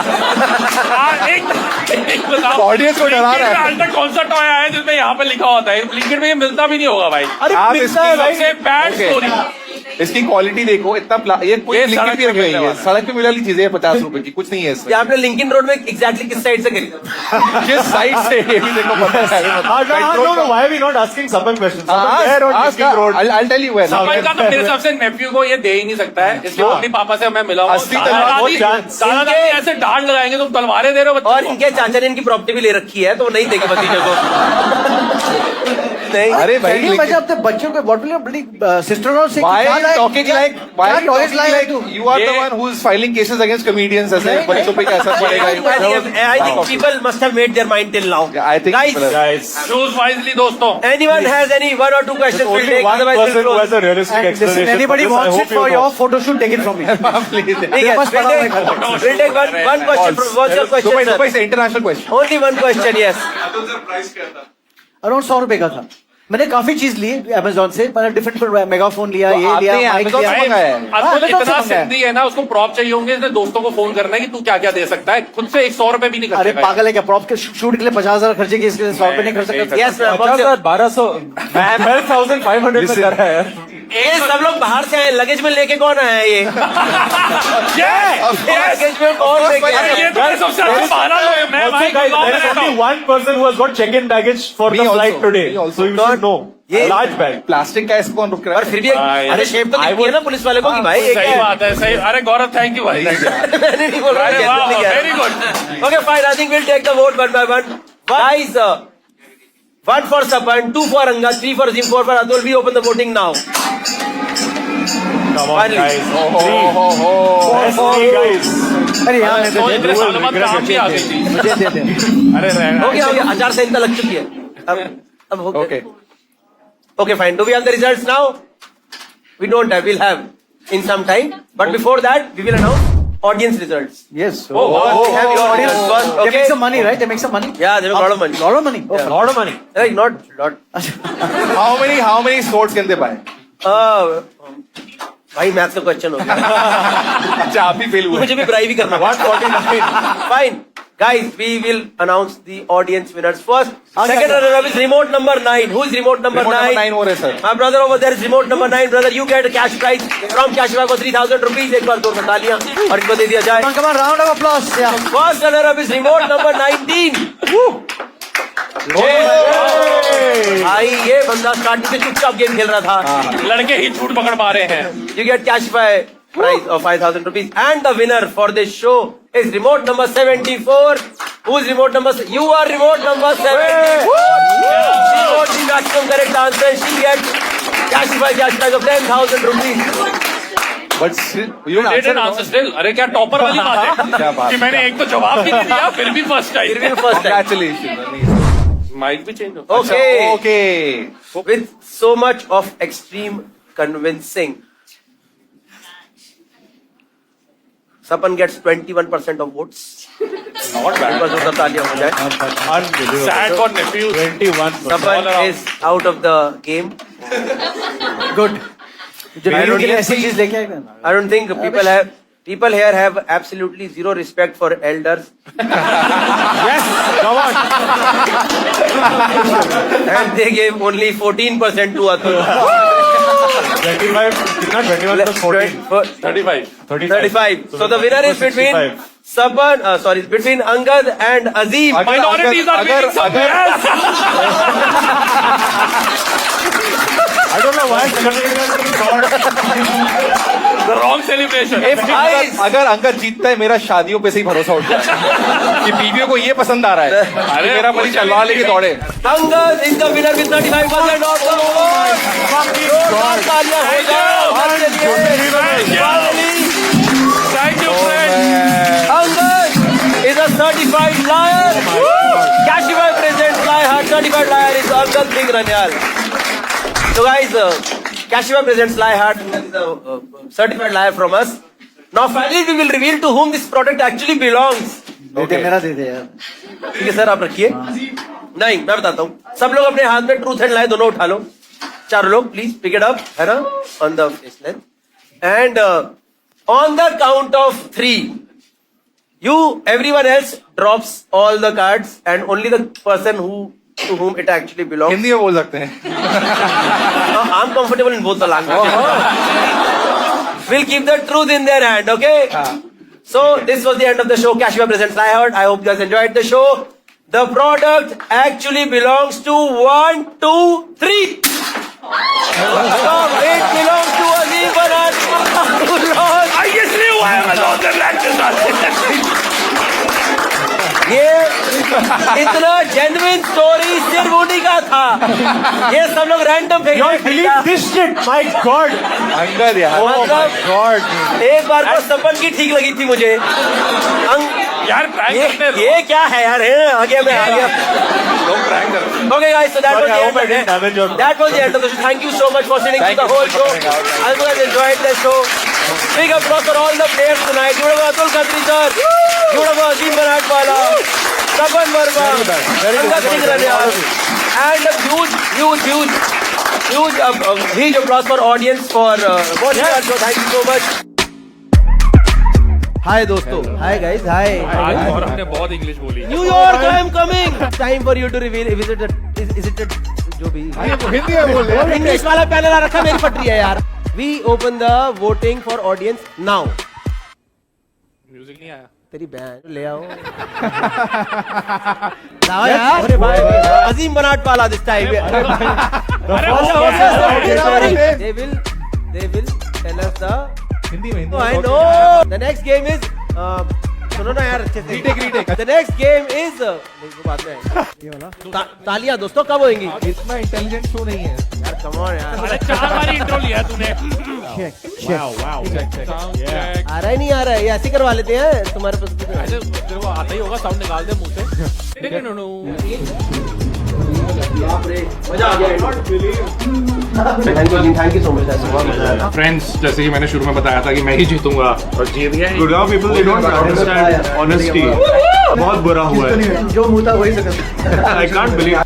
एक बताओ Audience को डरा रहा है. आज तक कौन सा टॉय आया है जिसमें यहाँ पे लिखा होता है? ब्लिंकिट में ये मिलता भी नहीं होगा भाई. अरे आप मिलता है भाई. सबसे बैड Okay. स्टोरी. इसकी क्वालिटी देखो. इतना ये कोई ये लिंक सड़क भी पे रखी हुई मिलने है. वाला. सड़क पे मिलने वाली चीजें 50 रुपए की. कुछ नहीं है इसमें. ये आपने लिंकिन रोड में एग्जैक्टली किस साइड से खरीदा? किस साइड से ये भी देखो पता है. No. Why are we not asking Sapan questions? Sapan, where on Linking Road? I'll tell you where. सफाई का तो मेरे हिसाब से नेफ्यू को ये दे ही नहीं सकता है. इसलिए हाँ. अपने पापा से मैं मिला हूँ. असली तलवार, वो chance. दादा दादी ऐसे डांट लगाएंगे तुम तलवारें दे रहे हो और बच्चों को. इनके चाचा ने इनकी प्रॉपर्टी भी ले रखी है तो वो नहीं देगा भतीजे को. नहीं. अरे भाई Can you imagine अपने बच्चों को what will your bloody sister-in-law say? Why क्या are you लाए- talking क्या- like why क्या are you toys talking लाए like तू? you are the ये- one who is filing cases against comedians ऐसे नहीं, बच्चों पे क्या असर पड़ेगा? I think people must have made their mind till now. Yeah, I think Guys, people have- Guys, Choose wisely दोस्तों. anyone has any one or two questions? We'll only take. one Otherwise, person we'll who has close. a realistic And listen, explanation. anybody for this. I wants hope it you for know. your photo shoot, take it from me. Please. ठीक है, बस we'll बड़ा take होगा. we'll take one question. What's your question, Dubai, sir? Dubai is an international question. Only one question, yes. Around 100 रुपए का था. मैंने काफी चीज ली अमेजोन से. मैंने डिफरेंट मेगाफोन लिया, ये आपने लिया, माइक Amazon से लिया. मंगाया है? हाँ, अतुल Amazon से इतना मंगाया. सिद्धि है ना उसको प्रॉप चाहिए होंगे. इसने दोस्तों को फोन करना है कि तू क्या क्या दे सकता है. खुद से 100 रुपए भी नहीं अरे करता. पागल है क्या? प्रॉप के शूट के लिए 50,000 खर्चे किए, इसके 100 रुपए नहीं खर्च सकते. Yes, ma'am. What's 50,000, your- 1200, 12,500 में कर रहा है यार. ये सब लोग बाहर से आए. लगेज में लेके कौन आया है ये? लगेज में कौन लेके आया ये है? तो सबसे अच्छा बहाना लो. मैं Also, भाई guys, गुड़गांव में there is रहता only हूँ. one person who has got check-in baggage for Me the also. flight today. Me also. So you should know. ये- Large bag. प्लास्टिक का इसको कौन रुक रहा और है? फिर भी अरे शेप तो दिखती है ना पुलिस वाले को कि भाई ये क्या सही है? बात है. सही. अरे गौरव थैंक यू भाई. मैंने नहीं बोल रहा. अरे वाह, definitely very क्या है. good. Okay, fine. I think we'll take the vote one by one. Guys, 1 for Sapan, 2 for Anga, 3 for Zim, 4 for Atul. We open the voting now. Come on, Finally. guys. Oh. Let's see, guys. अरे यार मैं तो इतने will सालों बाद regret काम भी it. आ गई थी. मुझे दे दे. अरे हो गया आचार संहिता लग चुकी है. अब हो गया. Okay. Okay, fine. Do we have the results now? We don't have. We'll have in some time. But before that, we will announce audience results. Yes. Oh, wow. We have your audience first. They Okay. make some money, right? They make some money. Yeah, they make a lot of money. Lot of money. Oh, Yeah. Lot of money. Like not lot. How many swords can they buy? भाई maths का question हो गया. अच्छा आप ही fail हुए. मुझे भी bribe ही करना. What 49? Fine. Guys, we will announce the audience winners first. Second runner-up is remote number 9. Who is remote number 9? Remote number 9 हो रहे sir. My brother over there is remote number 9. Brother, you get a cash prize from Cashback of 3,000 rupees. एक बार 2 तालियां और इनको दे दिया जाए. come on, round of applause. Yeah. First runner-up is remote number 19. भाई ये बंदा स्टार्टिंग से चुपचाप गेम खेल रहा था. लड़के ही झूठ पकड़ पा रहे हैं. You get Cashify prize of 5,000 rupees. And the winner for this show is remote number 74. Who's remote number? You are remote number 74. She got the maximum correct answer. She gets Cashify cash prize of 10,000 rupees. But you Didn't answer still. अरे क्या topper वाली बात है कि मैंने एक तो जवाब भी नहीं दिया फिर भी फर्स्ट आई. Congratulations. माइक भी चेंज हो. Okay. Okay. With so much of extreme convincing, Sapan gets 21% of votes. Not bad. बस तालियां हो जाए. Sad for nephews. 21. Sapan is out of the game. Good. I don't ऐसी चीज लेके आएगा ना. I don't think people here have absolutely zero respect for elders. Yes, come on. And they gave only 14% to Atul. 25, कितना 21 plus 14? 35. 35. So the winner is between 65. Sapan, between Angad and Azim. Minorities are winning some yes. I don't know why. The wrong celebration. अगर uncle जीतता है मेरा शादियों पे से ही भरोसा उठ जाए कि बीवियों को ये पसंद आ रहा है. अरे मेरा पति तलवार लेके दौड़े. Angad is the winner with 35% of the vote. तालियां हो जाओ. Thank you, friend. Angad is a certified liar. Cashify presents Lie Hard. Certified liar is Angad Singh Ranyal. So guys, Cashify presents Lie Hard. Certified liar from us. Now finally we will reveal to whom this product actually belongs. दे मेरा दे दे यार. ठीक है sir, आप रखिए. नहीं, मैं बताता हूँ. सब लोग अपने हाथ में ट्रूथ एंड लाई दोनों उठा लो. चारों लोग प्लीज पिक इट अप, है ना, on the face length. And on the count of 3, you everyone else drops all the cards and only the person to whom it actually belongs. Hindi में बोल सकते हैं. I'm comfortable in both the languages. We'll keep the truth in their hand, okay? So this was the end of the show. Cashify presents Lie Hard. I hope you guys enjoyed the show. The product actually belongs to 1, 2, 3. Stop. It belongs to Azim Banat. I guess you have a lot of ये इतना genuine story सिर्फ उन्हीं का था. ये सब लोग random फेंक रहे थे. This shit, my God. Uncle यार. मतलब God. एक बार को सपन की ठीक लगी थी मुझे. यार प्रैंक करते हैं. ये क्या है यार? आ गया. लोग प्रैंक करते हैं. Okay guys, so that was the end of it. damage your- That was the end of the show. Thank you so much for sitting through the whole show. I hope you guys enjoyed the show. Big applause for all the players tonight. Beautiful Atul Khatri sir. Beautiful Azim Banatwala. Sapan Verma. Angad Singh Ranyal. And a huge applause for audience for watching our show. Thank you so much. Hi दोस्तों. Hi guys. Hi. आज गौरव ने बहुत English बोली. New York, I am coming. Time for you to reveal. Is it जो भी हिंदी में बोल रहे. इंग्लिश वाला पैनल आ रखा, मेरी पटरी है यार. We open the voting for audience now. Music नहीं आया. तेरी बहन ले आओ. लाओ यार. अरे भाई अजीम बनाटवाला this time. They will tell us the. Hindi में. Oh, I know. The next game is. सुनो ना यार अच्छे से. Retake. The next game is. नहीं वो बाद में आएगा. ये वाला. तालियां दोस्तों कब होंगी? इतना इंटेलिजेंट शो नहीं है यार come on यार. अरे 4 बार इंट्रो लिया तूने. Wow. आ रहा ही नहीं आ रहा है. ये ऐसे करवा लेते हैं तुम्हारे पास. ऐसे तेरे को आता ही होगा. साउंड निकाल दे मुंह से. मजा आ गया. Thank you so much. Friends, जैसे कि मैंने शुरू में बताया था कि मैं ही जीतूंगा और जीत गया. Gurgaon people, they don't understand honesty. बहुत बुरा हुआ है. जो मुँह था वही सकता. I can't believe.